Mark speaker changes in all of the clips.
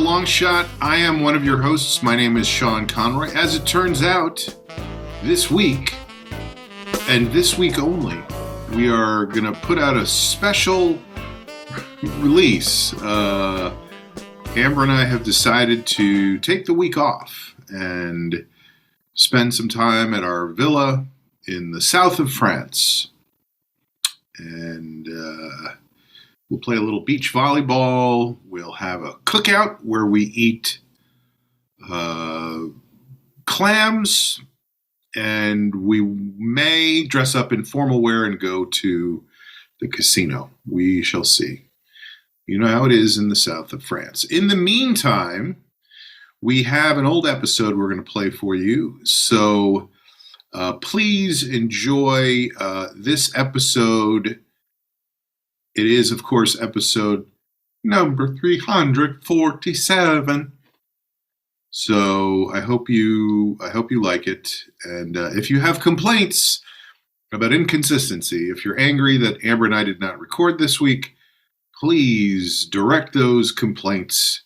Speaker 1: Long Shot. I am one of your hosts. My name is Sean Conroy. As it turns out, this week, and this week only, we are going to put out a special release. Amber and I have decided to take the week off and spend some time at our villa in the south of France. And we'll play a little beach volleyball. We'll have a cookout where we eat clams. And we may dress up in formal wear and go to the casino. We shall see. You know how it is in the south of France. In the meantime, we have an old episode we're going to play for you. So please enjoy this episode. It is, of course, episode number 347. So I hope you like it. And if you have complaints about inconsistency, if you're angry that Amber and I did not record this week, please direct those complaints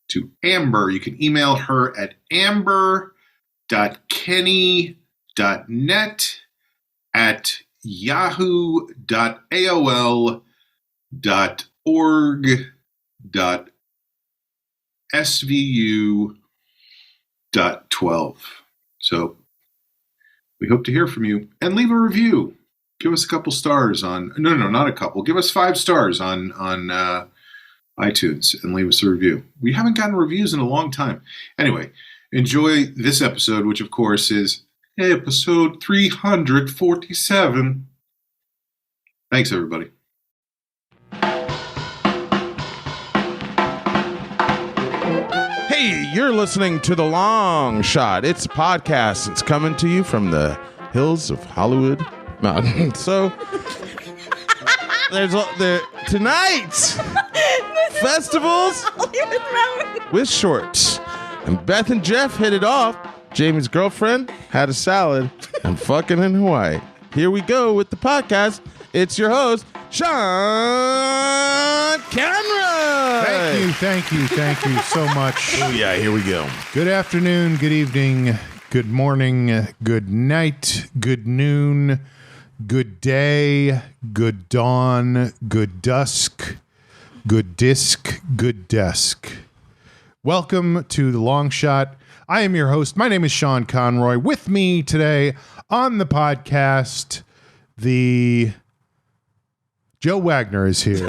Speaker 1: to Amber. You can email her at amber.kenny.net@yahoo.aol.org.svu.12. So we hope to hear from you and leave a review. Give us a couple stars on, no, not a couple. Give us 5 stars on iTunes and leave us a review. We haven't gotten reviews in a long time. Anyway, enjoy this episode, which of course is episode 347. Thanks, everybody.
Speaker 2: Hey, you're listening to The Long Shot. It's a podcast. It's coming to you from the hills of Hollywood Mountain. So, there's tonight festivals with shorts. And Beth and Jeff hit it off. Jamie's girlfriend had a salad and fucking in Hawaii. Here we go with the podcast. It's your host, Sean Conroy.
Speaker 3: Thank you so much.
Speaker 2: Oh, yeah, here we go.
Speaker 3: Good afternoon, good evening, good morning, good night, good noon, good day, good dawn, good dusk, good disc, good desk. Welcome to The Long Shot. I am your host. My name is Sean Conroy. With me today on the podcast, the Joe Wagner is here.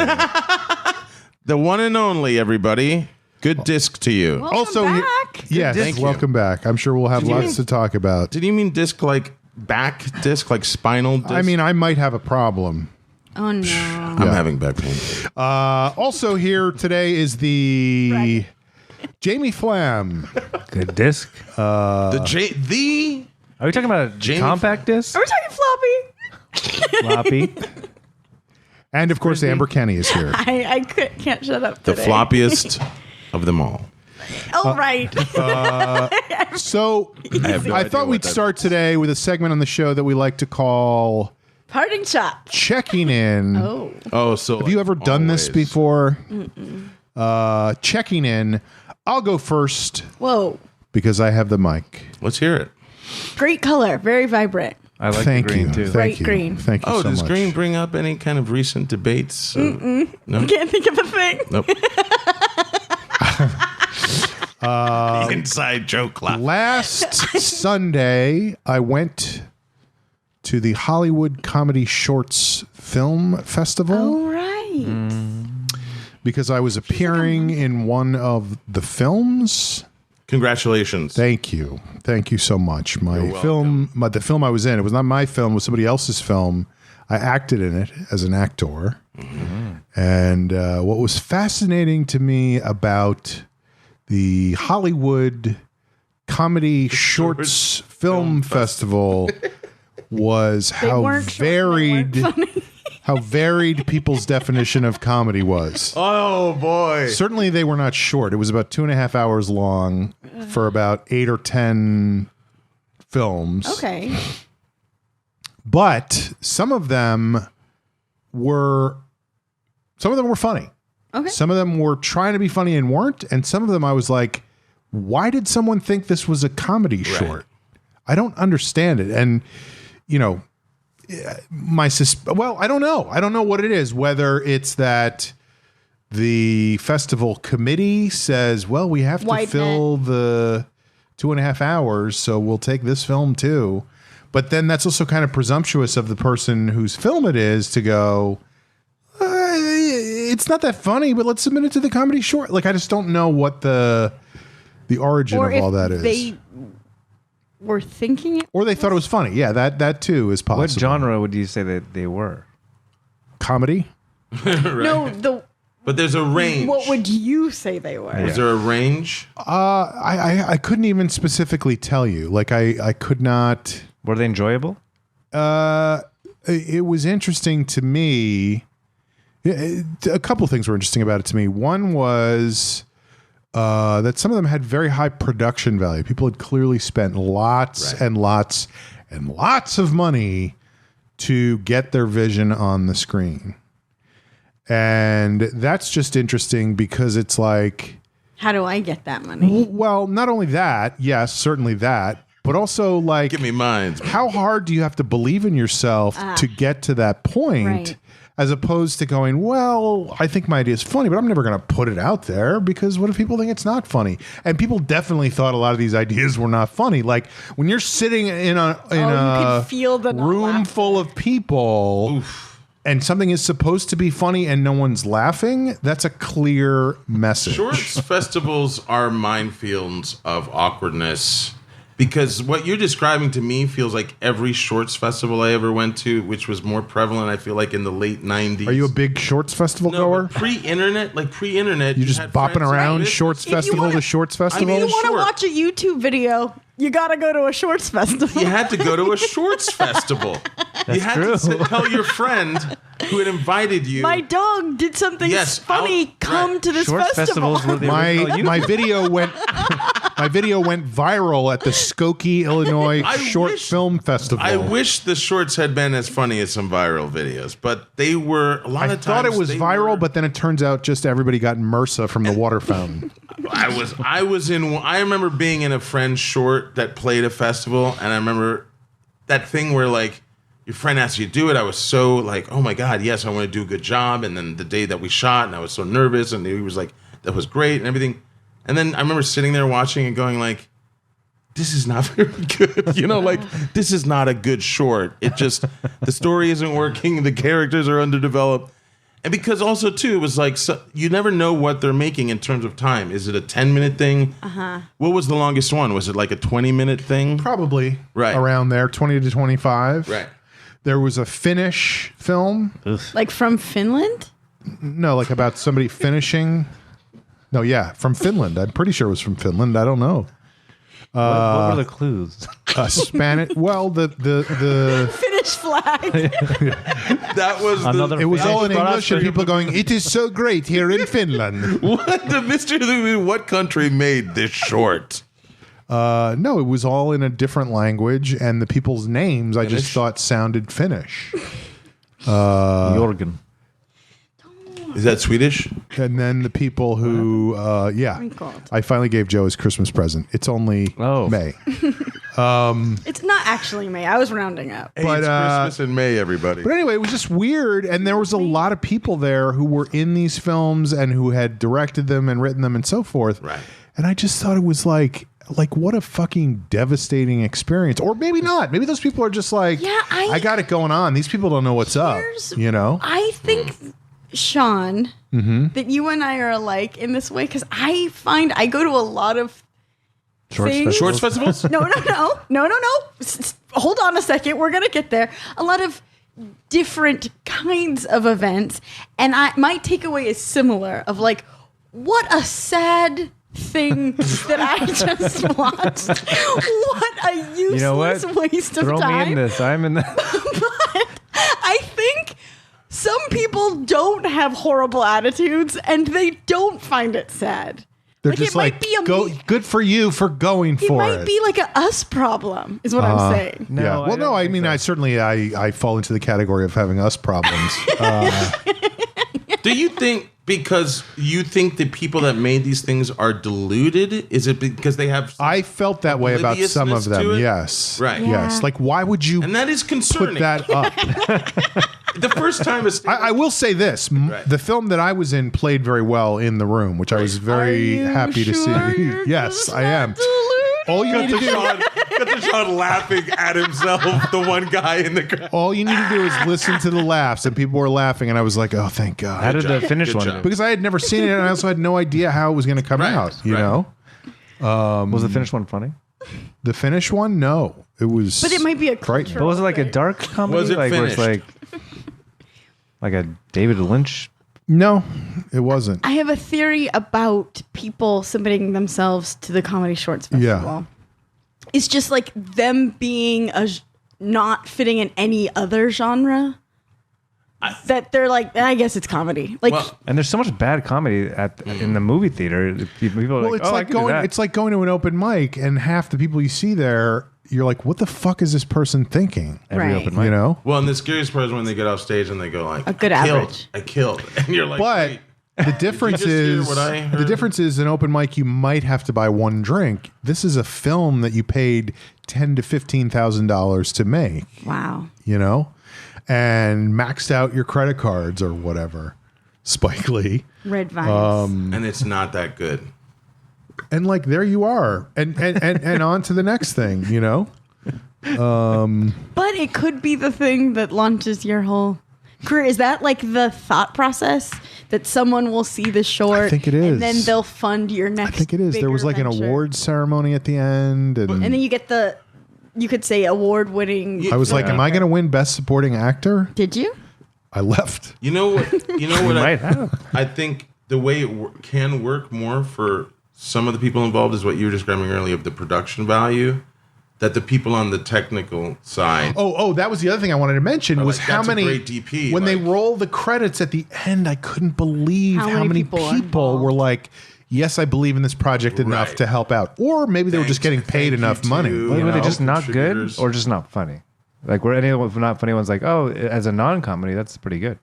Speaker 2: The one and only, everybody. Good disc to you.
Speaker 4: Welcome back.
Speaker 3: Yes,
Speaker 2: Thank you.
Speaker 3: welcome back. I'm sure we'll have lots to talk about.
Speaker 2: Did you mean disc like back disc, like spinal disc?
Speaker 3: I mean, I might have a problem.
Speaker 4: Oh no.
Speaker 2: I'm having back pain.
Speaker 3: Also here today is the Jamie Flam.
Speaker 5: Good disc.
Speaker 2: Are
Speaker 5: Are we talking about a
Speaker 2: Jamie
Speaker 5: compact disc?
Speaker 4: Are we talking floppy?
Speaker 5: Floppy.
Speaker 3: And of course, Amber Kenny is here.
Speaker 4: I can't shut up
Speaker 2: the
Speaker 4: today.
Speaker 2: floppiest of them all.
Speaker 4: Oh, right.
Speaker 3: So
Speaker 2: I have no
Speaker 3: I
Speaker 2: idea
Speaker 3: thought
Speaker 2: what
Speaker 3: we'd
Speaker 2: that
Speaker 3: start today with a segment on the show that we like to call
Speaker 4: Parting shot.
Speaker 3: Checking In.
Speaker 4: Oh.
Speaker 2: Oh, so
Speaker 3: Have you ever done this before? Checking In. I'll go first
Speaker 4: Whoa.
Speaker 3: because I have the mic.
Speaker 2: Let's hear it.
Speaker 4: Great color. Very vibrant.
Speaker 5: I like
Speaker 3: Thank
Speaker 5: the green
Speaker 3: you.
Speaker 5: too.
Speaker 3: Thank
Speaker 4: Bright
Speaker 3: you.
Speaker 4: green.
Speaker 3: Thank you
Speaker 2: Oh,
Speaker 3: so
Speaker 2: does
Speaker 3: much.
Speaker 2: green bring up any kind of recent debates? No?
Speaker 4: Can't think of a thing.
Speaker 2: Nope. Inside joke clap.
Speaker 3: Last Sunday, I went to the Hollywood Comedy Shorts Film Festival
Speaker 4: All right.
Speaker 3: because I was appearing in one of the films.
Speaker 2: Congratulations.
Speaker 3: Thank you. Thank you so much. The film I was in, it was not my film, it was somebody else's film. I acted in it as an actor. And what was fascinating to me about the Hollywood Comedy Shorts Film Festival was how
Speaker 4: weren't short, they weren't
Speaker 3: varied how varied people's definition of comedy was.
Speaker 2: Oh, boy.
Speaker 3: Certainly they were not short. It was about 2.5 hours long for about 8 or 10 films.
Speaker 4: Okay.
Speaker 3: But some of them were funny.
Speaker 4: Okay.
Speaker 3: Some of them were trying to be funny and weren't, and some of them I was like, why did someone think this was a comedy short? I don't understand it. And you know, I don't know. I don't know what it is. Whether it's that the festival committee says, well, we have to
Speaker 4: Wide
Speaker 3: fill the 2.5 hours, so we'll take this film too. But then that's also kind of presumptuous of the person whose film it is to go, it's not that funny, but let's submit it to the comedy short. Like, I just don't know what the origin
Speaker 4: Or
Speaker 3: of
Speaker 4: if
Speaker 3: all that is.
Speaker 4: they were thinking it.
Speaker 3: Or they thought it was funny. Yeah, that too is possible.
Speaker 5: What genre would you say that they were?
Speaker 3: Comedy?
Speaker 4: No,
Speaker 6: But there's a range.
Speaker 4: what would you say they were?
Speaker 6: Is there a range?
Speaker 3: I couldn't even specifically tell you. Like, I could not.
Speaker 5: Were they enjoyable?
Speaker 3: It was interesting to me. A couple things were interesting about it to me. One was that some of them had very high production value. People had clearly spent lots and lots and lots of money to get their vision on the screen. And that's just interesting because it's like,
Speaker 4: How do I get that money?
Speaker 3: well, not only that, yes, certainly that, but also like,
Speaker 6: Give me mines.
Speaker 3: how hard do you have to believe in yourself to get to that point?
Speaker 4: Right.
Speaker 3: As opposed to going, well, I think my idea is funny, but I'm never going to put it out there because what if people think it's not funny? And people definitely thought a lot of these ideas were not funny. Like when you're sitting in
Speaker 4: you could feel the not
Speaker 3: room
Speaker 4: laughing.
Speaker 3: full of people and something is supposed to be funny and no one's laughing, that's a clear message.
Speaker 6: Shorts festivals are minefields of awkwardness because what you're describing to me feels like every shorts festival I ever went to, which was more prevalent, I feel like, in the late 90s.
Speaker 3: Are you a big shorts festival
Speaker 6: no,
Speaker 3: goer?
Speaker 6: but pre-internet,
Speaker 3: You just
Speaker 6: had
Speaker 3: bopping
Speaker 6: friends
Speaker 3: around
Speaker 6: with-
Speaker 3: shorts
Speaker 4: If you
Speaker 3: festival
Speaker 4: wanna-
Speaker 3: to shorts festival?
Speaker 6: mean,
Speaker 4: You want to
Speaker 6: Sure.
Speaker 4: watch a YouTube video, you got to go to a shorts festival.
Speaker 6: You had to go to a shorts festival. You had
Speaker 5: true.
Speaker 6: to tell your friend who had invited you.
Speaker 4: My dog did something
Speaker 6: Yes,
Speaker 4: funny.
Speaker 6: out-
Speaker 4: Come
Speaker 6: right.
Speaker 4: to this
Speaker 5: Shorts
Speaker 4: festival.
Speaker 5: festivals were the original
Speaker 3: my video went viral at the Skokie, Illinois
Speaker 6: I
Speaker 3: Short
Speaker 6: wish-
Speaker 3: Film Festival.
Speaker 6: I wish the shorts had been as funny as some viral videos, but they were a lot
Speaker 3: I
Speaker 6: of times.
Speaker 3: thought it was
Speaker 6: they
Speaker 3: viral,
Speaker 6: were-
Speaker 3: but then it turns out just everybody got MRSA from the water fountain.
Speaker 6: I remember being in a friend's short that played a festival, and I remember that thing where like your friend asked you to do it. I was so like, oh my god, yes, I want to do a good job. And then the day that we shot, and I was so nervous, and he was like, that was great and everything. And then I remember sitting there watching and going like, this is not very good. You know, like this is not a good short. It just the story isn't working. The characters are underdeveloped. And because also too, it was like you never know what they're making in terms of time. Is it a 10-minute thing? What was the longest one? Was it like a 20-minute thing?
Speaker 3: Probably
Speaker 6: Right.
Speaker 3: around there, 20 to 25.
Speaker 6: Right.
Speaker 3: There was a Finnish film.
Speaker 4: Like from Finland?
Speaker 3: No, like about somebody finishing. No, yeah, from Finland. I'm pretty sure it was from Finland. I don't know.
Speaker 5: What were the clues?
Speaker 3: Spanish. Well, the
Speaker 4: Finnish flag.
Speaker 6: That was
Speaker 5: Another
Speaker 3: it was
Speaker 5: famous
Speaker 3: all in
Speaker 5: product
Speaker 3: English, and
Speaker 5: for-
Speaker 3: people going, "It is so great here in Finland."
Speaker 6: what the mystery of the movie. What country made this short?
Speaker 3: No, it was all in a different language, and the people's names I just
Speaker 6: Finnish?
Speaker 3: thought sounded Finnish.
Speaker 5: Jorgen.
Speaker 6: Is that Swedish?
Speaker 3: And then the people who,
Speaker 4: Wrinkled.
Speaker 3: I finally gave Joe his Christmas present. It's only
Speaker 5: Oh.
Speaker 3: May.
Speaker 4: It's not actually May. I was rounding up.
Speaker 6: Hey,
Speaker 3: But,
Speaker 6: it's Christmas in May, everybody.
Speaker 3: But anyway, it was just weird, and there was a lot of people there who were in these films and who had directed them and written them and so forth.
Speaker 6: Right.
Speaker 3: And I just thought it was like what a fucking devastating experience. Or maybe not. Maybe those people are just like,
Speaker 4: Yeah,
Speaker 3: I got it going on. These people don't know what's up.
Speaker 4: Here's-
Speaker 3: You know?
Speaker 4: I think, Sean, that you and I are alike in this way because I find I go to a lot of
Speaker 5: Shorts
Speaker 4: things.
Speaker 6: Shorts festivals?
Speaker 4: No. Hold on a second. We're gonna get there. A lot of different kinds of events, and my takeaway is similar. Of like, what a sad thing that I just watched. What a useless
Speaker 5: You know what?
Speaker 4: waste of
Speaker 5: Throw
Speaker 4: time.
Speaker 5: me in this. I'm in the.
Speaker 4: But I think some people don't have horrible attitudes, and they don't find it sad.
Speaker 3: They're
Speaker 4: Like,
Speaker 3: just
Speaker 4: it might
Speaker 3: like,
Speaker 4: be a
Speaker 3: go,
Speaker 4: me-
Speaker 3: good for you for going
Speaker 4: It
Speaker 3: for
Speaker 4: might
Speaker 3: it.
Speaker 4: be like a us problem, is what I'm saying.
Speaker 5: No,
Speaker 3: yeah.
Speaker 5: I
Speaker 3: Well,
Speaker 5: don't
Speaker 3: no, I
Speaker 5: think
Speaker 3: mean,
Speaker 5: so.
Speaker 3: I certainly, I fall into the category of having us problems.
Speaker 6: Do you think because you think the people that made these things are deluded? Is it because they have?
Speaker 3: I felt that way about some of
Speaker 6: obliviousness to
Speaker 3: them.
Speaker 6: it?
Speaker 3: Yes.
Speaker 6: Right.
Speaker 3: Yes.
Speaker 4: Yeah.
Speaker 3: Like, why would you
Speaker 6: And that is concerning.
Speaker 3: put that up?
Speaker 6: The first time a
Speaker 3: I will say this:
Speaker 6: Right.
Speaker 3: the film that I was in played very well in the room, which I was very
Speaker 4: Are you
Speaker 3: happy to
Speaker 4: sure
Speaker 3: see.
Speaker 4: you're
Speaker 3: Yes,
Speaker 4: just
Speaker 3: I
Speaker 4: not
Speaker 3: am.
Speaker 4: deluded?
Speaker 3: All you need to do.
Speaker 6: Got the Sean laughing at himself, the one guy in the crowd.
Speaker 3: All you need to do is listen to the laughs, and people were laughing, and I was like, "Oh, thank God!"
Speaker 5: How did the
Speaker 6: job.
Speaker 5: finish
Speaker 6: Good
Speaker 5: one
Speaker 6: job.
Speaker 5: do?
Speaker 3: Because I had never seen it, and I also had no idea how it was going to come
Speaker 6: Right,
Speaker 3: out. You
Speaker 6: right.
Speaker 3: know,
Speaker 5: Was the finish one funny?
Speaker 3: the finish one, no, it was.
Speaker 4: But it might be a
Speaker 3: frightening.
Speaker 5: But was it like a dark comedy?
Speaker 6: Was it
Speaker 5: like where it's
Speaker 6: finished?
Speaker 5: like a David Lynch?
Speaker 3: No, it wasn't.
Speaker 4: I have a theory about people submitting themselves to the Comedy Shorts Festival.
Speaker 3: Yeah.
Speaker 4: It's just like them being not fitting in any other genre. That they're like, I guess it's comedy. Like,
Speaker 6: Well,
Speaker 5: And there's so much bad comedy in the movie theater. People are
Speaker 3: Well,
Speaker 5: like,
Speaker 3: it's
Speaker 5: oh, I
Speaker 3: like
Speaker 5: can do
Speaker 3: going.
Speaker 5: that.
Speaker 3: It's like going to an open mic, and half the people you see there, you're like, "What the fuck is this person thinking?"
Speaker 5: Every
Speaker 4: Right.
Speaker 5: open mic.
Speaker 3: You know.
Speaker 6: well, and the scariest part is when they get off stage and they go like,
Speaker 4: A good
Speaker 6: I killed,
Speaker 4: average.
Speaker 6: I killed," and you're like,
Speaker 3: But
Speaker 6: wait,
Speaker 3: the difference
Speaker 6: just hear
Speaker 3: is
Speaker 6: what I heard?
Speaker 3: the difference is an open mic you might have to buy one drink. This is a film that you paid $10,000 to $15,000 to make,
Speaker 4: wow.
Speaker 3: you know, and maxed out your credit cards or whatever. Spike Lee,
Speaker 4: Red Vines.
Speaker 6: and it's not that good.
Speaker 3: and like there you are, and on to the next thing, you know.
Speaker 4: But it could be the thing that launches your whole career. Is that like the thought process that someone will see the short?
Speaker 3: I think it is.
Speaker 4: And then they'll fund your next.
Speaker 3: I think it is. There was like an awards ceremony at the end, and
Speaker 4: And then you get you could say award-winning.
Speaker 3: I was like, "Am I going to win Best Supporting Actor?"
Speaker 4: Did you?
Speaker 3: I left.
Speaker 6: You know what? You know what?
Speaker 5: might have.
Speaker 6: I think the way it can work more for some of the people involved is what you were describing earlier of the production value. That the people on the technical side.
Speaker 3: Oh, that was the other thing I wanted to mention was
Speaker 6: like,
Speaker 3: how
Speaker 6: that's a
Speaker 3: many
Speaker 6: great DP,
Speaker 3: when they
Speaker 6: like-
Speaker 3: roll the credits at the end, I couldn't believe
Speaker 4: How
Speaker 3: how
Speaker 4: many
Speaker 3: many
Speaker 4: people are
Speaker 3: people were
Speaker 4: involved.
Speaker 3: like, "Yes, I believe in this project enough
Speaker 6: Right.
Speaker 3: to help out," or maybe they were just getting paid
Speaker 6: Thank
Speaker 3: enough
Speaker 6: you
Speaker 3: money.
Speaker 6: to,
Speaker 5: Were
Speaker 6: you
Speaker 5: they
Speaker 6: know,
Speaker 5: just not good
Speaker 6: contributors.
Speaker 5: or just not funny? Like, were any of them not funny ones like, oh, as a non-comedy, that's pretty good.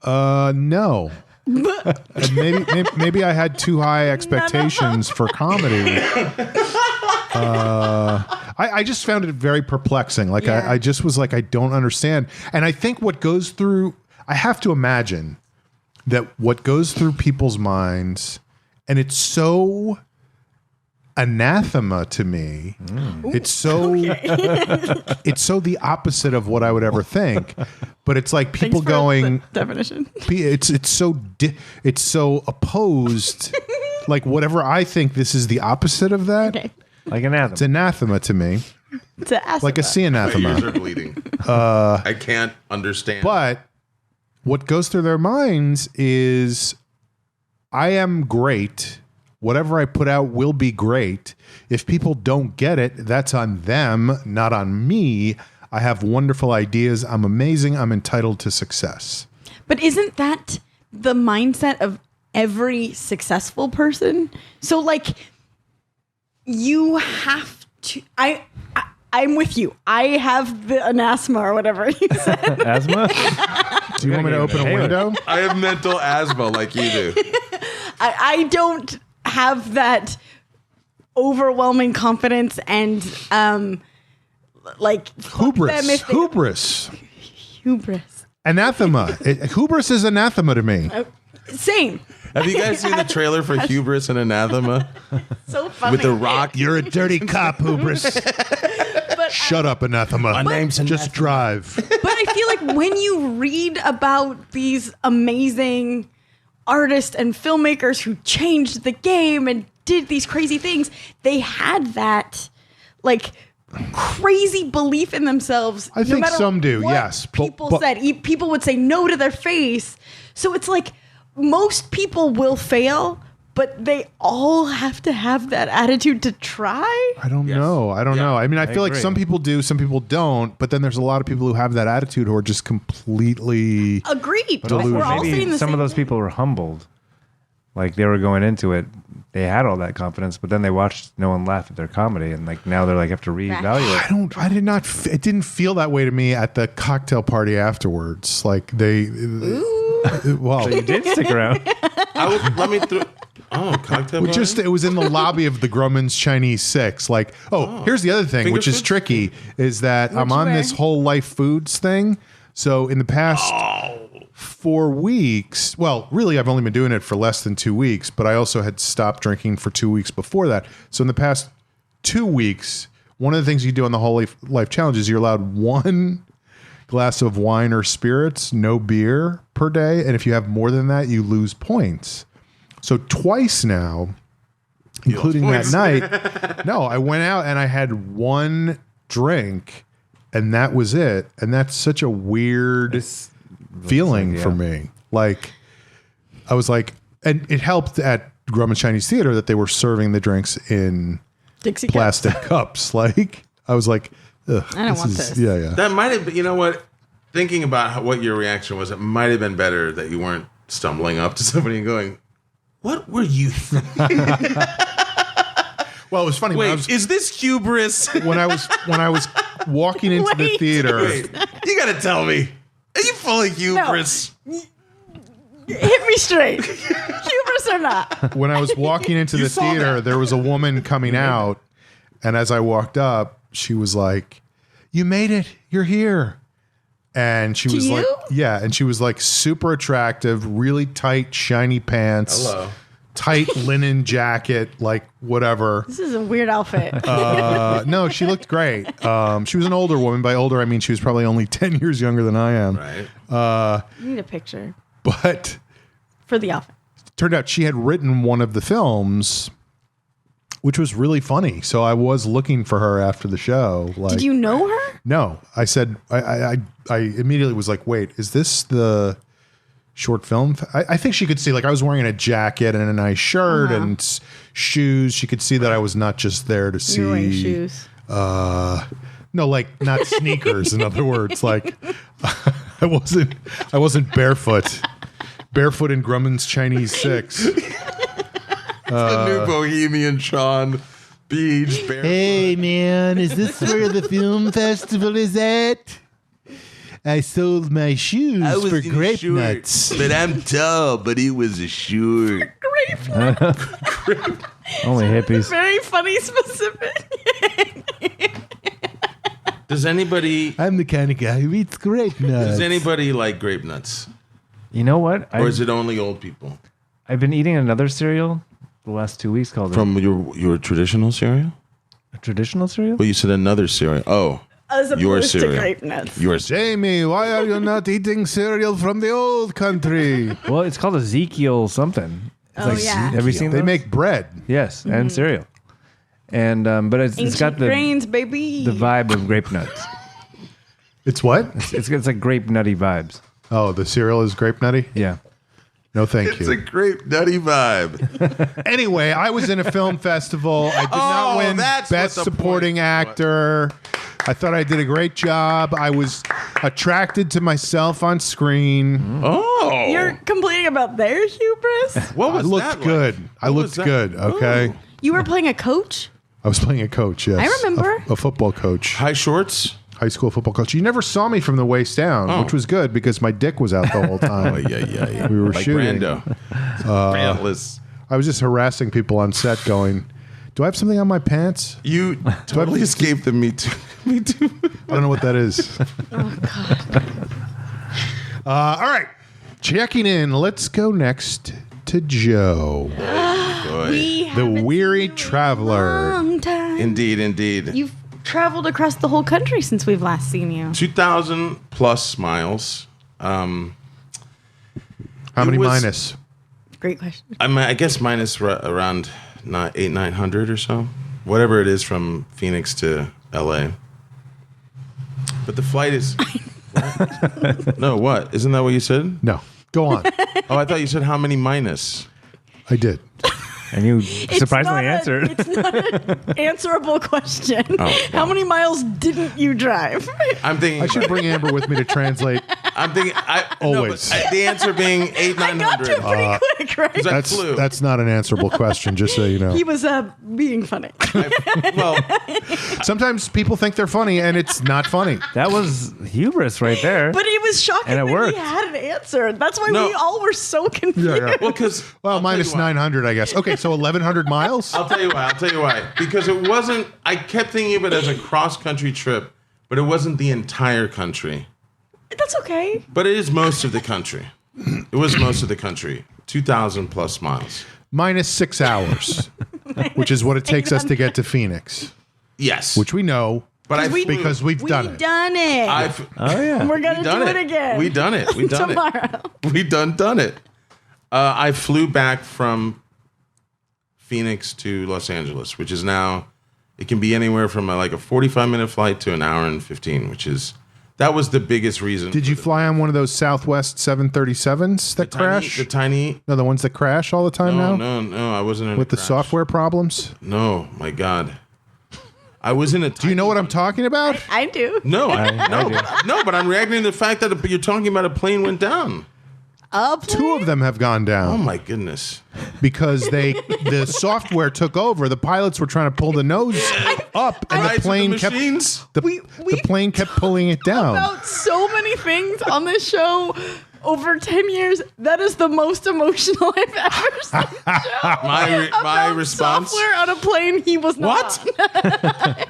Speaker 3: No. And maybe I had too high expectations for comedy. I just found it very perplexing. Like
Speaker 4: Yeah.
Speaker 3: I just was like, I don't understand. And I think what goes through, I have to imagine that what goes through people's minds, and it's so anathema to me. It's so it's so the opposite of what I would ever think. But it's like people
Speaker 4: Thanks for
Speaker 3: going,
Speaker 4: the definition.
Speaker 3: it's so opposed. Like whatever I think, this is the opposite of that.
Speaker 4: Okay.
Speaker 5: Like an anthem.
Speaker 3: It's anathema to me,
Speaker 4: To ask
Speaker 3: like a
Speaker 4: about.
Speaker 3: sea
Speaker 6: My ears
Speaker 3: anathema.
Speaker 6: are bleeding. I can't understand.
Speaker 3: But what goes through their minds is, I am great. Whatever I put out will be great. If people don't get it, that's on them, not on me. I have wonderful ideas. I'm amazing. I'm entitled to success.
Speaker 4: But isn't that the mindset of every successful person? So like you have to I'm with you. I have the anathema or whatever you said.
Speaker 5: Asthma?
Speaker 3: Do you want me to open a
Speaker 5: Taylor.
Speaker 3: window?
Speaker 6: I have mental asthma like you do.
Speaker 4: I don't have that overwhelming confidence and like fuck them
Speaker 3: Hubris.
Speaker 4: if they-
Speaker 3: Hubris.
Speaker 4: hubris.
Speaker 3: Anathema. Hubris is anathema to me.
Speaker 4: Same.
Speaker 6: Have you guys seen the trailer for Hubris and Anathema
Speaker 4: So funny.
Speaker 6: with The Rock?
Speaker 3: You're a dirty cop, Hubris.
Speaker 4: But
Speaker 3: Shut up, anathema.
Speaker 6: name's
Speaker 3: Just drive.
Speaker 4: But I feel like when you read about these amazing artists and filmmakers who changed the game and did these crazy things, they had that like crazy belief in themselves.
Speaker 3: I think
Speaker 4: matter
Speaker 3: some do,
Speaker 4: what
Speaker 3: yes, but-
Speaker 4: People
Speaker 3: but-
Speaker 4: said people would say no to their face. So it's like most people will fail, but they all have to have that attitude to try.
Speaker 3: I don't know. I don't
Speaker 6: Yeah.
Speaker 3: know. I mean, I feel like
Speaker 5: agree.
Speaker 3: some people do, some people don't, but then there's a lot of people who have that attitude who are just completely.
Speaker 4: Agreed.
Speaker 3: Delusional.
Speaker 4: We're all
Speaker 5: Maybe
Speaker 4: saying the
Speaker 5: some
Speaker 4: same
Speaker 5: of those
Speaker 4: thing.
Speaker 5: people were humbled. Like they were going into it, they had all that confidence, but then they watched no one laugh at their comedy, and like now they're like have to reevaluate.
Speaker 3: I did not. It didn't feel that way to me at the cocktail party afterwards. Like they.
Speaker 4: Ooh.
Speaker 3: Well,
Speaker 5: You did stick around.
Speaker 6: Let me through. Oh, cocktail party?
Speaker 3: it was in the lobby of the Grumman's Chinese 6. Like, here's the other thing,
Speaker 6: Finger
Speaker 3: which is
Speaker 6: foods?
Speaker 3: tricky, is that I'm
Speaker 4: you
Speaker 3: on
Speaker 4: wear?
Speaker 3: this whole life foods thing. So in the past 4 weeks, well, really, I've only been doing it for less than 2 weeks, but I also had stopped drinking for 2 weeks before that. So in the past 2 weeks, one of the things you do on the whole life challenge is you're allowed 1 glass of wine or spirits, no beer per day. And if you have more than that, you lose points. So twice now, including that night, no, I went out and I had 1 drink and that was it. And that's such a weird feeling for me. Like, I was like, and it helped at Grumman Chinese Theater that they were serving the drinks in
Speaker 4: Dixie cups.
Speaker 3: plastic cups. Like, I was like, ugh,
Speaker 4: I don't want this.
Speaker 3: Yeah, yeah.
Speaker 6: That might have been, you know what? Thinking about what your reaction was, it might have been better that you weren't stumbling up to somebody and going, "What were you thinking?"
Speaker 3: Well, it was funny when I was
Speaker 6: is this hubris?
Speaker 3: when I was walking into the
Speaker 4: Wait.
Speaker 3: theater.
Speaker 6: Wait, you gotta tell me. Are you full of hubris?
Speaker 4: Hit me straight. Hubris or not?
Speaker 3: When I was walking into the
Speaker 6: saw
Speaker 3: theater,
Speaker 6: that.
Speaker 3: there was a woman coming out, and as I walked up, she was like, "You made it. You're here." And she was
Speaker 4: you?
Speaker 3: like, yeah, and she was like super attractive, really tight, shiny pants,
Speaker 6: Hello.
Speaker 3: tight linen jacket, like whatever.
Speaker 4: This is a weird outfit.
Speaker 3: No, she looked great. She was an older woman. By older, I mean she was probably only 10 years younger than I am.
Speaker 6: Right.
Speaker 4: You need a picture
Speaker 3: But
Speaker 4: for the outfit.
Speaker 3: turned out she had written one of the films, which was really funny. So I was looking for her after the show. Like,
Speaker 4: Did you know her?
Speaker 3: No, I said I immediately was like, wait, is this the short film? I think she could see, like, I was wearing a jacket and a nice shirt and shoes. She could see that I was not just there to see.
Speaker 4: You were wearing shoes.
Speaker 3: No, like not sneakers. In other words, like I wasn't barefoot. Barefoot in Grumman's Chinese 6.
Speaker 6: The new Bohemian Sean Beach.
Speaker 7: Hey man, is this where the film festival is at? I sold my shoes for grape nuts.
Speaker 6: But I'm tall, but he was a short.
Speaker 5: Only hippies.
Speaker 4: Very funny, specific.
Speaker 6: Does anybody
Speaker 7: I'm the kind of guy who eats grape nuts.
Speaker 6: does anybody like grape nuts?
Speaker 5: You know what?
Speaker 6: Or is it only old people?
Speaker 5: I've been eating another cereal the last 2 weeks called
Speaker 6: From your traditional cereal?
Speaker 5: a traditional cereal.
Speaker 6: Well, you said another cereal. Oh,
Speaker 4: As
Speaker 6: your
Speaker 4: opposed to
Speaker 6: cereal.
Speaker 4: grape nuts.
Speaker 6: Your cereal.
Speaker 3: Jamie, why are you not eating cereal from the old country?
Speaker 5: Well, it's called Ezekiel something. It's
Speaker 4: yeah.
Speaker 5: Have you seen
Speaker 3: They
Speaker 5: those?
Speaker 3: make bread.
Speaker 5: Yes, and cereal. And but it's
Speaker 4: Ancient
Speaker 5: got
Speaker 4: grains, baby.
Speaker 5: the vibe of grape nuts.
Speaker 3: It's what?
Speaker 5: It's like grape nutty vibes.
Speaker 3: Oh, the cereal is grape nutty?
Speaker 5: Yeah.
Speaker 3: No, thank
Speaker 6: It's
Speaker 3: you.
Speaker 6: a grape nutty vibe.
Speaker 3: Anyway, I was in a film festival. I did not
Speaker 6: Oh,
Speaker 3: win
Speaker 6: that's
Speaker 3: Best
Speaker 6: what the
Speaker 3: Supporting
Speaker 6: point
Speaker 3: Actor. I thought I did a great job. I was attracted to myself on screen.
Speaker 6: Oh,
Speaker 4: You're complaining about their hubris?
Speaker 6: what
Speaker 3: I
Speaker 6: was
Speaker 3: looked
Speaker 6: that
Speaker 3: good.
Speaker 6: like?
Speaker 3: I
Speaker 6: What
Speaker 3: looked
Speaker 6: was that?
Speaker 3: good. Okay.
Speaker 6: Oh.
Speaker 4: You were playing a coach?
Speaker 3: I was playing a coach, yes.
Speaker 4: I remember.
Speaker 3: A football coach.
Speaker 6: High shorts.
Speaker 3: High school football coach. You never saw me from the waist down,
Speaker 6: Oh.
Speaker 3: which was good because my dick was out the whole time.
Speaker 6: Oh yeah.
Speaker 3: We were
Speaker 6: like
Speaker 3: shooting.
Speaker 6: Brando. Pantless.
Speaker 3: I was just harassing people on set going, do I have something on my pants?
Speaker 6: You totally escaped the Me Too. Me Too.
Speaker 3: I don't know what that is. Oh, God. All right. Checking in. Let's go next to Joe,
Speaker 4: We
Speaker 3: the
Speaker 4: haven't
Speaker 3: weary
Speaker 4: seen you in a
Speaker 3: traveler.
Speaker 4: long time.
Speaker 6: Indeed.
Speaker 4: You've traveled across the whole country since we've last seen you.
Speaker 6: 2,000 plus miles.
Speaker 3: How many
Speaker 6: was-
Speaker 3: minus?
Speaker 4: Great question.
Speaker 6: I guess minus around 900 or so, whatever it is from Phoenix to LA. But the flight is. What? No, what? Isn't that what you said?
Speaker 3: No. Go on.
Speaker 6: Oh, I thought you said how many minus.
Speaker 3: I did.
Speaker 5: And you
Speaker 4: It's
Speaker 5: surprisingly
Speaker 4: not
Speaker 5: answered.
Speaker 4: It's not an answerable question.
Speaker 6: Oh,
Speaker 4: How many miles didn't you drive?
Speaker 6: I'm thinking.
Speaker 3: I should bring Amber with me to translate
Speaker 6: I'm thinking.
Speaker 3: Always.
Speaker 6: The answer being 800,
Speaker 4: I got to it
Speaker 6: 900.
Speaker 4: pretty quick, right?
Speaker 6: 'Cause I flew.
Speaker 3: That's not an answerable question, just so you know.
Speaker 4: He was being funny.
Speaker 6: Well,
Speaker 3: Sometimes people think they're funny, and it's not funny.
Speaker 5: That was hubris right there.
Speaker 4: But it was shocking
Speaker 5: And it
Speaker 4: that
Speaker 5: worked.
Speaker 4: he had an answer. That's why
Speaker 6: No.
Speaker 4: we all were so confused.
Speaker 6: well, because
Speaker 3: Minus 900, I guess. Okay, so 1,100 miles?
Speaker 6: I'll tell you why. Because it wasn't. I kept thinking of it as a cross-country trip, but it wasn't the entire country.
Speaker 4: That's okay.
Speaker 6: But it is most of the country. It was most of the country. 2,000 plus miles.
Speaker 3: Minus 6 hours, which is what it takes us to get to Phoenix,
Speaker 6: Yes.
Speaker 3: which we know
Speaker 6: but I
Speaker 4: we-
Speaker 6: flew.
Speaker 3: because we've done it.
Speaker 4: Done it.
Speaker 5: Oh yeah.
Speaker 4: We're gonna
Speaker 6: done
Speaker 4: do it again.
Speaker 6: We done it. We done
Speaker 4: tomorrow.
Speaker 6: it. We done it. I flew back from Phoenix to Los Angeles, which is now, it can be anywhere from like a 45-minute flight to an hour and 15, that was the biggest reason.
Speaker 3: Did you fly on one of those Southwest 737s that crash?
Speaker 6: The tiny.
Speaker 3: No, the ones that crash all the time now?
Speaker 6: No, I wasn't in
Speaker 3: With
Speaker 6: a
Speaker 3: the
Speaker 6: crash.
Speaker 3: software problems?
Speaker 6: No, my God. I was in a.
Speaker 3: Do you know what I'm talking about?
Speaker 4: I do.
Speaker 6: No, but I'm reacting to the fact that you're talking about a plane went down.
Speaker 3: Two of them have gone down.
Speaker 6: Oh my goodness.
Speaker 3: Because the software took over. The pilots were trying to pull the nose up, and
Speaker 6: Rise
Speaker 3: the
Speaker 6: of
Speaker 3: plane
Speaker 6: the
Speaker 3: kept
Speaker 6: machines.
Speaker 3: the plane kept pulling it down.
Speaker 4: About so many things on this show over 10 years. That is the most emotional I've ever seen.
Speaker 6: My
Speaker 4: About
Speaker 6: response.
Speaker 4: software on a plane he was not.
Speaker 6: What?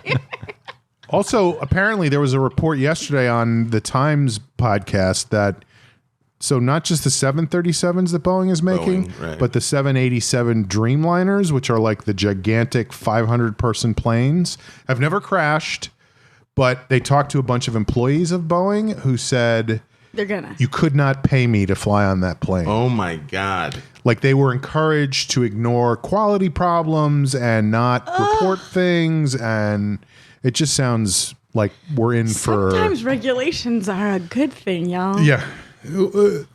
Speaker 3: Also, apparently, there was a report yesterday on the Times podcast that not just the 737s that Boeing is making,
Speaker 6: right.
Speaker 3: but the 787 Dreamliners, which are like the gigantic 500-person planes, have never crashed. But they talked to a bunch of employees of Boeing who said,
Speaker 4: They're gonna.
Speaker 3: you could not pay me to fly on that plane.
Speaker 6: Oh my God.
Speaker 3: Like they were encouraged to ignore quality problems and not report things. And it just sounds like we're in for...
Speaker 4: Sometimes regulations are a good thing, y'all.
Speaker 3: Yeah.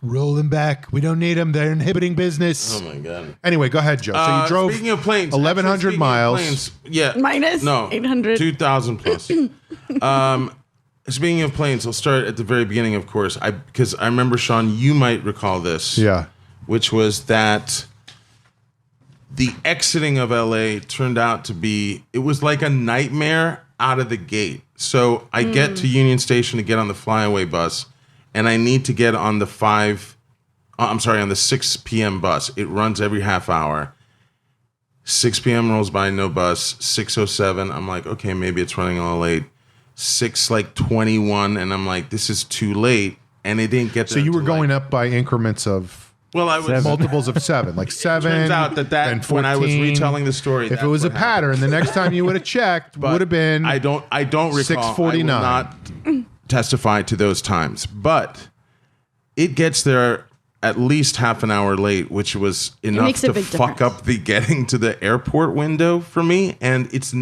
Speaker 7: Roll them back. We don't need them. They're inhibiting business.
Speaker 6: Oh my God.
Speaker 3: Anyway, go ahead, Joe. So you drove
Speaker 6: Speaking of planes,
Speaker 3: 1,100
Speaker 6: speaking of
Speaker 3: miles.
Speaker 6: planes, yeah.
Speaker 4: Minus
Speaker 6: No.
Speaker 4: 800.
Speaker 6: 2,000 plus. Speaking of planes, I'll start at the very beginning, of course, because I remember, Sean, you might recall this.
Speaker 3: Yeah.
Speaker 6: Which was that the exiting of LA turned out to be, it was like a nightmare out of the gate. So I get to Union Station to get on the flyaway bus, and I need to get on the 6 p.m. bus. It runs every half hour. 6 p.m. rolls by, no bus. 6:07, I'm like, okay, maybe it's running a little late. 6:21, and I'm like, this is too late. And it didn't get there.
Speaker 3: So you were
Speaker 6: until,
Speaker 3: going up by increments of
Speaker 6: Well, I was.
Speaker 5: Seven.
Speaker 3: multiples of 7, like 7.
Speaker 6: Turns out that
Speaker 3: then
Speaker 6: when I was
Speaker 3: 14.
Speaker 6: retelling the story,
Speaker 3: If
Speaker 6: that's
Speaker 3: it was a
Speaker 6: what happened.
Speaker 3: pattern, the next time you would have checked
Speaker 6: But
Speaker 3: would have been
Speaker 6: I don't recall.
Speaker 3: 6:49.
Speaker 6: I will not testify to those times, but it gets there at least half an hour late, which was enough
Speaker 4: makes a
Speaker 6: to
Speaker 4: big
Speaker 6: fuck
Speaker 4: difference.
Speaker 6: up the getting to the airport window for me. And it's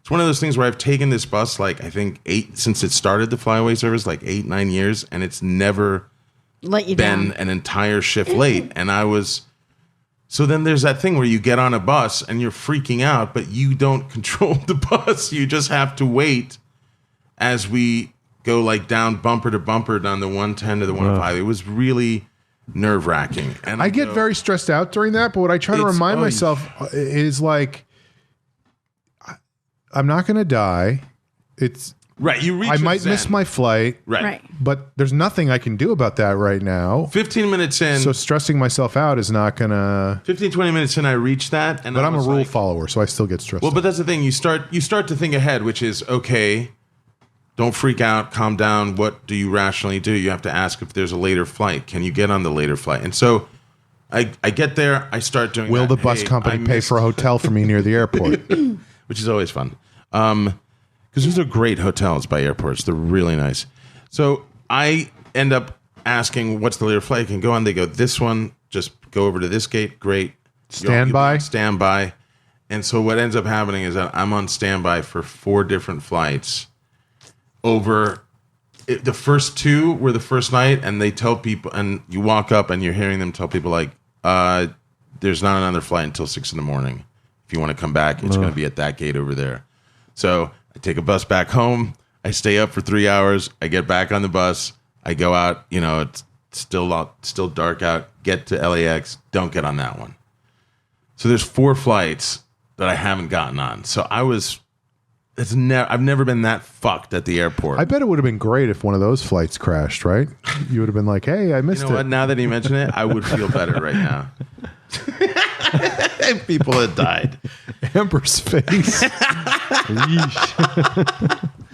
Speaker 6: one of those things where I've taken this bus like I think 8 since it started the flyaway service, like 8-9 years, and it's never
Speaker 4: Let you
Speaker 6: been
Speaker 4: down.
Speaker 6: an entire shift late. And I was. So then there's that thing where you get on a bus and you're freaking out, but you don't control the bus. You just have to wait as we go like down bumper to bumper down the 110 to the 105. It was really nerve wracking. And
Speaker 3: I get very stressed out during that, but what I try to
Speaker 6: It's-
Speaker 3: remind
Speaker 6: oh,
Speaker 3: myself is like I'm not going to die. It's
Speaker 6: right. You reach.
Speaker 3: I
Speaker 6: your
Speaker 3: might miss
Speaker 6: zen.
Speaker 3: my flight,
Speaker 4: Right.
Speaker 3: but there's nothing I can do about that right now.
Speaker 6: 15 minutes in,
Speaker 3: So stressing myself out is not going to
Speaker 6: 20 minutes in, I reached that, and
Speaker 3: but
Speaker 6: I
Speaker 3: I'm a
Speaker 6: was
Speaker 3: rule
Speaker 6: like,
Speaker 3: follower, so I still get stressed.
Speaker 6: Well,
Speaker 3: out.
Speaker 6: but that's the thing. You start to think ahead, which is okay. Don't freak out. Calm down. What do you rationally do? You have to ask if there's a later flight. Can you get on the later flight? And so I get there. I start doing.
Speaker 3: Will
Speaker 6: that.
Speaker 3: the bus
Speaker 6: Hey,
Speaker 3: company
Speaker 6: I
Speaker 3: pay
Speaker 6: missed-
Speaker 3: for a hotel for me near the airport?
Speaker 6: which is always fun. Because those are great hotels by airports. They're really nice. So I end up asking, what's the later flight? I can go on. They go, this one, just go over to this gate. Great.
Speaker 3: Standby?
Speaker 6: Standby. And so what ends up happening is that I'm on standby for 4 different flights over. The first 2 were the first night, and they tell people, and you walk up and you're hearing them tell people like, there's not another flight until 6 a.m. If you want to come back, it's going to be at that gate over there. So I take a bus back home. I stay up for 3 hours. I get back on the bus. I go out, it's still dark out, get to LAX, don't get on that one. So there's 4 flights that I haven't gotten on. So I've never been that fucked at the airport.
Speaker 3: I bet it would have been great if one of those flights crashed, right? You would have been like, hey, I missed
Speaker 6: You know what?
Speaker 3: it.
Speaker 6: Now that you mention it, I would feel better right now. People had died.
Speaker 3: Amber's face.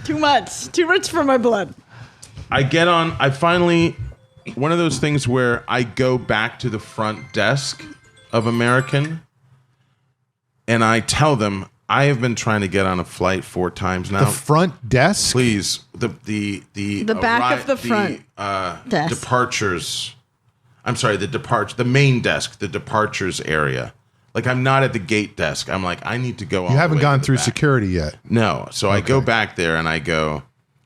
Speaker 4: Too much for my blood.
Speaker 6: I finally, one of those things where I go back to the front desk of American and I tell them, I have been trying to get on a flight 4 times now.
Speaker 3: The front desk?
Speaker 6: Please, the
Speaker 4: back of the front desk.
Speaker 6: Departures. I'm sorry, the main desk, the departures area. Like, I'm not at the gate desk. I'm like, I need to go.
Speaker 3: You haven't gone through security yet.
Speaker 6: No, so I go back there and I go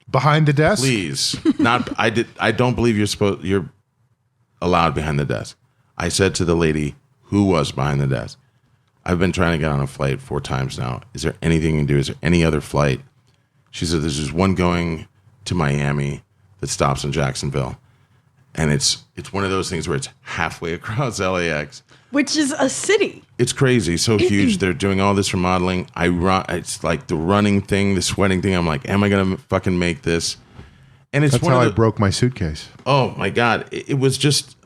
Speaker 3: behind the desk.
Speaker 6: Please, not. I don't believe you're allowed behind the desk. I said to the lady who was behind the desk, I've been trying to get on a flight 4 times now. Is there anything you can do? Is there any other flight? She said, there's just one going to Miami that stops in Jacksonville. And it's one of those things where it's halfway across LAX.
Speaker 4: Which is a city.
Speaker 6: It's crazy, so huge. They're doing all this remodeling. It's like the running thing, the sweating thing. I'm like, am I going to fucking make this? And it's
Speaker 3: That's how I broke my suitcase.
Speaker 6: Oh, my God. It was just...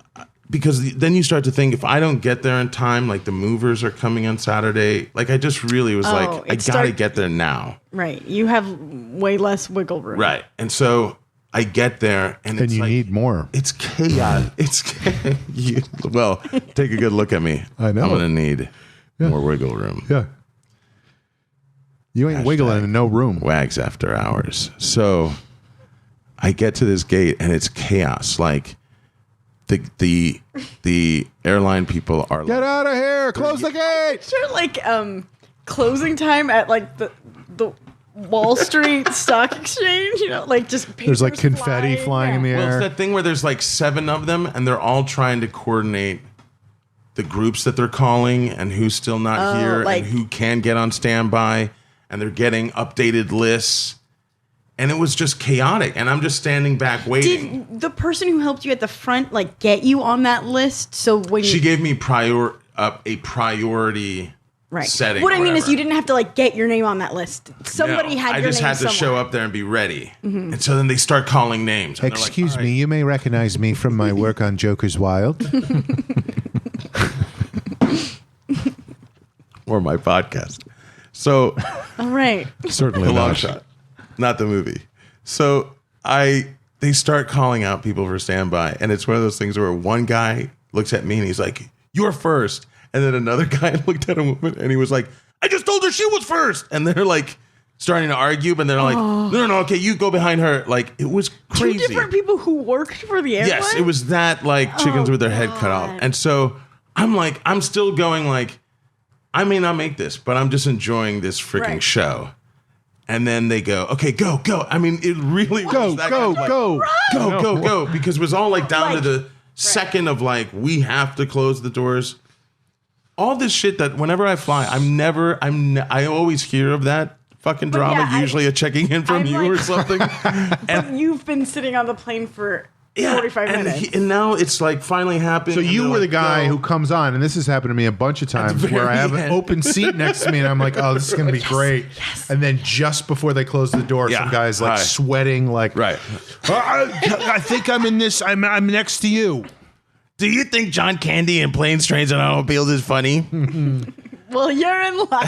Speaker 6: Because then you start to think, if I don't get there in time, like the movers are coming on Saturday, like I just really was like, I gotta get there now.
Speaker 4: Right. You have way less wiggle room.
Speaker 6: Right. And so I get there and it's
Speaker 3: you
Speaker 6: like,
Speaker 3: need more.
Speaker 6: It's chaos. Well, take a good look at me.
Speaker 3: I know.
Speaker 6: I'm gonna need more wiggle room.
Speaker 3: Yeah. You ain't wiggling in no room.
Speaker 6: Wags after hours. So I get to this gate and it's chaos. Like, the airline people are
Speaker 3: Get out of here! Close the gate!
Speaker 4: Sure, like closing time at like the Wall Street Stock Exchange. Like just
Speaker 3: there's like confetti flying in the air.
Speaker 6: Well, it's that thing where there's like 7 of them, and they're all trying to coordinate the groups that they're calling and who's still not here and who can get on standby, and they're getting updated lists. And it was just chaotic, and I'm just standing back waiting.
Speaker 4: Did the person who helped you at the front get you on that list? So when
Speaker 6: she gave me a priority setting.
Speaker 4: What I mean is, you didn't have to get your name on that list. Somebody had your name.
Speaker 6: I just had to
Speaker 4: somewhere.
Speaker 6: show up there and be ready. Mm-hmm. And so then they start calling names.
Speaker 3: Excuse me, you may recognize me from my work on Joker's Wild.
Speaker 6: Or my podcast. So,
Speaker 4: all right,
Speaker 3: certainly
Speaker 6: a long shot. Not the movie. So they start calling out people for standby, and it's one of those things where one guy looks at me and he's like, "You're first," and then another guy looked at a woman and he was like, "I just told her she was first," and they're like starting to argue, but they're like, "No, okay, you go behind her." Like, it was crazy.
Speaker 4: 2 different people who worked for the airline.
Speaker 6: Yes, it was that chickens with their head cut off, and so I'm still going I may not make this, but I'm just enjoying this freaking show. And then they go, okay, go. I mean, it really was that
Speaker 3: go,
Speaker 6: because it was all down to the second of we have to close the doors. All this shit that whenever I fly, I always hear of that fucking drama, usually a checking in from you or something.
Speaker 4: And you've been sitting on the plane for 45 minutes.
Speaker 6: And now it's finally happened.
Speaker 3: So you were the guy who comes on, and this has happened to me a bunch of times where I have an open seat next to me, and I'm like, oh, this is going to be great.
Speaker 4: Yes.
Speaker 3: And then just before they close the door, some guy's sweating
Speaker 6: right.
Speaker 3: I think I'm in this. I'm next to you.
Speaker 6: Do you think John Candy in Planes, Trains, and Automobiles is funny?
Speaker 4: Well, you're in luck.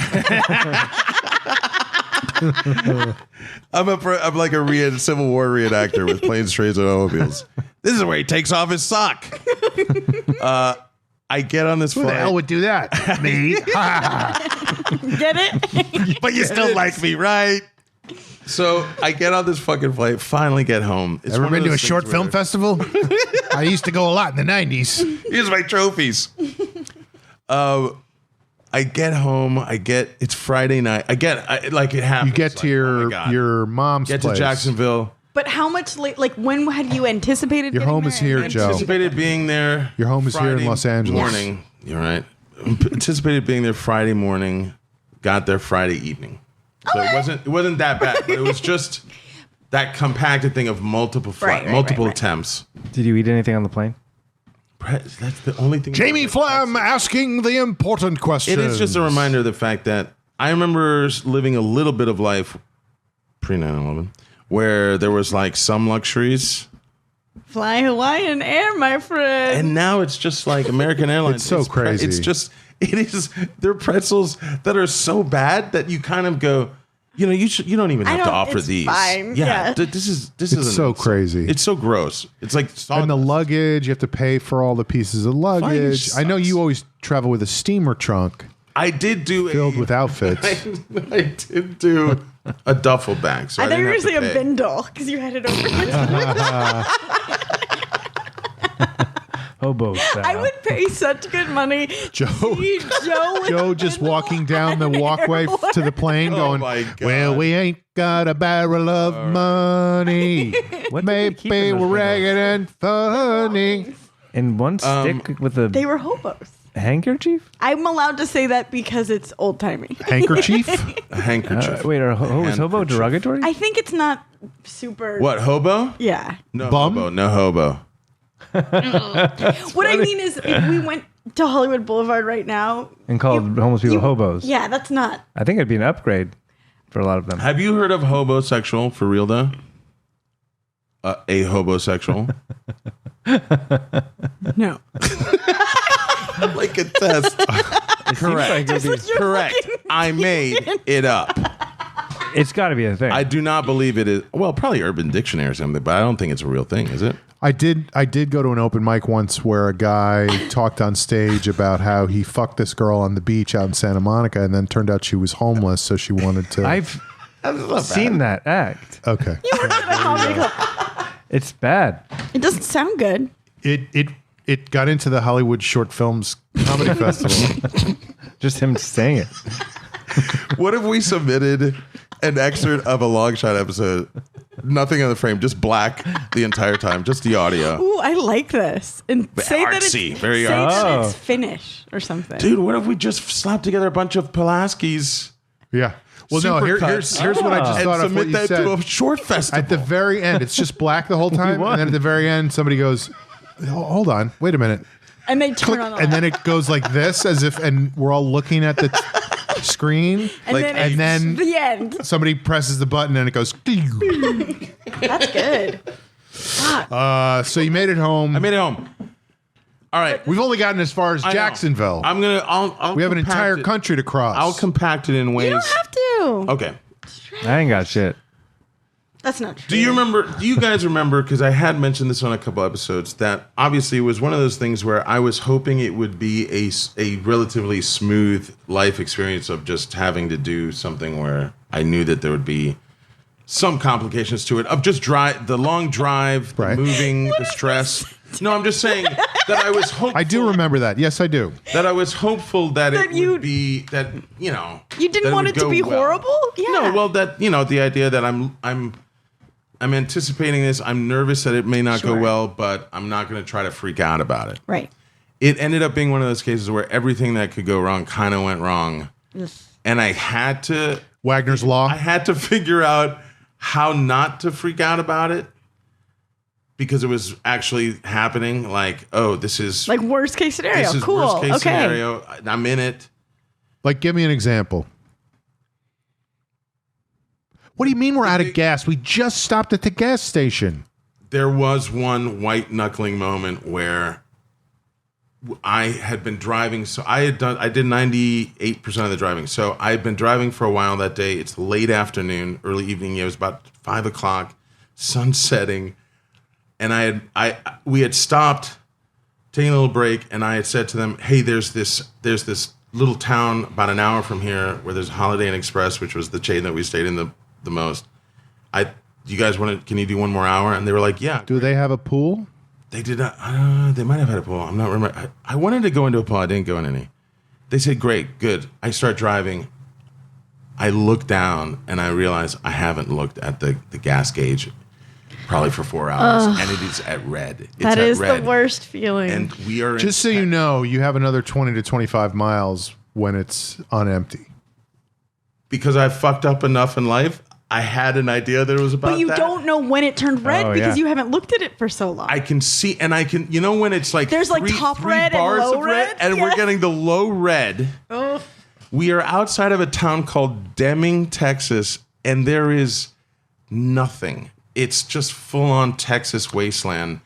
Speaker 6: I'm like a Civil War reenactor with Planes, Trains, and Automobiles. This is where he takes off his sock. I get on this flight.
Speaker 3: Who the hell would do that? Me.
Speaker 4: Get it?
Speaker 6: But you still like me, right? So I get on this fucking flight, finally get home. It's
Speaker 3: Ever been to a short film festival? I used to go a lot in the 90s.
Speaker 6: Here's my trophies. I get home. It's Friday night. it happens.
Speaker 3: You get to your mom's place.
Speaker 6: Get to Jacksonville.
Speaker 4: But how much when had you anticipated
Speaker 3: your
Speaker 4: getting
Speaker 3: home
Speaker 4: there?
Speaker 3: is here, Joe.
Speaker 6: Anticipated being there.
Speaker 3: Your home is
Speaker 6: Friday
Speaker 3: here in Los Angeles.
Speaker 6: Morning. You're right. Anticipated being there Friday morning. Got there Friday evening. So it wasn't that bad, but it was just that compacted thing of multiple attempts.
Speaker 5: Did you eat anything on the plane?
Speaker 6: That's the only thing.
Speaker 3: Jamie Flam asking the important question.
Speaker 6: It is just a reminder of the fact that I remember living a little bit of life pre 9/11 where there was like some luxuries.
Speaker 4: Fly Hawaiian Air, my friend.
Speaker 6: And now it's just like American Airlines.
Speaker 3: It's so crazy.
Speaker 6: It is. They're pretzels that are so bad that you kind of go, you don't even have to offer
Speaker 4: it's
Speaker 6: these.
Speaker 4: fine.
Speaker 6: Yeah.
Speaker 4: Yeah.
Speaker 6: This is
Speaker 3: so crazy.
Speaker 6: It's so gross. It's like
Speaker 3: And the luggage, you have to pay for all the pieces of luggage. I know
Speaker 6: sucks.
Speaker 3: you always travel with a steamer trunk
Speaker 6: I did do
Speaker 3: filled with outfits.
Speaker 6: I did do a duffel bag. So
Speaker 4: I thought you were
Speaker 6: didn't
Speaker 4: going to say
Speaker 6: have
Speaker 4: a
Speaker 6: to pay.
Speaker 4: bindle because you had it over.
Speaker 5: Hobo style.
Speaker 4: I would pay such good money.
Speaker 3: Joe-
Speaker 4: See Joe, with
Speaker 3: Joe
Speaker 4: a
Speaker 3: just
Speaker 4: bindle
Speaker 3: walking down the
Speaker 4: on
Speaker 3: walkway
Speaker 4: airport.
Speaker 3: to the plane going,
Speaker 6: my God.
Speaker 3: well, we ain't got a barrel of money.
Speaker 5: What did they keep
Speaker 3: Maybe
Speaker 5: in those
Speaker 3: we're
Speaker 5: bindles?
Speaker 3: ragged and funny.
Speaker 5: And one stick with a
Speaker 4: They were hobos.
Speaker 5: handkerchief?
Speaker 4: I'm allowed to say that because it's old timey.
Speaker 3: Handkerchief?
Speaker 6: A handkerchief.
Speaker 5: Wait, is hobo
Speaker 6: Handkerchief.
Speaker 5: derogatory?
Speaker 4: I think it's not super.
Speaker 6: What, hobo?
Speaker 4: Yeah.
Speaker 6: No
Speaker 3: Bum?
Speaker 6: hobo. No hobo.
Speaker 4: What I mean is, if we went to Hollywood Boulevard right now,
Speaker 5: And called homeless people hobos.
Speaker 4: yeah, that's not.
Speaker 5: I think it'd be an upgrade for a lot of them.
Speaker 6: Have you heard of hobosexual for real though? A hobosexual?
Speaker 4: No.
Speaker 6: Like a test.
Speaker 5: Correct.
Speaker 6: Correct. I made it up.
Speaker 5: It's got to be a thing.
Speaker 6: I do not believe it is. Well, probably Urban Dictionary or something, but I don't think it's a real thing, is it?
Speaker 3: I did go to an open mic once where a guy talked on stage about how he fucked this girl on the beach out in Santa Monica, and then turned out she was homeless, so she wanted to.
Speaker 5: I've seen that act.
Speaker 3: Okay.
Speaker 5: It's bad.
Speaker 4: It doesn't sound good.
Speaker 3: It got into the Hollywood Short Films Comedy Festival.
Speaker 5: Just him saying it.
Speaker 6: What if we submitted an excerpt of a long shot episode? Nothing on the frame, just black the entire time, just the audio.
Speaker 4: Ooh, I like this. And say that
Speaker 6: artsy,
Speaker 4: it's,
Speaker 6: very
Speaker 4: say that
Speaker 5: artsy.
Speaker 4: it's Finnish or something.
Speaker 6: Dude, what if we just slapped together a bunch of Pulaski's
Speaker 3: Yeah. Well, no.
Speaker 6: Supercuts
Speaker 3: Here's what I just
Speaker 6: and
Speaker 3: thought of. What
Speaker 6: submit
Speaker 3: you
Speaker 6: that
Speaker 3: said.
Speaker 6: to a short festival?
Speaker 3: At the very end, it's just black the whole time, and then at the very end, somebody goes, "Hold on, wait a minute,"
Speaker 4: And they turn on the
Speaker 3: and then it goes like this, as if, and we're all looking at the screen,
Speaker 4: and
Speaker 3: and then
Speaker 4: the end.
Speaker 3: somebody presses the button, and it goes.
Speaker 4: That's good.
Speaker 3: So you made it home.
Speaker 6: I made it home. All right.
Speaker 3: We've only gotten as far as
Speaker 6: I know.
Speaker 3: Jacksonville.
Speaker 6: I'll
Speaker 3: We have an
Speaker 6: compact
Speaker 3: entire
Speaker 6: it.
Speaker 3: country to cross.
Speaker 6: I'll compact it in ways.
Speaker 4: You don't have to.
Speaker 6: Okay.
Speaker 5: I ain't got shit.
Speaker 4: That's not true.
Speaker 6: Do you guys remember, because I had mentioned this on a couple episodes, that obviously it was one of those things where I was hoping it would be a relatively smooth life experience of just having to do something where I knew that there would be some complications to it, of just the long drive, the
Speaker 3: Right.
Speaker 6: moving, the stress. No, I'm just saying that I was hopeful.
Speaker 3: I do remember that. Yes, I do.
Speaker 6: That I was hopeful that it
Speaker 4: you-
Speaker 6: would be that you know
Speaker 4: You didn't
Speaker 6: that
Speaker 4: want
Speaker 6: would
Speaker 4: it to
Speaker 6: go
Speaker 4: be
Speaker 6: well.
Speaker 4: horrible? Yeah.
Speaker 6: No, well, that the idea that I'm anticipating this. I'm nervous that it may not go
Speaker 4: Sure.
Speaker 6: well, but I'm not going to try to freak out about it.
Speaker 4: Right.
Speaker 6: It ended up being one of those cases where everything that could go wrong kind of went wrong, and I had to
Speaker 3: Wagner's Law.
Speaker 6: figure out how not to freak out about it because it was actually happening. Like, oh, this is
Speaker 4: Like worst case scenario.
Speaker 6: this is
Speaker 4: Cool.
Speaker 6: worst case
Speaker 4: Okay.
Speaker 6: scenario. I'm in it.
Speaker 3: Like, give me an example. What do you mean we're out of gas? We just stopped at the gas station.
Speaker 6: There was one white knuckling moment where I had been driving. So I did 98% of the driving. So I had been driving for a while that day. It's late afternoon, early evening. It was about 5 o'clock, sun setting. And we had stopped, taking a little break. And I had said to them, hey, there's this little town about an hour from here where there's Holiday Inn Express, which was the chain that we stayed in the most. You guys can you do one more hour? And they were like, yeah.
Speaker 3: Do they have a pool?
Speaker 6: They did not. They might have had a pool. I'm not remember. I wanted to go into a pool. I didn't go in any. They said, great, good. I start driving. I look down and I realize I haven't looked at the gas gauge probably for 4 hours. And it is at red. It's
Speaker 4: That
Speaker 6: at
Speaker 4: is
Speaker 6: red.
Speaker 4: the worst feeling.
Speaker 6: And we are
Speaker 3: Just so you know, you have another 20 to 25 miles when it's on empty.
Speaker 6: because I fucked up enough in life. I had an idea that it was about
Speaker 4: But you
Speaker 6: that.
Speaker 4: don't know when it turned red
Speaker 5: Oh,
Speaker 4: because
Speaker 5: yeah.
Speaker 4: you haven't looked at it for so long.
Speaker 6: I can see, and I can, when it's like
Speaker 4: There's, like, top
Speaker 6: three
Speaker 4: red and
Speaker 6: bars
Speaker 4: low
Speaker 6: of red,
Speaker 4: red?
Speaker 6: and we're
Speaker 4: Yeah.
Speaker 6: getting the low red.
Speaker 4: Oh.
Speaker 6: We are outside of a town called Deming, Texas, and there is nothing. It's just full on Texas wasteland.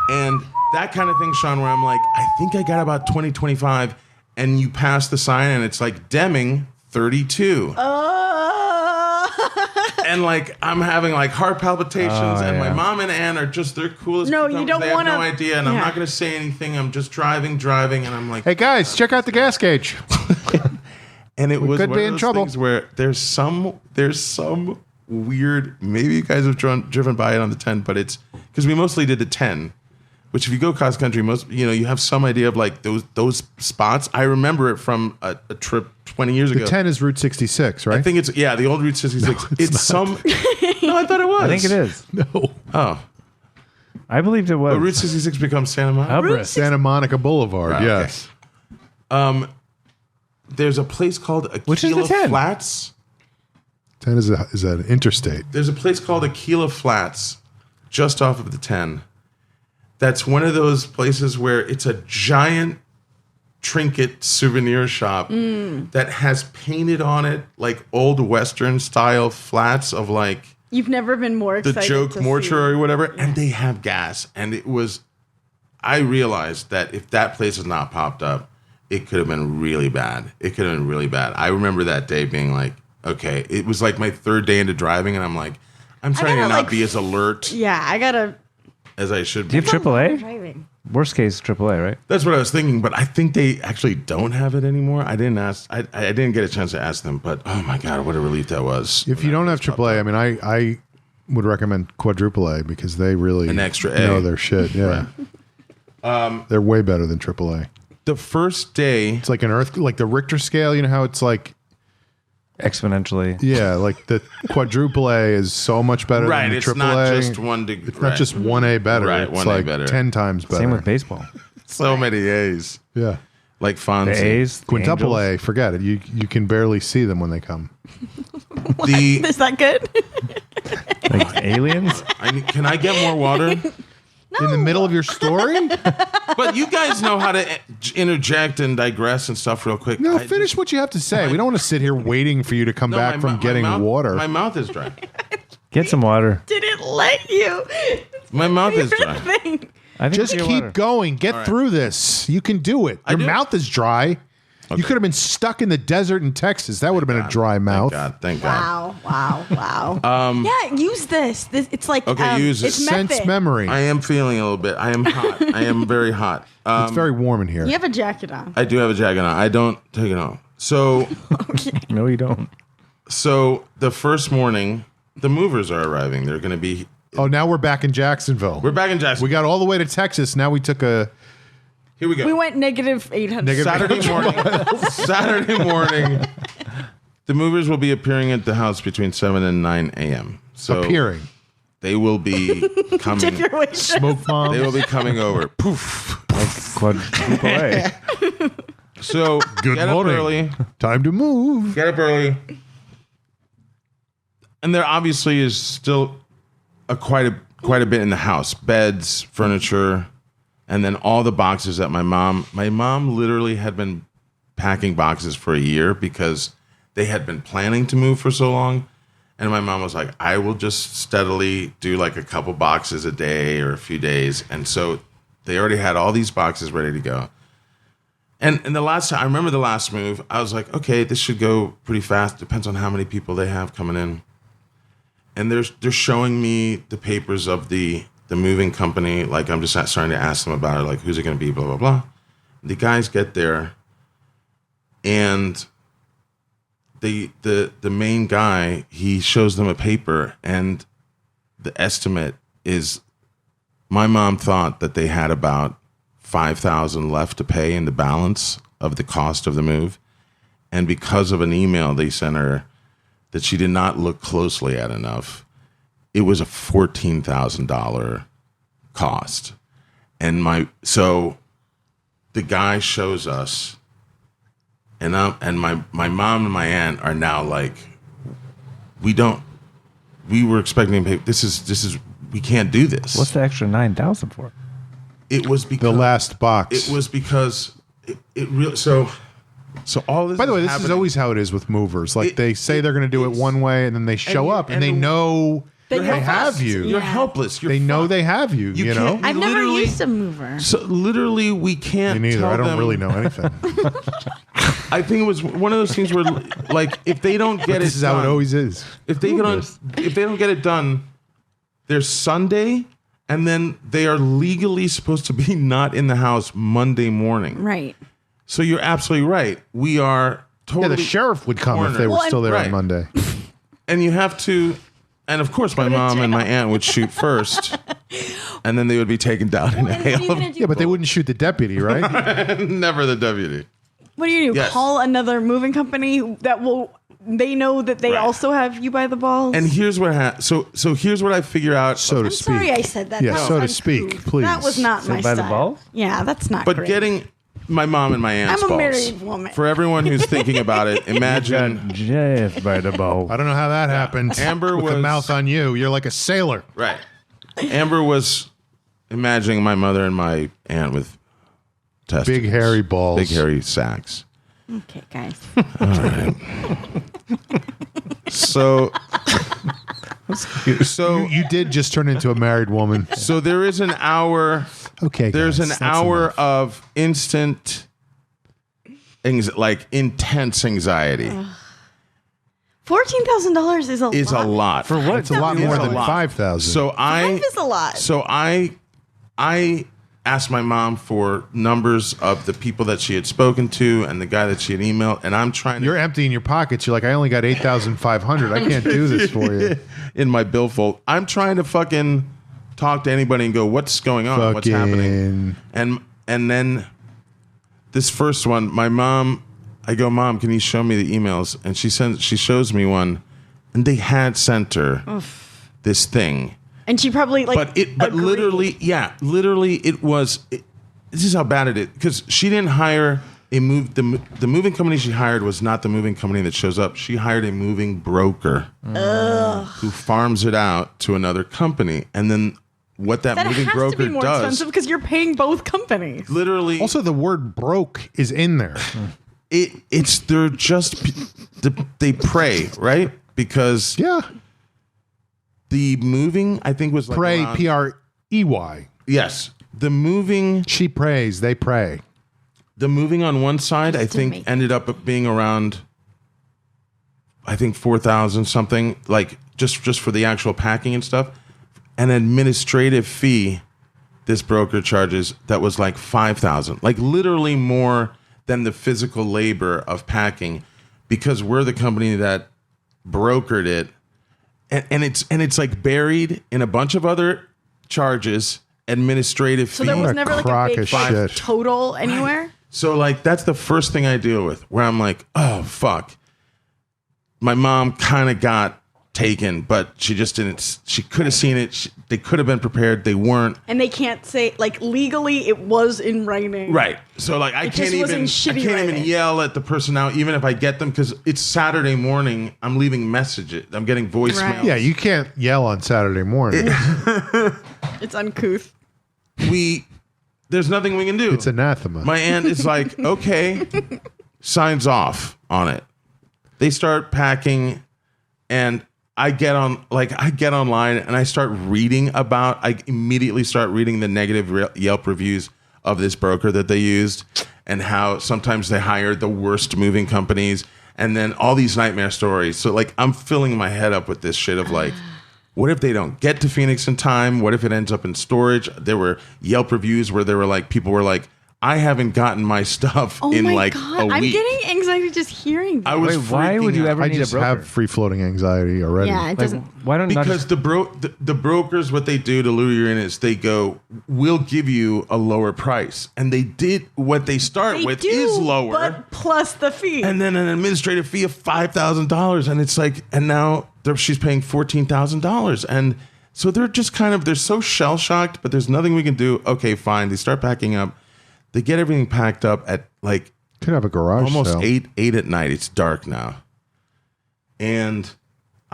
Speaker 6: And that kind of thing, Sean, where I'm like, I think I got about 20, 25, and you pass the sign and it's like Deming 32. And like I'm having like heart palpitations, and my mom and Ann are just they're coolest.
Speaker 4: No,
Speaker 6: people.
Speaker 4: you don't
Speaker 6: They have
Speaker 4: wanna-
Speaker 6: no idea, and I'm
Speaker 4: yeah.
Speaker 6: not going to say anything. I'm just driving, and I'm like,
Speaker 3: Hey guys, check out the gas gauge.
Speaker 6: and it was
Speaker 3: could
Speaker 6: one
Speaker 3: be
Speaker 6: of
Speaker 3: in
Speaker 6: those
Speaker 3: trouble.
Speaker 6: things where there's some weird. Maybe you guys have driven by it on the 10, but it's because we mostly did the 10. Which, if you go cross country, you have some idea of like those spots. I remember it from a trip 20 years ago.
Speaker 3: The 10 is Route 66, right?
Speaker 6: I think it's the old Route 66. it's some. No, I thought it was.
Speaker 5: I think it is.
Speaker 6: Oh,
Speaker 5: I believed it was.
Speaker 6: but Route 66 becomes Santa Monica.
Speaker 5: Hubris.
Speaker 3: Santa Monica Boulevard.
Speaker 6: Right,
Speaker 3: Yes.
Speaker 6: There's a place called
Speaker 5: Which is the
Speaker 6: Aquila
Speaker 5: 10?
Speaker 6: Flats.
Speaker 3: 10 is an interstate.
Speaker 6: There's a place called Aquila Flats, just off of the 10. That's one of those places where it's a giant trinket souvenir shop that has painted on it like old Western style flats of like
Speaker 4: You've never been more
Speaker 6: the
Speaker 4: excited
Speaker 6: joke
Speaker 4: to
Speaker 6: mortuary or
Speaker 4: see.
Speaker 6: whatever, and they have gas. And I realized that if that place had not popped up, it could have been really bad. I remember that day being like, okay, it was like my third day into driving, and I'm like, I'm trying to
Speaker 4: gotta,
Speaker 6: not
Speaker 4: like,
Speaker 6: be as alert
Speaker 4: Yeah, I gotta.
Speaker 6: as I should
Speaker 5: Do you
Speaker 6: be.
Speaker 5: have AAA?
Speaker 4: Driving.
Speaker 5: Worst case, AAA, right?
Speaker 6: That's what I was thinking, but I think they actually don't have it anymore. I didn't ask. I didn't get a chance to ask them, but oh my god, what a relief that was.
Speaker 3: If you don't have AAA, I mean, I would recommend quadruple A because they really
Speaker 6: An extra A.
Speaker 3: know their shit. Yeah. They're way better than AAA.
Speaker 6: The first day,
Speaker 3: It's like like the Richter scale. You know how it's like,
Speaker 5: Exponentially.
Speaker 3: yeah, like the quadruple A is so much better
Speaker 6: right?
Speaker 3: than the
Speaker 6: It's
Speaker 3: triple
Speaker 6: not
Speaker 3: A.
Speaker 6: just one degree.
Speaker 3: It's not just 1A better.
Speaker 6: Right,
Speaker 3: It's
Speaker 6: 1A
Speaker 3: like
Speaker 6: better.
Speaker 3: 10 times better.
Speaker 5: Same with baseball.
Speaker 6: so many A's,
Speaker 3: Yeah.
Speaker 6: like
Speaker 5: The
Speaker 6: Fonzie.
Speaker 5: A's, the
Speaker 3: Quintuple
Speaker 5: Angels.
Speaker 3: A, forget it. You can barely see them when they come.
Speaker 6: The
Speaker 4: Is that good?
Speaker 5: like aliens.
Speaker 6: can I get more water?
Speaker 3: In the middle of your story?
Speaker 6: But you guys know how to interject and digress and stuff real quick.
Speaker 3: No,
Speaker 6: I
Speaker 3: finish
Speaker 6: just-
Speaker 3: what you have to say. We don't want to sit here waiting for you to come
Speaker 6: No,
Speaker 3: back
Speaker 6: my
Speaker 3: from
Speaker 6: mou- my
Speaker 3: getting
Speaker 6: mouth-
Speaker 3: water.
Speaker 6: My mouth is dry.
Speaker 5: Get some water.
Speaker 4: Didn't let you.
Speaker 6: My mouth is
Speaker 4: Favorite
Speaker 6: dry.
Speaker 4: thing.
Speaker 5: I think
Speaker 3: Just
Speaker 5: it's your
Speaker 3: keep
Speaker 5: water.
Speaker 3: going. Get through this. You can do it. Your
Speaker 6: do.
Speaker 3: mouth is dry. You could have been stuck in the desert in Texas. That would have been a dry mouth.
Speaker 6: Thank God.
Speaker 4: Wow. Yeah, use this. It's like
Speaker 6: Okay, use it.
Speaker 4: it's
Speaker 3: Sense
Speaker 4: method.
Speaker 3: memory.
Speaker 6: I am feeling a little bit. I am hot. I am very hot.
Speaker 3: It's very warm in here.
Speaker 4: You have a jacket on.
Speaker 6: I do have a jacket on. I don't take it off. So
Speaker 5: No, you don't.
Speaker 6: the first morning, the movers are arriving. They're going to be.
Speaker 3: Oh, now we're back in Jacksonville.
Speaker 6: We're back in Jackson.
Speaker 3: We got all the way to Texas. Now we took a
Speaker 6: Here we go.
Speaker 4: We went negative 800.
Speaker 3: Negative-
Speaker 6: Saturday morning. Saturday morning. The movers will be appearing at the house between 7 and 9 a.m. So
Speaker 3: appearing.
Speaker 6: they will be coming.
Speaker 4: Tip your waitress.
Speaker 3: Smoke bomb.
Speaker 6: They will be coming over. Poof.
Speaker 5: Quadruple A.
Speaker 6: So
Speaker 3: Good
Speaker 6: get
Speaker 3: morning.
Speaker 6: up early.
Speaker 3: Time to move.
Speaker 6: Get up early. And there obviously is still quite a bit in the house. Beds, furniture, and then all the boxes that my mom literally had been packing boxes for a year because they had been planning to move for so long. And my mom was like, I will just steadily do like a couple boxes a day or a few days. And so they already had all these boxes ready to go. And the last time, I remember the last move, I was like, okay, this should go pretty fast. Depends on how many people they have coming in. And they're showing me the papers of the moving company. Like, I'm just starting to ask them about it. Like, who's it going to be, blah, blah, blah. The guys get there, and the main guy, he shows them a paper, and the estimate is, my mom thought that they had about $5,000 left to pay in the balance of the cost of the move. And because of an email they sent her that she did not look closely at enough, it was a $14,000 cost. And so the guy shows us, and my mom and my aunt are now like, we don't we were expecting to pay. This is we can't do this.
Speaker 5: What's the extra 9,000 for?
Speaker 6: It was because
Speaker 3: The last box.
Speaker 6: It was because it really so all this.
Speaker 3: By the way, this
Speaker 6: happening.
Speaker 3: is always how it is with movers. Like
Speaker 6: It-
Speaker 3: they say they're going to do it one way, and then they show up, and they know
Speaker 4: They
Speaker 3: they
Speaker 4: know
Speaker 3: have
Speaker 4: fast.
Speaker 3: you.
Speaker 6: You're
Speaker 4: Yeah.
Speaker 6: helpless. You're
Speaker 3: They know
Speaker 6: fucked.
Speaker 3: they have you. You know.
Speaker 6: can't-
Speaker 4: I've never
Speaker 6: literally-
Speaker 4: used a mover.
Speaker 6: So literally, we can't.
Speaker 3: Me neither.
Speaker 6: Tell
Speaker 3: I don't
Speaker 6: them-
Speaker 3: really know anything.
Speaker 6: I think it was one of those things where, like, if they don't get
Speaker 3: This
Speaker 6: it
Speaker 3: is how it
Speaker 6: done-
Speaker 3: always is.
Speaker 6: If they don't get it done, there's Sunday, and then they are legally supposed to be not in the house Monday morning.
Speaker 4: Right.
Speaker 6: So you're absolutely right. We are
Speaker 3: Yeah,
Speaker 6: totally
Speaker 3: the sheriff would come if they were
Speaker 4: Well, and-
Speaker 3: still there
Speaker 6: Right.
Speaker 3: on Monday.
Speaker 6: and you have to. And of course, my mom and my aunt would shoot first, and then they would be taken down in a
Speaker 4: And what are you
Speaker 6: hail
Speaker 4: gonna
Speaker 6: of.
Speaker 4: do?
Speaker 3: Yeah, but they wouldn't shoot the deputy, right?
Speaker 6: Never the deputy.
Speaker 4: What do you do?
Speaker 6: Yes.
Speaker 4: Call another moving company that will. They know that they
Speaker 6: Right.
Speaker 4: also have you by the balls.
Speaker 6: And here's what so here's what I figure out.
Speaker 3: So to
Speaker 4: I'm
Speaker 3: speak.
Speaker 4: sorry I said that.
Speaker 3: Yeah,
Speaker 4: That was
Speaker 3: so to
Speaker 4: uncouth.
Speaker 3: speak, please.
Speaker 4: That was not
Speaker 5: So
Speaker 4: my
Speaker 5: by the
Speaker 4: style.
Speaker 5: balls?
Speaker 4: Yeah, that's not.
Speaker 6: But
Speaker 4: great.
Speaker 6: getting my mom and my aunt's
Speaker 4: I'm a
Speaker 6: balls.
Speaker 4: married woman.
Speaker 6: For everyone who's thinking about it, imagine.
Speaker 5: Got Jeff by the ball.
Speaker 3: I don't know how that happened.
Speaker 6: Amber
Speaker 3: with the
Speaker 6: was-
Speaker 3: mouth on you. You're like a sailor.
Speaker 6: Right. Amber was imagining my mother and my aunt with testicles.
Speaker 3: Big hairy balls.
Speaker 6: Big hairy sacks.
Speaker 4: Okay, guys.
Speaker 6: So, so,
Speaker 3: You did just turn into a married woman.
Speaker 6: so there is an hour.
Speaker 3: Okay,
Speaker 6: There's
Speaker 3: guys,
Speaker 6: an
Speaker 3: that's
Speaker 6: hour
Speaker 3: enough.
Speaker 6: of instant, like intense anxiety.
Speaker 4: $14,000 is a
Speaker 6: Is
Speaker 4: lot.
Speaker 6: a lot
Speaker 5: For what?
Speaker 3: It's a lot more
Speaker 6: It's a
Speaker 3: than
Speaker 6: lot.
Speaker 3: 5,000.
Speaker 6: So
Speaker 4: Five is a lot.
Speaker 6: So I asked my mom for numbers of the people that she had spoken to and the guy that she had emailed, and I'm trying to
Speaker 3: you're emptying your pockets. You're like, I only got 8,500. I can't do this for you.
Speaker 6: in my billfold. I'm trying to fucking talk to anybody and go, what's going on? What's happening? And then this first one, my mom, I go, Mom, can you show me the emails? And she shows me one, and they had sent her this thing.
Speaker 4: And she probably like.
Speaker 6: But
Speaker 4: agreed.
Speaker 6: literally, it was. This is how bad it is because she didn't hire the moving company she hired was not the moving company that shows up. She hired a moving broker who farms it out to another company, and then what that,
Speaker 4: That
Speaker 6: moving
Speaker 4: has to
Speaker 6: broker
Speaker 4: be more
Speaker 6: does,
Speaker 4: expensive because you're paying both companies.
Speaker 6: literally,
Speaker 3: Also, the word broke is in there.
Speaker 6: it's they're just they pray right because
Speaker 3: Yeah.
Speaker 6: the moving I think was like
Speaker 3: Pray,
Speaker 6: around-
Speaker 3: P-R-E-Y.
Speaker 6: yes, the moving.
Speaker 3: She prays, they pray.
Speaker 6: The moving on one side, I
Speaker 4: to
Speaker 6: think,
Speaker 4: make-
Speaker 6: ended up being around, I think 4,000 something, like just for the actual packing and stuff. An administrative fee, this broker charges that was like 5,000, like literally more than the physical labor of packing, because we're the company that brokered it, and it's like buried in a bunch of other charges, administrative
Speaker 4: So
Speaker 6: fees.
Speaker 4: there was
Speaker 3: a
Speaker 4: never like
Speaker 3: crock
Speaker 4: a big
Speaker 3: of shit.
Speaker 4: total anywhere.
Speaker 6: So like that's the first thing I deal with where I'm like, oh fuck. My mom kind of got taken, but she just didn't. She could have seen it. They could have been prepared. They weren't.
Speaker 4: And they can't say like legally it was in writing.
Speaker 6: Right. So like I
Speaker 4: It
Speaker 6: can't
Speaker 4: just was
Speaker 6: even.
Speaker 4: in
Speaker 6: I
Speaker 4: shitty
Speaker 6: can't even
Speaker 4: writing.
Speaker 6: yell at the person now, even if I get them, because it's Saturday morning. I'm leaving messages. I'm getting voicemails.
Speaker 4: Right.
Speaker 3: Yeah, you can't yell on Saturday morning.
Speaker 4: It's uncouth.
Speaker 6: There's nothing we can do.
Speaker 3: It's anathema.
Speaker 6: My aunt is like, okay, signs off on it. They start packing, and I get online and I start reading about. I immediately start reading the negative Yelp reviews of this broker that they used, and how sometimes they hired the worst moving companies, and then all these nightmare stories. So like, I'm filling my head up with this shit of like, what if they don't get to Phoenix in time? What if it ends up in storage? There were Yelp reviews where there were like people were like, I haven't gotten my stuff
Speaker 4: Oh
Speaker 6: in
Speaker 4: my
Speaker 6: like
Speaker 4: god!
Speaker 6: a week.
Speaker 4: I'm getting anxiety just hearing this.
Speaker 6: I was
Speaker 5: Wait, why would
Speaker 6: freaking
Speaker 5: you
Speaker 6: out.
Speaker 5: ever
Speaker 3: I
Speaker 5: need a
Speaker 3: just
Speaker 5: broker?
Speaker 3: have free-floating anxiety already.
Speaker 4: Yeah, it
Speaker 5: Like,
Speaker 4: doesn't.
Speaker 5: why don't not
Speaker 6: Because
Speaker 5: just,
Speaker 6: the brokers, what they do to lure you in is they go, we'll give you a lower price, and they did what they start
Speaker 4: They
Speaker 6: with
Speaker 4: do,
Speaker 6: is lower,
Speaker 4: but plus the fee.
Speaker 6: and then an administrative fee of $5,000, and it's like, and now she's paying $14,000, and so they're just they're so shell shocked, but there's nothing we can do. Okay, fine. They start packing up. They get everything packed up at like
Speaker 3: Could have a garage
Speaker 6: almost
Speaker 3: sale.
Speaker 6: 8 at night. It's dark now, and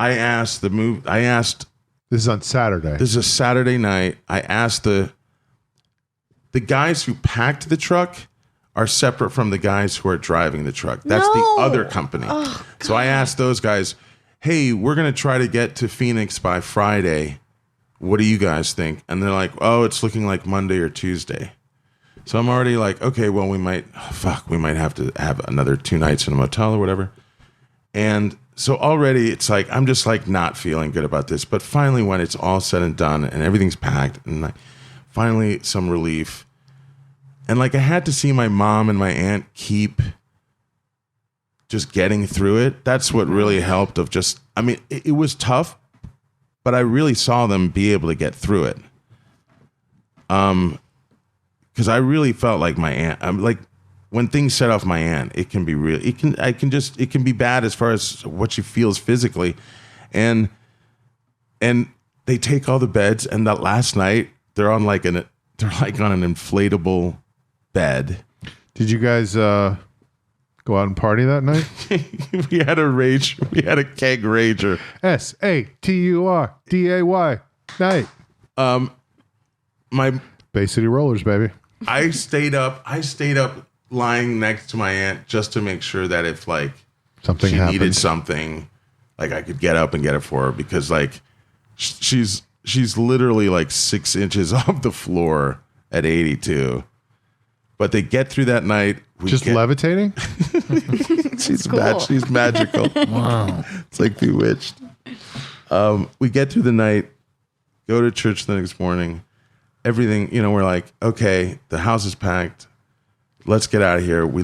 Speaker 6: I asked
Speaker 3: This is on Saturday.
Speaker 6: this is a Saturday night. I asked the guys who packed the truck are separate from the guys who are driving the truck. That's
Speaker 4: No.
Speaker 6: the other company. So I asked those guys, hey, we're going to try to get to Phoenix by Friday. What do you guys think? And they're like, oh, it's looking like Monday or Tuesday. So I'm already like, okay, well, we might have to have another 2 nights in a motel or whatever. And so already it's like, I'm just like not feeling good about this. But finally, when it's all said and done and everything's packed and like finally some relief. And like I had to see my mom and my aunt keep just getting through it. That's what really helped of just, I mean, it was tough, but I really saw them be able to get through it. Because I really felt like my aunt, I'm like, when things set off my aunt, it can be real. It can be bad as far as what she feels physically. And they take all the beds, and that last night they're on like on an inflatable bed.
Speaker 3: Did you guys go out and party that night?
Speaker 6: We had a keg rager.
Speaker 3: SATURDAY night.
Speaker 6: My
Speaker 3: Bay City Rollers, baby.
Speaker 6: I stayed up lying next to my aunt just to make sure that if like
Speaker 3: Something
Speaker 6: she
Speaker 3: happened.
Speaker 6: needed something, like I could get up and get it for her, because like she's literally like 6 inches off the floor at 82. But they get through that night.
Speaker 3: Just levitating?
Speaker 6: She's
Speaker 4: cool.
Speaker 6: she's magical. Wow. It's like Bewitched. We get through the night, go to church the next morning. Everything, we're like, okay, the house is packed. Let's get out of here. We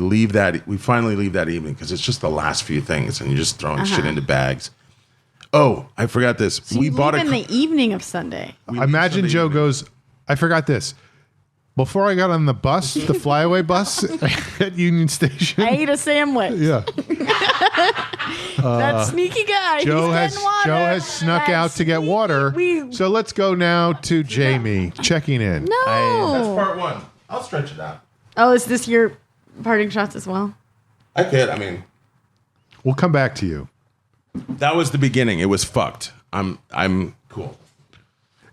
Speaker 6: finally leave that evening because it's just the last few things and you're just throwing shit into bags. Oh, I forgot this.
Speaker 4: So you leave in the evening of Sunday.
Speaker 3: Imagine Joe goes, I forgot this. Before I got on the bus, the flyaway bus at Union Station.
Speaker 4: I ate a sandwich.
Speaker 3: Yeah.
Speaker 4: That sneaky guy.
Speaker 3: Joe
Speaker 4: he's getting water.
Speaker 3: has snuck out to get water. So let's go now to Jamie checking in.
Speaker 4: No.
Speaker 6: That's part 1. I'll stretch it out.
Speaker 4: Oh, is this your parting shots as well?
Speaker 6: I could. I mean,
Speaker 3: We'll come back to you.
Speaker 6: that was the beginning. It was fucked. I'm cool.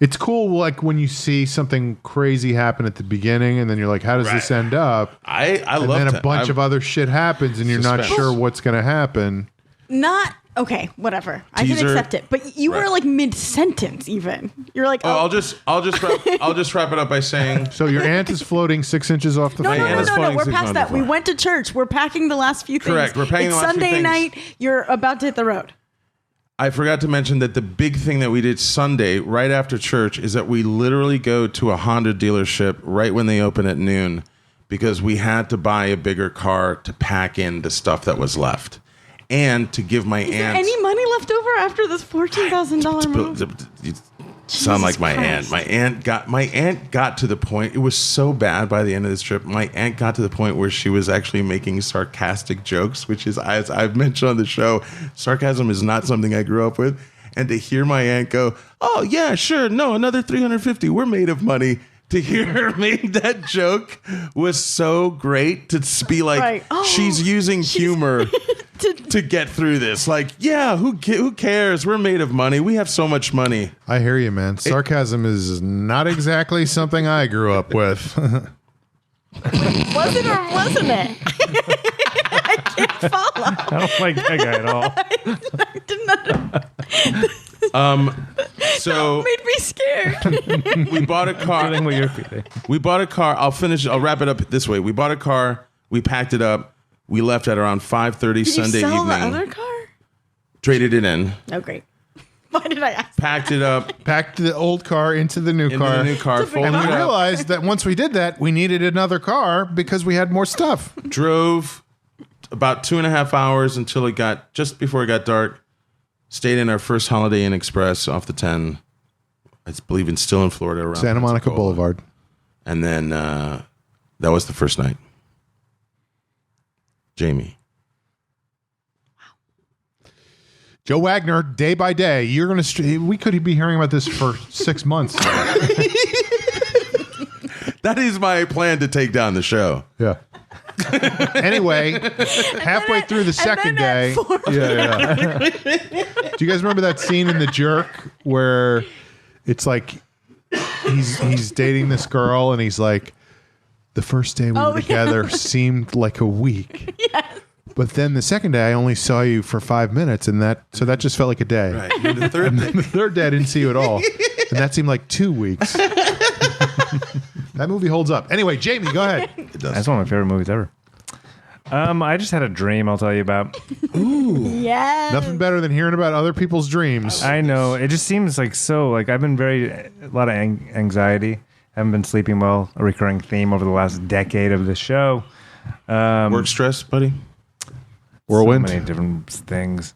Speaker 3: It's cool, like when you see something crazy happen at the beginning, and then you're like, "How does this end up?"
Speaker 6: I
Speaker 3: And
Speaker 6: love
Speaker 3: then a bunch of other shit happens, and you're not
Speaker 6: Suspense.
Speaker 3: sure what's going to happen.
Speaker 4: Not okay. Whatever. I can
Speaker 6: Teaser.
Speaker 4: accept it. But you were
Speaker 6: Right.
Speaker 4: like mid sentence. Even you're like,
Speaker 6: Oh, I'll just wrap it up by saying
Speaker 3: So your aunt is floating 6 inches off the
Speaker 4: No,
Speaker 3: floor.
Speaker 4: no, no,
Speaker 6: Anna's
Speaker 4: no, no.
Speaker 6: floating
Speaker 4: We're
Speaker 6: 6
Speaker 4: past
Speaker 6: on
Speaker 4: that.
Speaker 6: the
Speaker 4: We
Speaker 6: floor.
Speaker 4: went to church. We're packing the last few things.
Speaker 6: Correct. We're packing
Speaker 4: it's
Speaker 6: the last few
Speaker 4: Sunday
Speaker 6: things.
Speaker 4: night. You're about to hit the road.
Speaker 6: I forgot to mention that the big thing that we did Sunday right after church is that we literally go to a Honda dealership right when they open at noon because we had to buy a bigger car to pack in the stuff that was left and to give my
Speaker 4: Is there
Speaker 6: aunt.
Speaker 4: any money left over after this $14,000 move?
Speaker 6: You sound like my
Speaker 4: Jesus
Speaker 6: aunt. My aunt got to the point. It was so bad by the end of this trip. My aunt got to the point where she was actually making sarcastic jokes, which is, as I've mentioned on the show, sarcasm is not something I grew up with. And to hear my aunt go, "Oh yeah, sure, no, another 350. We're made of money." To hear her make that joke was so great. To be like,
Speaker 4: Right. Oh,
Speaker 6: she's using humor to get through this. Like, yeah, who cares? We're made of money. We have so much money.
Speaker 3: I hear you, man. Sarcasm is not exactly something I grew up with.
Speaker 4: Was it or wasn't it? I can't follow.
Speaker 5: I don't like that guy at all.
Speaker 4: I did not.
Speaker 6: So
Speaker 4: Made me scared.
Speaker 6: we bought a car.
Speaker 5: Feeling what you're feeling.
Speaker 6: We bought a car. I'll wrap it up this way. We bought a car. We packed it up. We left at around 5:30
Speaker 4: Did
Speaker 6: Sunday
Speaker 4: you sell
Speaker 6: evening.
Speaker 4: the other car?
Speaker 6: Traded it in.
Speaker 4: Oh, great. Why did I ask?
Speaker 6: Packed it up
Speaker 3: Packed the old car into the new
Speaker 6: into
Speaker 3: car.
Speaker 6: the new car.
Speaker 4: It's a big
Speaker 6: Folded
Speaker 3: And we
Speaker 6: it up.
Speaker 3: realized that once we did that, we needed another car because we had more stuff.
Speaker 6: Drove about 2.5 hours until it got just before it got dark. Stayed in our first Holiday Inn Express off the 10. I believe it's still in Florida around
Speaker 3: Santa Monica
Speaker 6: Pensacola.
Speaker 3: Boulevard.
Speaker 6: And then that was the first night. Jamie.
Speaker 3: Joe Wagner, day by day, you're going to. We could be hearing about this for 6 months.
Speaker 6: That is my plan to take down the show.
Speaker 3: Yeah. Anyway, halfway through the second day. Yeah. Do you guys remember that scene in The Jerk where it's like he's dating this girl and he's like, the first day we were together seemed like a week.
Speaker 4: Yes.
Speaker 3: But then the second day I only saw you for 5 minutes and that just felt like a day.
Speaker 6: Right. And the third day.
Speaker 3: The third day I didn't see you at all. And that seemed like 2 weeks. That movie holds up. Anyway, Jamie, go ahead.
Speaker 5: That's one of my favorite movies ever. I just had a dream I'll tell you about.
Speaker 4: Yes.
Speaker 3: Nothing better than hearing about other people's dreams.
Speaker 5: I know. It just seems like I've been a lot of anxiety. Haven't been sleeping well. A recurring theme over the last decade of the show.
Speaker 6: Work stress, buddy?
Speaker 2: Whirlwind.
Speaker 5: So many different things.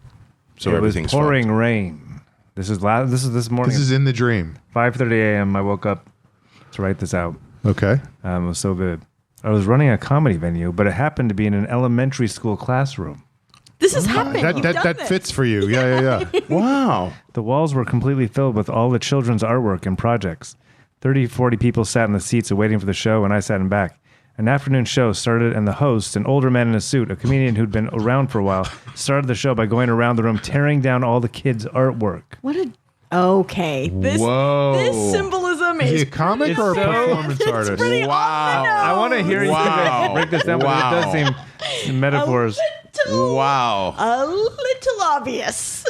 Speaker 6: So
Speaker 5: it was
Speaker 6: everything's
Speaker 5: pouring rain. This is this morning.
Speaker 3: This is in the dream.
Speaker 5: 5:30 a.m. I woke up to write this out.
Speaker 3: Okay.
Speaker 5: It was so vivid. I was running a comedy venue, but it happened to be in an elementary school classroom.
Speaker 4: This is happening.
Speaker 3: That fits for you. Yeah.
Speaker 6: Wow.
Speaker 5: The walls were completely filled with all the children's artwork and projects. 30, 40 people sat in the seats waiting for the show, and I sat in back. An afternoon show started, and the host, an older man in a suit, a comedian who'd been around for a while, started the show by going around the room tearing down all the kids' artwork.
Speaker 4: What a... Okay. This symbolism
Speaker 3: Is
Speaker 4: is...
Speaker 3: he a comic or a performance artist?
Speaker 4: pretty
Speaker 2: Wow.
Speaker 5: I want to hear you guys break this down,
Speaker 2: Wow.
Speaker 5: because it does seem metaphors.
Speaker 2: Wow.
Speaker 4: A little obvious.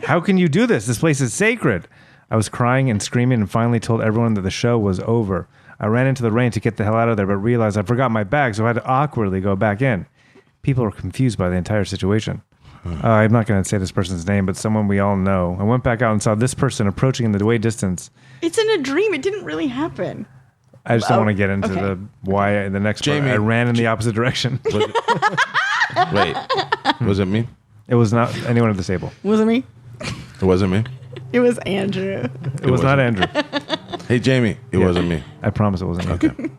Speaker 5: How can you do this? This place is sacred. I was crying and screaming and finally told everyone that the show was over. I ran into the rain to get the hell out of there, but realized I forgot my bag, so I had to awkwardly go back in. People were confused by the entire situation. I'm not going to say this person's name, but someone we all know. I went back out and saw this person approaching in the way distance.
Speaker 4: It's in a dream. It didn't really happen.
Speaker 5: I just don't want to get into
Speaker 4: okay.
Speaker 5: the why the next part.
Speaker 6: Jamie.
Speaker 5: I ran in the opposite direction.
Speaker 6: Wait. Was it me?
Speaker 5: It was not anyone at the table.
Speaker 4: Wasn't me.
Speaker 6: It wasn't me?
Speaker 4: It was Andrew.
Speaker 5: It was not Andrew.
Speaker 6: Hey, Jamie. It wasn't me.
Speaker 5: I promise it wasn't me.
Speaker 6: Okay.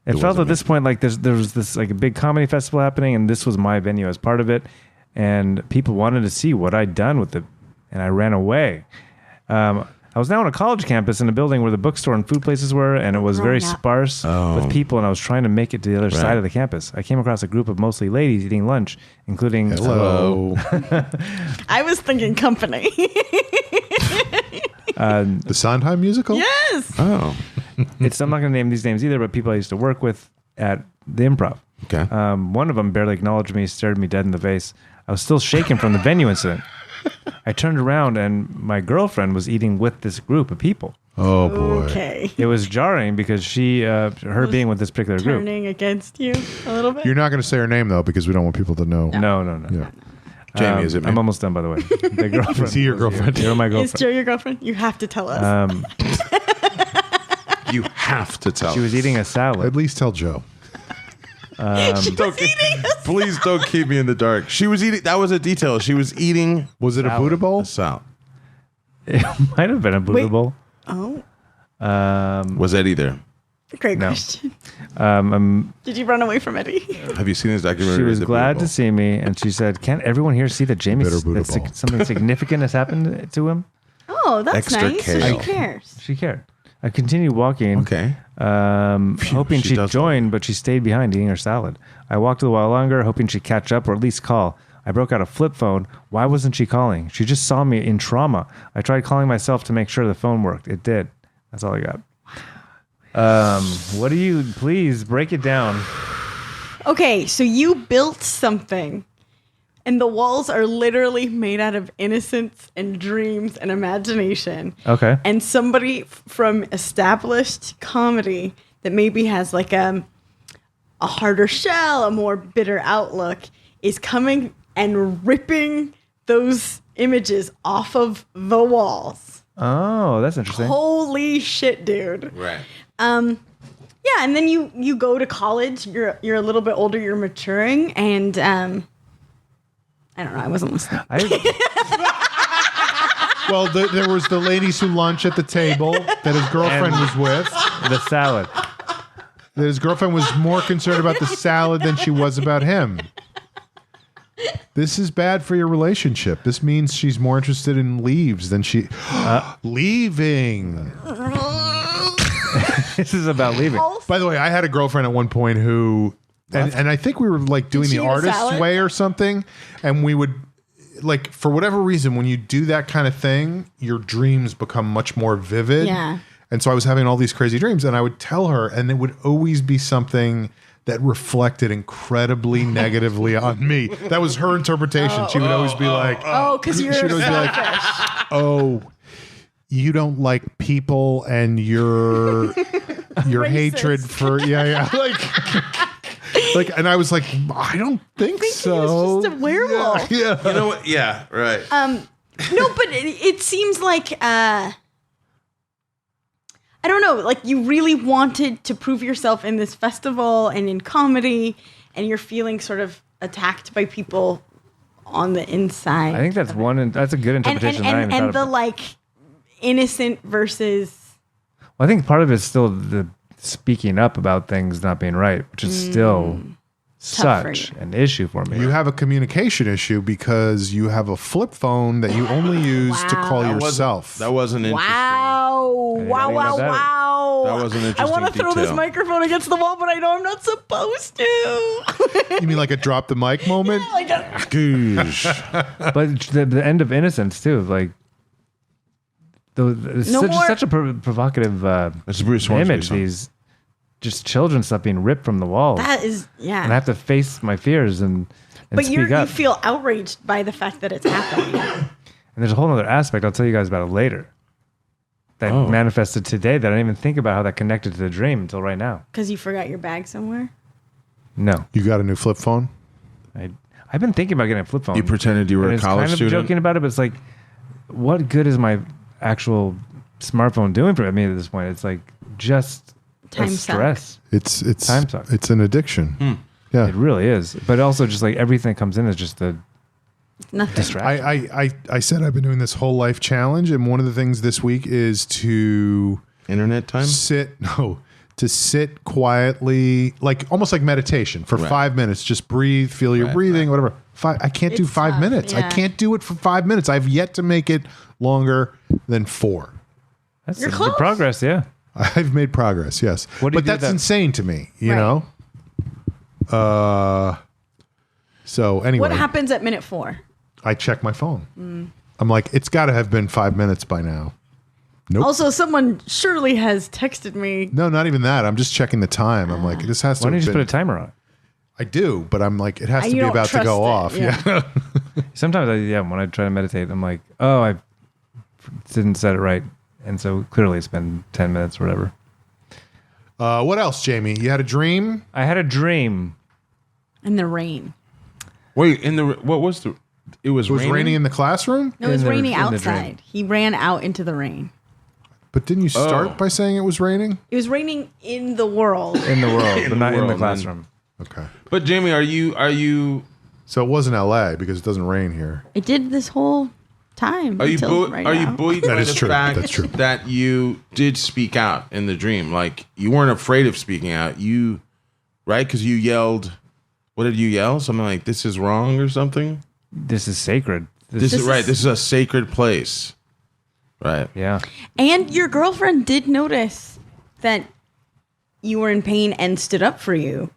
Speaker 5: It felt at this point like there was this like a big comedy festival happening, and this was my venue as part of it, and people wanted to see what I'd done with it, and I ran away. I was now on a college campus in a building where the bookstore and food places were, and it was very
Speaker 4: Growing up.
Speaker 5: sparse with people, and I was trying to make it to the other side of the campus. I came across a group of mostly ladies eating lunch, including
Speaker 3: Hello.
Speaker 4: I was thinking company.
Speaker 3: The Sondheim musical?
Speaker 4: Yes.
Speaker 6: Oh.
Speaker 5: I'm not going to name these names either, but people I used to work with at the Improv.
Speaker 6: Okay.
Speaker 5: One of them barely acknowledged me, stared me dead in the face. I was still shaken from the venue incident. I turned around and my girlfriend was eating with this group of people.
Speaker 3: Oh, boy.
Speaker 4: Okay.
Speaker 5: It was jarring because her being with this particular group.
Speaker 4: Turning against you a little bit.
Speaker 3: You're not going to say her name, though, because we don't want people to know.
Speaker 5: No.
Speaker 3: Yeah.
Speaker 6: Jamie, is it me?
Speaker 5: I'm almost done, by the way. The girlfriend.
Speaker 3: Is he your girlfriend?
Speaker 5: You're my
Speaker 4: Is
Speaker 5: girlfriend.
Speaker 4: Joe your girlfriend? You have to tell us.
Speaker 6: You have to tell.
Speaker 5: She was eating a salad.
Speaker 3: At least tell Joe.
Speaker 6: Please don't keep me in the dark. She was eating. That was a detail. She was eating
Speaker 3: Was it a Buddha bowl?
Speaker 6: a salad.
Speaker 5: It might have been a Buddha
Speaker 4: Wait.
Speaker 5: bowl.
Speaker 4: Oh,
Speaker 6: Was Eddie there?
Speaker 4: great
Speaker 5: No.
Speaker 4: question.
Speaker 5: I'm
Speaker 4: Did you run away from Eddie?
Speaker 6: Have you seen his documentary?
Speaker 5: She was
Speaker 6: Is it
Speaker 5: glad to
Speaker 6: beautiful?
Speaker 5: see me, and she said, "Can't everyone here see that Jamie
Speaker 3: Bitter Buddha ball.
Speaker 5: something significant has happened to him?"
Speaker 4: Oh, that's
Speaker 6: Extra
Speaker 4: nice. So
Speaker 6: kale.
Speaker 4: she cares.
Speaker 5: She cared. I continued walking,
Speaker 6: Okay.
Speaker 5: hoping
Speaker 6: she
Speaker 5: she'd
Speaker 6: does
Speaker 5: join, but she stayed behind eating her salad. I walked a while longer, hoping she'd catch up or at least call. I broke out a flip phone. Why wasn't she calling? She just saw me in trauma. I tried calling myself to make sure the phone worked. It did. That's all I got. What do you? Please break it down.
Speaker 4: Okay, so you built something, and the walls are literally made out of innocence and dreams and imagination.
Speaker 5: Okay.
Speaker 4: And somebody from established comedy that maybe has like a harder shell, a more bitter outlook, is coming and ripping those images off of the walls.
Speaker 5: Oh, that's interesting.
Speaker 4: Holy shit, dude.
Speaker 6: Right.
Speaker 4: Yeah, and then you go to college, you're a little bit older, you're maturing, and I don't know, I wasn't listening.
Speaker 3: Well, there was the ladies who lunch at the table that his girlfriend
Speaker 5: And-
Speaker 3: was with.
Speaker 5: The salad.
Speaker 3: That his girlfriend was more concerned about the salad than she was about him. This is bad for your relationship. This means she's more interested in leaves than she... Leaving.
Speaker 5: This is about leaving.
Speaker 3: By the way, I had a girlfriend at one point who, and I think we were like doing
Speaker 4: she
Speaker 3: the
Speaker 4: eat a
Speaker 3: artist's
Speaker 4: salad?
Speaker 3: way or something, and we would, like, for whatever reason, when you do that kind of thing, your dreams become much more vivid.
Speaker 4: Yeah.
Speaker 3: And so I was having all these crazy dreams, and I would tell her, and it would always be something that reflected incredibly negatively on me. That was her interpretation. She would always be like,
Speaker 4: Oh, because you're
Speaker 3: she'd always be like,
Speaker 4: selfish.
Speaker 3: "Oh, you don't like people, and your hatred for like." And I was like, I don't think
Speaker 4: He
Speaker 3: so.
Speaker 4: was just a werewolf.
Speaker 3: Yeah.
Speaker 6: You know what? Yeah, right.
Speaker 4: No, but it seems like I don't know, like you really wanted to prove yourself in this festival and in comedy, and you're feeling sort of attacked by people on the inside.
Speaker 5: I think that's that's a good interpretation. that I haven't thought
Speaker 4: and the
Speaker 5: about.
Speaker 4: like innocent versus
Speaker 5: Well, I think part of it is still the speaking up about things not being right, which is still
Speaker 4: Tough for
Speaker 5: such
Speaker 4: you.
Speaker 5: an issue for me.
Speaker 3: You have a communication issue because you have a flip phone that you only use to call
Speaker 6: That wasn't-
Speaker 3: yourself.
Speaker 6: That wasn't interesting.
Speaker 4: wow,
Speaker 5: didn't
Speaker 4: wow,
Speaker 5: think
Speaker 4: wow,
Speaker 5: about that.
Speaker 4: wow.
Speaker 6: That was an
Speaker 4: I
Speaker 6: interesting
Speaker 4: want to throw this
Speaker 6: detail.
Speaker 4: microphone against the wall, but I know I'm not supposed to.
Speaker 3: You mean like a drop the mic moment?
Speaker 4: Like a-
Speaker 5: But the end of Innocence too, like it's
Speaker 4: No more-
Speaker 5: such a provocative
Speaker 6: That's Bruce Hornsby
Speaker 5: image.
Speaker 6: song.
Speaker 5: These just children stuff being ripped from the walls,
Speaker 4: that is, yeah.
Speaker 5: and I have to face my fears and
Speaker 4: but
Speaker 5: speak
Speaker 4: you
Speaker 5: up.
Speaker 4: feel outraged by the fact that it's happening.
Speaker 5: And there's a whole other aspect I'll tell you guys about it later that manifested today that I didn't even think about how that connected to the dream until right now.
Speaker 4: Because you forgot your bag somewhere.
Speaker 5: No,
Speaker 3: You got a new flip phone?
Speaker 5: I've been thinking about getting a flip phone.
Speaker 6: You pretended you were
Speaker 5: And
Speaker 6: a
Speaker 5: it's
Speaker 6: college
Speaker 5: kind of
Speaker 6: student.
Speaker 5: joking about it, but it's like, what good is my actual smartphone doing for me at this point? It's like just
Speaker 4: Time
Speaker 5: a
Speaker 4: suck.
Speaker 5: stress.
Speaker 3: It's
Speaker 5: Time suck.
Speaker 3: It's an addiction. Yeah.
Speaker 5: It really is. But also just like everything that comes in is just a
Speaker 4: Nothing.
Speaker 5: distraction.
Speaker 3: I said I've been doing this whole life challenge, and one of the things this week is to
Speaker 6: Internet time?
Speaker 3: to sit quietly, like almost like meditation for 5 minutes. Just breathe, feel your breathing, whatever. I can't do
Speaker 4: It's
Speaker 3: 5
Speaker 4: tough,
Speaker 3: minutes. I
Speaker 4: yeah.
Speaker 3: can't do it for 5 minutes. I've yet to make it longer than 4.
Speaker 5: That's
Speaker 4: You're
Speaker 5: the
Speaker 4: close.
Speaker 5: progress, yeah.
Speaker 3: I've made progress, yes.
Speaker 5: What do you
Speaker 3: But
Speaker 5: do
Speaker 3: that's
Speaker 5: that-
Speaker 3: insane to me, you
Speaker 4: Right.
Speaker 3: know? So anyway,
Speaker 4: What happens at minute 4?
Speaker 3: I check my phone. I'm like, it's got to have been 5 minutes by now. Nope.
Speaker 4: Also, someone surely has texted me.
Speaker 3: No, not even that. I'm just checking the time. I'm like, this has to
Speaker 5: Why don't you
Speaker 3: have
Speaker 5: just put a
Speaker 3: been.
Speaker 5: timer on it?
Speaker 3: I do, but I'm like, it has
Speaker 4: And
Speaker 3: to
Speaker 4: you
Speaker 3: be
Speaker 4: don't
Speaker 3: about to go
Speaker 4: trust
Speaker 3: off.
Speaker 4: it, yeah.
Speaker 3: Yeah.
Speaker 5: Sometimes, when I try to meditate, I'm like, oh, I didn't set it right. And so clearly it's been 10 minutes or whatever.
Speaker 3: What else, Jamie? You had a dream?
Speaker 5: I had a dream.
Speaker 4: In the rain.
Speaker 6: Wait, what was the? It was
Speaker 3: It was raining in the classroom?
Speaker 4: No, it was
Speaker 5: In the-
Speaker 4: raining
Speaker 5: in the dream.
Speaker 4: outside. He ran out into the rain.
Speaker 3: But didn't you start
Speaker 6: Oh.
Speaker 3: by saying it was raining?
Speaker 4: It was raining in the world.
Speaker 5: In the world, but not in
Speaker 6: world,
Speaker 5: the
Speaker 6: man.
Speaker 5: classroom.
Speaker 3: Okay.
Speaker 6: But Jamie, are you
Speaker 3: So it wasn't LA because it doesn't rain here.
Speaker 4: It did this whole time. until right
Speaker 6: are you
Speaker 4: now.
Speaker 6: buoyed
Speaker 3: That
Speaker 6: by
Speaker 3: is
Speaker 6: the
Speaker 3: true.
Speaker 6: fact
Speaker 3: That's true.
Speaker 6: that you did speak out in the dream? Like you weren't afraid of speaking out. You right? Because you yelled. What did you yell? Something like "This is wrong" or something.
Speaker 5: This is sacred.
Speaker 6: This is
Speaker 4: This
Speaker 6: right.
Speaker 4: is-
Speaker 6: This is a sacred place. Right.
Speaker 5: Yeah.
Speaker 4: And your girlfriend did notice that you were in pain and stood up for you,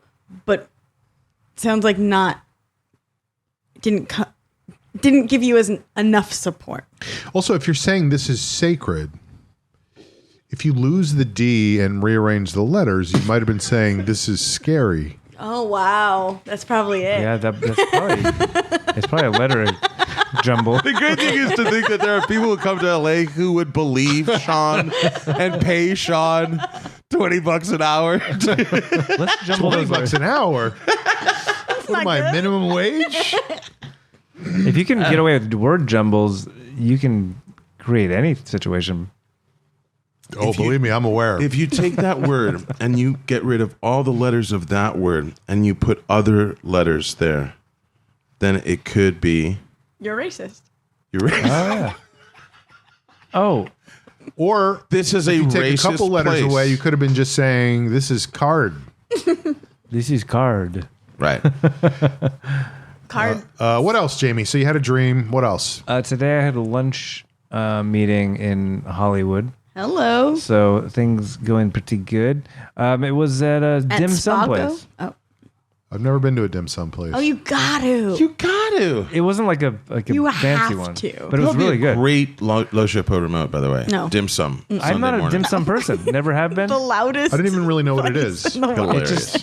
Speaker 4: but sounds like didn't give you enough support.
Speaker 3: Also, if you're saying this is sacred, if you lose the D and rearrange the letters, you might have been saying this is scary.
Speaker 4: Oh wow, that's probably it.
Speaker 5: Yeah, that's probably, it's probably a letter jumble.
Speaker 6: The great thing is to think that there are people who come to LA who would believe Sean and pay Sean $20 an hour.
Speaker 5: Let's jumble those
Speaker 3: $20
Speaker 5: letters.
Speaker 3: an hour. What am I, minimum wage?
Speaker 5: If you can get away with word jumbles, you can create any situation.
Speaker 3: Oh, believe me, I'm aware.
Speaker 6: If you take that word and you get rid of all the letters of that word and you put other letters there, then it could be.
Speaker 4: You're racist.
Speaker 6: You're right.
Speaker 5: Oh,
Speaker 3: Or
Speaker 6: This is a
Speaker 3: you take a
Speaker 6: racist
Speaker 3: couple letters
Speaker 6: place.
Speaker 3: away, you could have been just saying this is card.
Speaker 5: this is card.
Speaker 6: Right.
Speaker 4: Card.
Speaker 3: What else, Jamie? So you had a dream. What else?
Speaker 5: Today I had a lunch meeting in Hollywood
Speaker 4: Hello.
Speaker 5: So things going pretty good. It was at a
Speaker 4: At
Speaker 5: dim sum
Speaker 4: Spago?
Speaker 5: place.
Speaker 4: Oh.
Speaker 3: I've never been to a dim sum place.
Speaker 4: Oh, you got to.
Speaker 6: You got to.
Speaker 5: It wasn't like a
Speaker 4: You
Speaker 5: fancy
Speaker 4: have
Speaker 5: one,
Speaker 4: to.
Speaker 5: but it was really good.
Speaker 6: Great Lo Chapeau remote, by the way.
Speaker 4: No.
Speaker 6: Dim sum.
Speaker 5: I'm not a dim sum person. Never have been.
Speaker 4: The loudest.
Speaker 3: I didn't even really know what it is.
Speaker 6: Hilarious.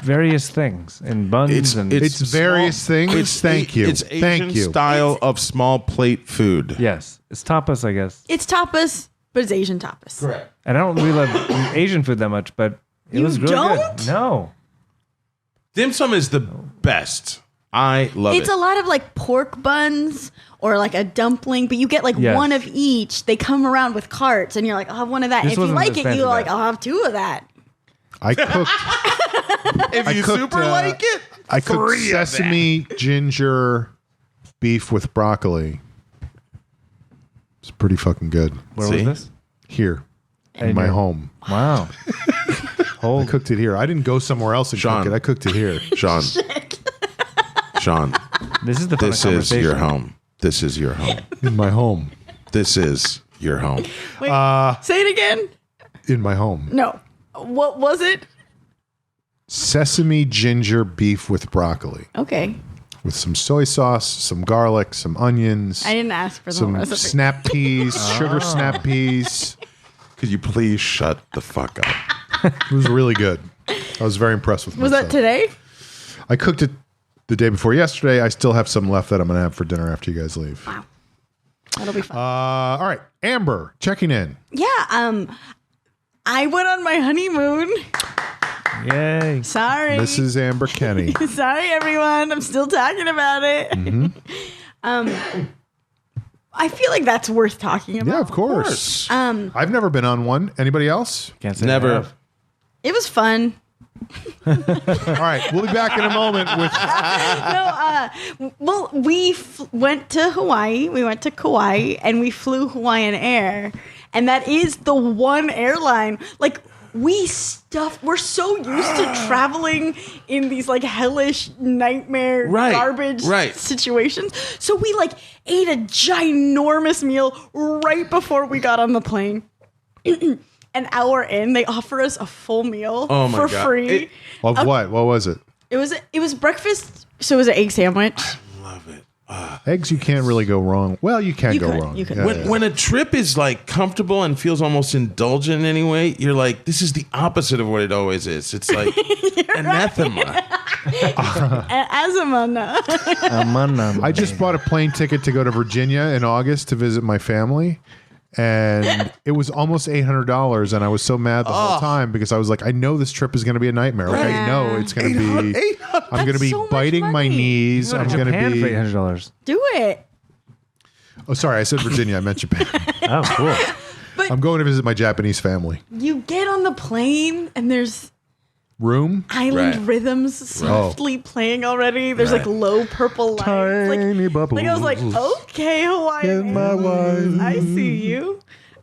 Speaker 5: Various things and buns and
Speaker 3: It's various things.
Speaker 6: It's
Speaker 3: Thank you.
Speaker 6: It's Asian
Speaker 3: Thank you.
Speaker 6: style of small plate food.
Speaker 5: yes, it's tapas, I guess.
Speaker 4: It's tapas, but it's Asian tapas.
Speaker 6: Correct.
Speaker 5: And I don't really love Asian food that much, but it
Speaker 4: You
Speaker 5: was really
Speaker 4: don't?
Speaker 5: good. No,
Speaker 6: Dim sum is the best. I love
Speaker 4: It's
Speaker 6: it.
Speaker 4: a lot of like pork buns or like a dumpling, but you get like
Speaker 5: Yes.
Speaker 4: one of each. They come around with carts, and you're like, I'll have one of that.
Speaker 5: This
Speaker 4: If you
Speaker 5: wasn't
Speaker 4: like
Speaker 5: as
Speaker 4: it,
Speaker 5: fancy
Speaker 4: you're like,
Speaker 5: that.
Speaker 4: I'll have two of that.
Speaker 3: I cooked.
Speaker 6: if you
Speaker 3: cooked,
Speaker 6: super like it,
Speaker 3: I cooked
Speaker 6: three of
Speaker 3: sesame ginger beef with broccoli. It's pretty fucking good.
Speaker 5: where
Speaker 6: See?
Speaker 5: was this?
Speaker 3: Here in
Speaker 5: And
Speaker 3: my
Speaker 5: your-
Speaker 3: home.
Speaker 5: Wow.
Speaker 3: I cooked it here. I didn't go somewhere else and
Speaker 6: Sean.
Speaker 3: cook it. I cooked it here.
Speaker 6: Sean. Sean,
Speaker 5: This is the fun
Speaker 6: this is
Speaker 5: conversation.
Speaker 6: your home. This is your home.
Speaker 3: In my home.
Speaker 6: This is your home.
Speaker 4: Wait, say it again.
Speaker 3: In my home.
Speaker 4: No. What was it?
Speaker 3: Sesame ginger beef with broccoli.
Speaker 4: Okay.
Speaker 3: With some soy sauce, some garlic, some onions,
Speaker 4: I didn't ask for the
Speaker 3: some
Speaker 4: recipe.
Speaker 3: snap peas, sugar snap peas.
Speaker 6: Could you please shut the fuck up?
Speaker 3: It was really good. I was very impressed with
Speaker 4: Was
Speaker 3: myself.
Speaker 4: that today?
Speaker 3: I cooked it the day before yesterday. I still have some left that I'm going to have for dinner after you guys leave.
Speaker 4: Wow. That'll be fun.
Speaker 3: All right. Amber, checking in.
Speaker 4: Yeah. I went on my honeymoon.
Speaker 5: Yay.
Speaker 4: Sorry.
Speaker 3: Mrs. Amber Kenny.
Speaker 4: Sorry, everyone. I'm still talking about it. I feel like that's worth talking about.
Speaker 3: Yeah, of course.
Speaker 4: Um,
Speaker 3: I've never been on one. Anybody else?
Speaker 5: Can't say
Speaker 6: Never.
Speaker 5: I have.
Speaker 4: It was fun.
Speaker 3: All right. We'll be back in a moment with.
Speaker 4: Well, we went to Hawaii. We went to Kauai, and we flew Hawaiian Air, and that is the one airline. Like we're so used to traveling in these like hellish nightmare garbage situations. So we like ate a ginormous meal right before we got on the plane. An hour in, they offer us a full meal for free.
Speaker 3: Of what? What was it?
Speaker 4: It was breakfast, so it was an egg sandwich.
Speaker 6: Love it.
Speaker 3: Eggs, you can't really go wrong. Well, you can go
Speaker 4: could,
Speaker 3: wrong.
Speaker 4: you could.
Speaker 3: Yeah,
Speaker 6: When,
Speaker 3: yeah.
Speaker 6: when a trip is like comfortable and feels almost indulgent in any way, you're like, this is the opposite of what it always is. It's like anathema.
Speaker 4: Azamana.
Speaker 3: I just bought a plane ticket to go to Virginia in August to visit my family. And it was almost $800, and I was so mad the whole time because I was like, I know this trip is going to be a nightmare. Like, I know it's going to be. I'm going to be
Speaker 4: so much
Speaker 3: biting my
Speaker 4: money.
Speaker 3: knees.
Speaker 5: Go to
Speaker 3: I'm going to
Speaker 5: Japan for
Speaker 3: be.
Speaker 5: $800.
Speaker 4: Do it.
Speaker 3: Oh, sorry, I said Virginia. I meant Japan.
Speaker 5: Oh, cool.
Speaker 3: I'm going to visit my Japanese family.
Speaker 4: You get on the plane and there's
Speaker 3: Room.
Speaker 4: island
Speaker 6: Right.
Speaker 4: rhythms softly playing already. There's like low purple lights.
Speaker 3: Tiny bubbles.
Speaker 4: Like I was like, okay, Hawaiian.
Speaker 3: In my wine.
Speaker 4: I see you.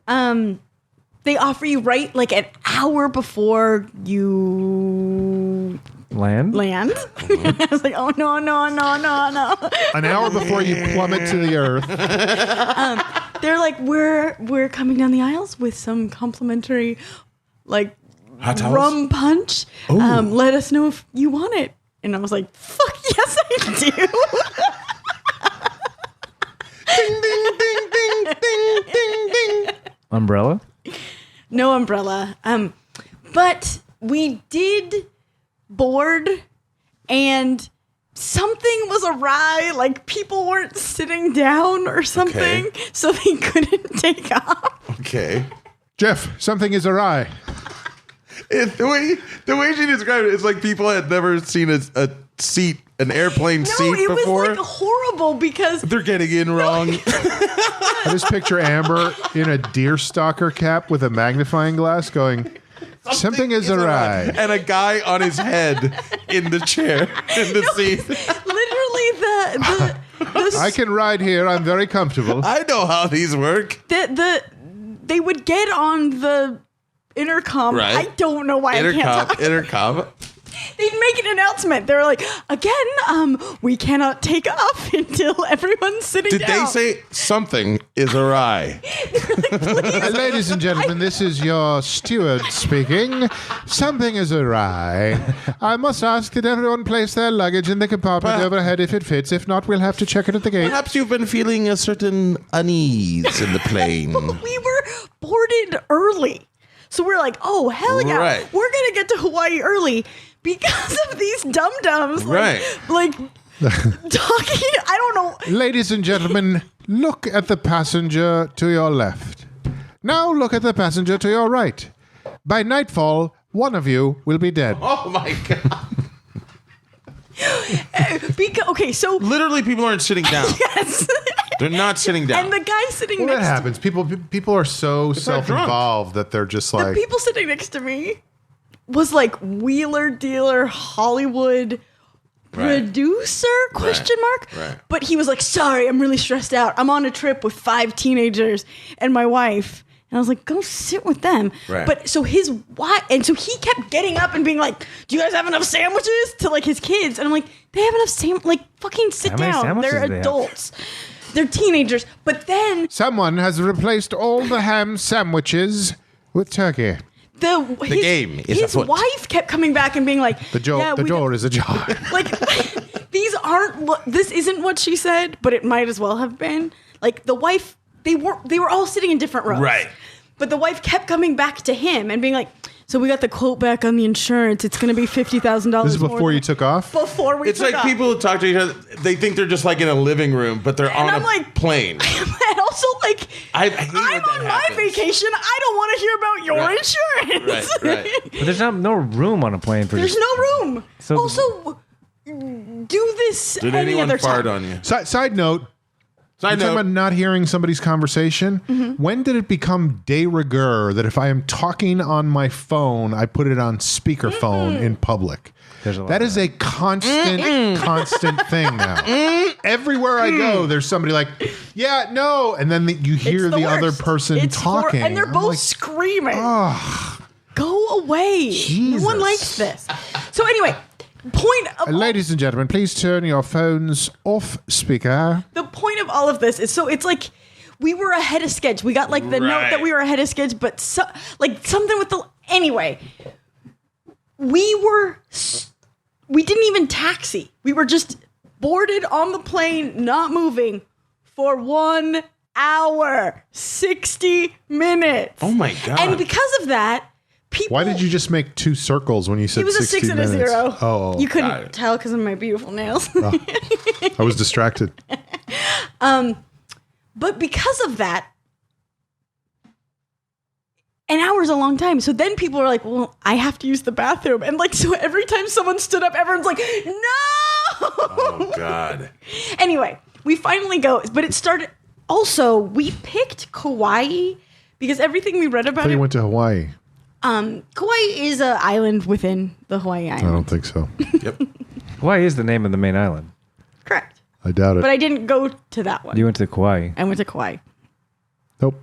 Speaker 4: They offer you right like an hour before you
Speaker 5: Land?
Speaker 4: land. I was like, oh no.
Speaker 3: An hour before you plummet to the earth.
Speaker 4: They're like, we're coming down the aisles with some complimentary like
Speaker 6: Hot towels?
Speaker 4: rum punch. Let us know if you want it. And I was like, fuck yes, I do.
Speaker 5: Umbrella?
Speaker 4: No umbrella. But we did board and something was awry. Like people weren't sitting down or something.
Speaker 6: Okay.
Speaker 4: So they couldn't take off.
Speaker 6: Okay.
Speaker 3: Jeff, something is awry.
Speaker 6: The way she described it, it's like people had never seen a seat, an airplane
Speaker 4: No,
Speaker 6: seat
Speaker 4: it
Speaker 6: before.
Speaker 4: was like horrible because
Speaker 6: They're getting in wrong.
Speaker 3: I just picture Amber in a deer stalker cap with a magnifying glass going, something is awry.
Speaker 6: And a guy on his head in the chair, in the seat.
Speaker 4: literally the
Speaker 3: I can ride here. I'm very comfortable.
Speaker 6: I know how these work.
Speaker 4: they would get on the intercom.
Speaker 6: Right.
Speaker 4: I don't know why I can't talk.
Speaker 6: Intercom.
Speaker 4: They'd make an announcement. They were like, again, we cannot take off until everyone's sitting
Speaker 6: Did
Speaker 4: down.
Speaker 6: they say something is awry?
Speaker 3: Ladies and gentlemen, this is your steward speaking. Something is awry. I must ask that everyone place their luggage in the compartment overhead if it fits. If not, we'll have to check it at the gate.
Speaker 6: Perhaps you've been feeling a certain unease in the plane.
Speaker 4: We were boarded early. So we're like, oh, hell yeah.
Speaker 6: Right.
Speaker 4: We're going to get to Hawaii early because of these dum-dums. Like talking, I don't know.
Speaker 3: Ladies and gentlemen, look at the passenger to your left. Now look at the passenger to your right. By nightfall, one of you will be dead.
Speaker 6: Oh my God.
Speaker 4: Okay, so
Speaker 6: Literally, people aren't sitting down.
Speaker 4: yes.
Speaker 6: They're not sitting down.
Speaker 4: And the guy sitting
Speaker 3: Well, that
Speaker 4: next
Speaker 3: happens. People are so self-involved that they're just
Speaker 4: to
Speaker 3: like,
Speaker 4: the people sitting next to me was like wheeler dealer Hollywood producer question mark.
Speaker 6: Right.
Speaker 4: But he was like, sorry, I'm really stressed out. I'm on a trip with 5 teenagers and my wife. And I was like, go sit with them.
Speaker 6: Right.
Speaker 4: But so his wife, and so he kept getting up and being like, do you guys have enough sandwiches to like his kids? And I'm like, they have enough like fucking sit
Speaker 5: How many
Speaker 4: down.
Speaker 5: sandwiches
Speaker 4: They're
Speaker 5: do they have?
Speaker 4: adults. They're teenagers. But then
Speaker 3: someone has replaced all the ham sandwiches with turkey.
Speaker 4: the
Speaker 6: game is
Speaker 4: his
Speaker 6: afoot.
Speaker 4: wife kept coming back and being like,
Speaker 3: The door is ajar.
Speaker 4: like these aren't this isn't what she said, but it might as well have been. Like the wife, they were all sitting in different rows.
Speaker 6: Right.
Speaker 4: But the wife kept coming back to him and being like, so we got the quote back on the insurance. It's going to be $50,000.
Speaker 3: This is before you took off?
Speaker 4: Before we
Speaker 6: It's
Speaker 4: took
Speaker 6: like
Speaker 4: off.
Speaker 6: people who talk to each other, they think they're just like in a living room, but they're on
Speaker 4: I'm
Speaker 6: a
Speaker 4: like-
Speaker 6: plane.
Speaker 4: And also, like,
Speaker 6: I hate
Speaker 4: I'm
Speaker 6: when that
Speaker 4: on my
Speaker 6: happens.
Speaker 4: vacation. I don't want to hear about your
Speaker 6: Right.
Speaker 4: insurance.
Speaker 6: Right.
Speaker 5: But there's no room on a plane for
Speaker 4: There's
Speaker 5: just,
Speaker 4: no room.
Speaker 5: So-
Speaker 4: Also, do this
Speaker 6: Did
Speaker 4: any
Speaker 6: anyone
Speaker 4: other
Speaker 6: fart
Speaker 4: time.
Speaker 6: on you?
Speaker 3: Side note,
Speaker 6: Side
Speaker 3: you're talking about
Speaker 6: note.
Speaker 3: not hearing somebody's conversation. When did it become de rigueur that if I am talking on my phone, I put it on speakerphone in public?
Speaker 5: There's a lot
Speaker 3: That
Speaker 5: of
Speaker 3: is a constant thing now. Everywhere I go, there's somebody like, yeah, no. And then you hear
Speaker 4: It's
Speaker 3: the other
Speaker 4: worst.
Speaker 3: person
Speaker 4: It's
Speaker 3: talking.
Speaker 4: and they're
Speaker 3: I'm
Speaker 4: both
Speaker 3: like,
Speaker 4: screaming. Go away. No one
Speaker 3: Jesus.
Speaker 4: likes this. So anyway, point of
Speaker 3: ladies and gentlemen, please turn your phones off speaker.
Speaker 4: the point of all of this is so it's like we were ahead of schedule. We got like the note
Speaker 6: Right.
Speaker 4: that we were ahead of schedule, but like something with the anyway. We didn't even taxi. We were just boarded on the plane, not moving for 1 hour, 60 minutes.
Speaker 6: Oh my God.
Speaker 4: And because of that, people.
Speaker 3: Why did you just make 2 circles when you said
Speaker 4: It was a
Speaker 3: 60
Speaker 4: 6 and a
Speaker 3: minutes?
Speaker 4: 0.
Speaker 3: Oh,
Speaker 4: You couldn't tell because of my beautiful nails.
Speaker 3: I was distracted.
Speaker 4: But because of that, an hour is a long time. So then people are like, well, I have to use the bathroom. And like, so every time someone stood up, everyone's like, no.
Speaker 6: Oh God.
Speaker 4: Anyway, we finally go. But it started. Also, we picked Kauai because everything we read about
Speaker 3: I thought
Speaker 4: it.
Speaker 3: you went to Hawaii.
Speaker 4: Kauai is an island within the Hawaii
Speaker 3: I
Speaker 4: Island.
Speaker 3: don't think so.
Speaker 6: Yep.
Speaker 5: Kauai is the name of the main island.
Speaker 4: Correct.
Speaker 3: I doubt it.
Speaker 4: But I didn't go to that one.
Speaker 5: You went to Kauai.
Speaker 4: I went to Kauai.
Speaker 3: Nope.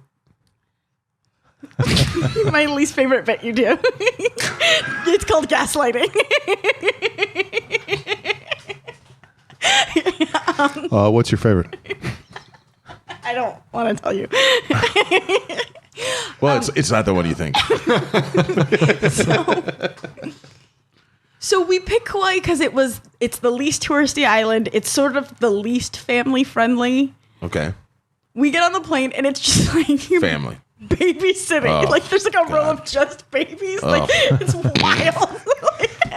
Speaker 4: My least favorite bit you do. It's called gaslighting.
Speaker 3: What's your favorite?
Speaker 4: I don't want to tell you.
Speaker 6: Well, it's not the one you think.
Speaker 4: So we picked Kauai because it's the least touristy island. It's sort of the least family friendly.
Speaker 6: Okay.
Speaker 4: We get on the plane and it's just like
Speaker 6: Family.
Speaker 4: babysitting.
Speaker 6: Oh,
Speaker 4: like there's like a row
Speaker 6: God.
Speaker 4: of just babies. Like it's wild.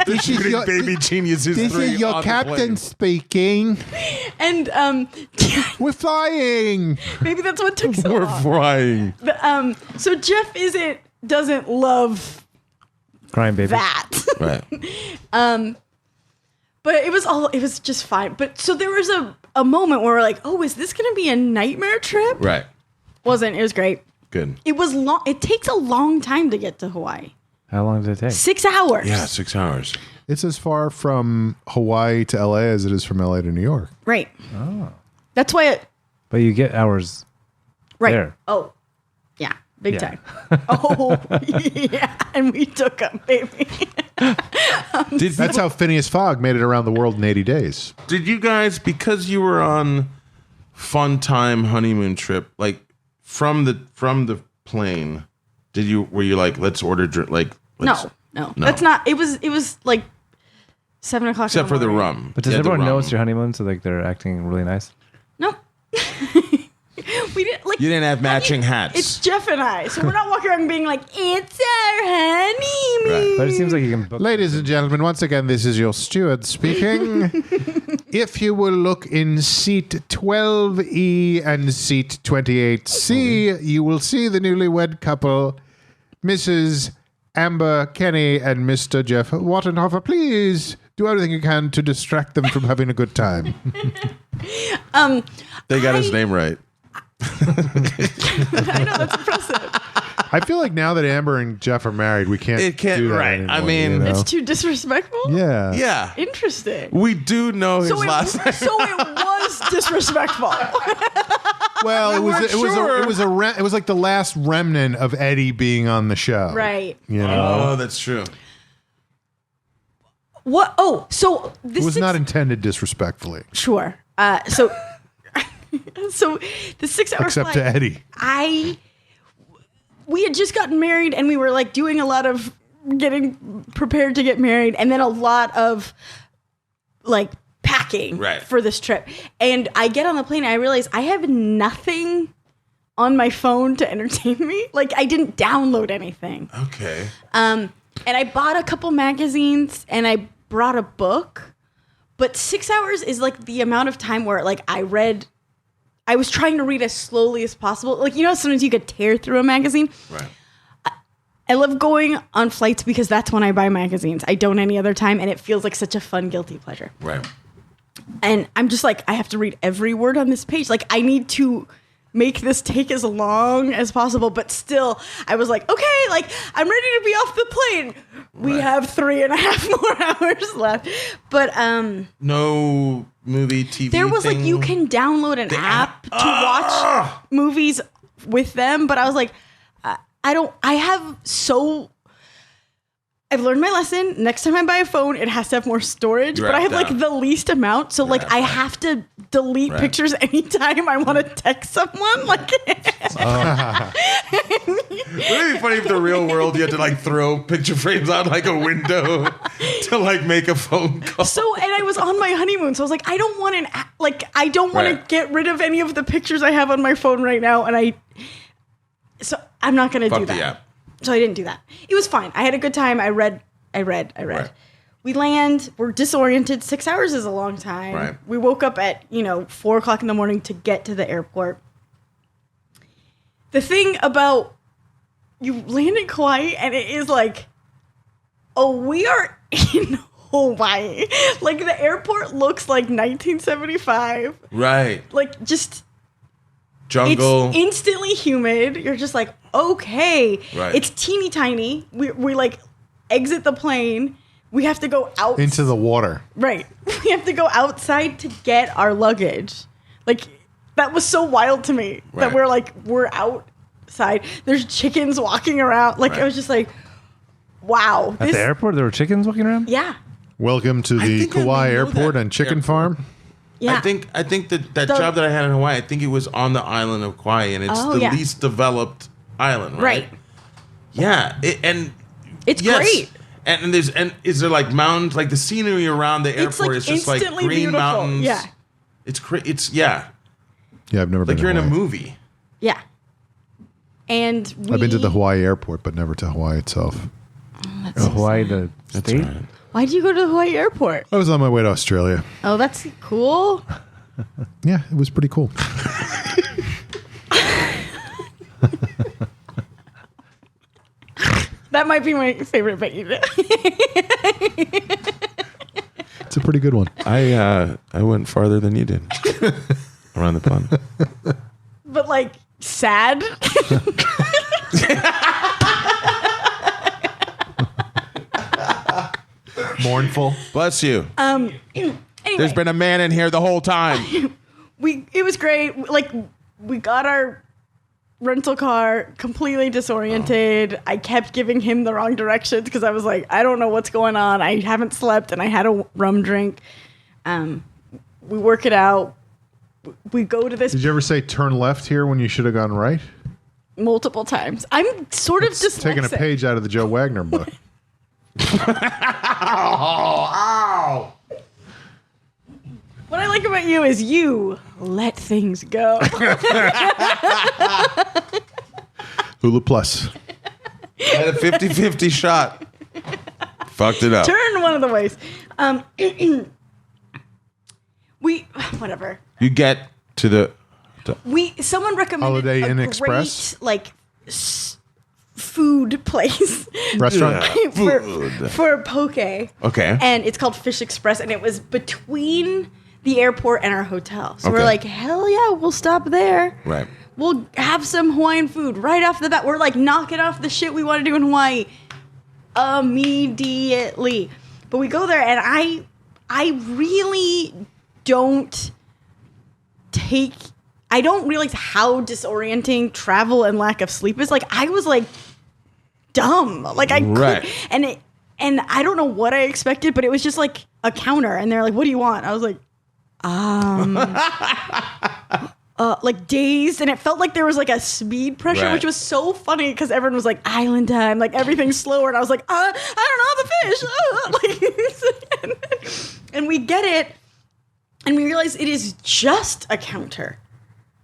Speaker 3: This is your,
Speaker 6: baby geniuses.
Speaker 3: this is your captain speaking.
Speaker 4: And
Speaker 3: We're flying.
Speaker 4: maybe that's what took so
Speaker 6: We're
Speaker 4: long.
Speaker 6: flying.
Speaker 4: So Jeff doesn't love
Speaker 5: Crying baby.
Speaker 4: that.
Speaker 6: Right.
Speaker 4: But it was just fine. But so there was a moment where we're like, oh, is this gonna be a nightmare trip?
Speaker 6: Right.
Speaker 4: Wasn't. It was great.
Speaker 6: Good.
Speaker 4: It was long. It takes a long time to get to Hawaii.
Speaker 5: How long did it take?
Speaker 4: 6 hours.
Speaker 6: Yeah, 6 hours.
Speaker 3: It's as far from Hawaii to LA as it is from LA to New York.
Speaker 4: Right. Oh. That's why it.
Speaker 5: But you get hours
Speaker 4: Right.
Speaker 5: there.
Speaker 4: Oh. Yeah. Big
Speaker 5: Yeah.
Speaker 4: time. Oh. Yeah. And we took them, baby.
Speaker 3: That's how Phineas Fogg made it around the world in 80 days.
Speaker 6: Did you guys, because you were on fun time honeymoon trip, like from the plane, were you like, let's order
Speaker 4: No. That's not. It was like 7 o'clock.
Speaker 6: Except for the rum.
Speaker 5: But does
Speaker 6: Yeah, the
Speaker 5: everyone know
Speaker 6: rum.
Speaker 5: it's your honeymoon, so like they're acting really nice?
Speaker 4: No. We didn't like.
Speaker 1: You didn't have matching hats.
Speaker 4: It's Jeff and I, so we're not walking around being like, "It's our honeymoon."
Speaker 5: But it seems like you can book.
Speaker 3: Ladies and gentlemen, once again, this is your steward speaking. If you will look in seat 12E and seat 28C, you will see the newlywed couple, Mrs. Amber Kenny and Mr. Jeff Wattenhofer. Please do everything you can to distract them from having a good time.
Speaker 6: They got his name right.
Speaker 4: I know, that's impressive.
Speaker 3: I feel like now that Amber and Jeff are married, we can't.
Speaker 6: It can't-
Speaker 3: do that
Speaker 6: right.
Speaker 3: anymore,
Speaker 6: I mean,
Speaker 3: you know?
Speaker 4: It's too disrespectful.
Speaker 3: yeah.
Speaker 6: Yeah.
Speaker 4: Interesting.
Speaker 6: We do know his
Speaker 4: So
Speaker 6: last name.
Speaker 4: so it was disrespectful.
Speaker 3: Well, it was like the last remnant of Eddie being on the show,
Speaker 4: Right.
Speaker 3: You know,
Speaker 6: Oh, that's true.
Speaker 4: What? Oh, so this
Speaker 3: it was
Speaker 4: is
Speaker 3: not intended disrespectfully,
Speaker 4: sure. So the 6 hour
Speaker 3: except
Speaker 4: flight,
Speaker 3: to Eddie.
Speaker 4: we had just gotten married and we were like doing a lot of getting prepared to get married and then a lot of like packing
Speaker 6: Right.
Speaker 4: for this trip. And I get on the plane and I realize I have nothing on my phone to entertain me. Like I didn't download anything.
Speaker 6: Okay.
Speaker 4: And I bought a couple magazines and I brought a book. But 6 hours is like the amount of time where like I was trying to read as slowly as possible. Like, you know, sometimes you could tear through a magazine.
Speaker 6: Right.
Speaker 4: I love going on flights because that's when I buy magazines. I don't any other time, and it feels like such a fun, guilty pleasure.
Speaker 6: Right.
Speaker 4: And I'm just like, I have to read every word on this page. Like, I need to make this take as long as possible, but still, I was like, okay, like, I'm ready to be off the plane. We have 3.5 more hours left. But
Speaker 6: No movie, TV.
Speaker 4: there was
Speaker 6: thing?
Speaker 4: like, you can download an app to watch movies with them, but I was like, I've learned my lesson. Next time I buy a phone, it has to have more storage, but I have like the least amount. So like I have to delete pictures anytime I want to text someone. Like
Speaker 6: Wouldn't it be funny if the real world you had to like throw picture frames out like a window to like make a phone call?
Speaker 4: so, and I was on my honeymoon, so I was like, I don't want to
Speaker 6: Right.
Speaker 4: get rid of any of the pictures I have on my phone right now, so I'm not gonna do
Speaker 6: Fuck
Speaker 4: that.
Speaker 6: the app.
Speaker 4: So I didn't do that. It was fine. I had a good time. I read.
Speaker 6: Right.
Speaker 4: We land. We're disoriented. 6 hours is a long time.
Speaker 6: Right.
Speaker 4: We woke up at 4 o'clock in the morning to get to the airport. The thing about you land in Kauai and it is like, oh, we are in Hawaii. Like the airport looks like 1975.
Speaker 6: Right.
Speaker 4: Like just.
Speaker 6: Jungle.
Speaker 4: It's instantly humid. You're just like, okay.
Speaker 6: Right.
Speaker 4: It's teeny tiny. We like exit the plane. We have to go out
Speaker 3: Into the water.
Speaker 4: right. We have to go outside to get our luggage. Like that was so wild to me that
Speaker 6: Right.
Speaker 4: we're outside. There's chickens walking around. Like I was just like, wow.
Speaker 5: At the airport, there were chickens walking around?
Speaker 4: Yeah.
Speaker 3: Welcome to the
Speaker 6: think I
Speaker 3: Kauai
Speaker 6: know
Speaker 3: Airport
Speaker 6: that
Speaker 3: and Chicken
Speaker 6: airport.
Speaker 3: Farm.
Speaker 4: Yeah.
Speaker 6: I think that job that I had in Hawaii, I think it was on the island of Kauai, and it's
Speaker 4: Oh,
Speaker 6: the
Speaker 4: yeah.
Speaker 6: least developed island, right?
Speaker 4: Right.
Speaker 6: Yeah,
Speaker 4: It's
Speaker 6: yes.
Speaker 4: great.
Speaker 6: And is there like mountains, like the scenery around the
Speaker 4: It's
Speaker 6: airport
Speaker 4: like
Speaker 6: is just like
Speaker 4: instantly
Speaker 6: green
Speaker 4: beautiful.
Speaker 6: mountains.
Speaker 4: Yeah.
Speaker 6: It's yeah,
Speaker 3: Yeah, I've never been
Speaker 6: like you're in
Speaker 3: to
Speaker 6: a
Speaker 3: Hawaii.
Speaker 6: movie.
Speaker 4: Yeah. And
Speaker 3: I've been to the Hawaii Airport, but never to Hawaii itself.
Speaker 5: Hawaii, the state?
Speaker 6: right.
Speaker 4: Why did you go to the Hawaii airport?
Speaker 3: I was on my way to Australia.
Speaker 4: Oh, that's cool.
Speaker 3: Yeah, it was pretty cool.
Speaker 4: That might be my favorite bit you did.
Speaker 3: It's a pretty good one.
Speaker 6: I went farther than you did around the pond.
Speaker 4: But like sad.
Speaker 3: Mournful.
Speaker 6: Bless you.
Speaker 4: Anyway,
Speaker 6: There's been a man in here the whole time.
Speaker 4: it was great. Like we got our rental car completely disoriented. I kept giving him the wrong directions because I was like, I don't know what's going on. I haven't slept and I had a rum drink. We work it out. we go to this
Speaker 3: Did you ever say turn left here when you should have gone right?
Speaker 4: multiple times. I'm sort of dyslexic.
Speaker 3: Taking a page out of the Joe Wagner book.
Speaker 6: Ow!
Speaker 4: What I like about you is you let things go.
Speaker 3: Hulu Plus.
Speaker 6: Had a 50-50 shot. Fucked it up.
Speaker 4: Turn one of the ways. Whatever.
Speaker 6: You get to the.
Speaker 4: Someone recommended
Speaker 3: Holiday
Speaker 4: a
Speaker 3: Inn
Speaker 4: great
Speaker 3: Express?
Speaker 4: food place
Speaker 3: Restaurant.
Speaker 4: for poke.
Speaker 6: Okay.
Speaker 4: And it's called Fish Express, and it was between the airport and our hotel. So we're
Speaker 6: Okay.
Speaker 4: like, hell yeah, we'll stop there.
Speaker 6: Right.
Speaker 4: We'll have some Hawaiian food right off the bat. We're like knocking off the shit we want to do in Hawaii immediately. But we go there, and I really don't realize how disorienting travel and lack of sleep is. Like, I was like dumb. Like, I
Speaker 6: Right.
Speaker 4: could, and I don't know what I expected, but it was just like a counter, and they're like, "What do you want?" I was like, like dazed, and it felt like there was like a speed pressure,
Speaker 6: Right.
Speaker 4: which was so funny because everyone was like island time, like everything's slower, and I was like, I don't know the fish, and we get it, and we realize it is just a counter.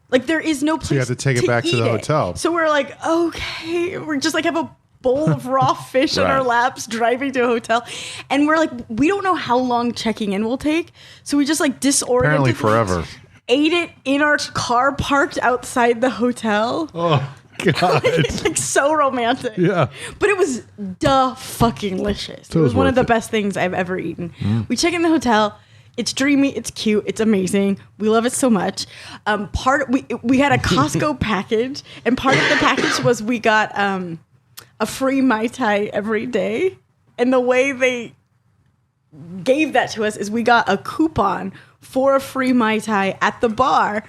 Speaker 4: Like, there is no place.
Speaker 3: you have to take it back to
Speaker 4: eat
Speaker 3: the hotel.
Speaker 4: So we're like, okay, we're just like have a bowl of raw fish on our
Speaker 6: Right.
Speaker 4: laps, driving to a hotel, and we're like, we don't know how long checking in will take, so we just like disoriented.
Speaker 3: Apparently forever.
Speaker 4: Ate it in our car parked outside the hotel.
Speaker 3: Oh, God.
Speaker 4: It's like so romantic.
Speaker 3: Yeah.
Speaker 4: But it was fucking delicious.
Speaker 3: So
Speaker 4: It was one of the
Speaker 3: worth it.
Speaker 4: best things I've ever eaten. We check in the hotel. It's dreamy. It's cute. It's amazing. We love it so much. We had a Costco package, and part of the package was we got a free Mai Tai every day. And the way they gave that to us is we got a coupon for a free Mai Tai at the bar.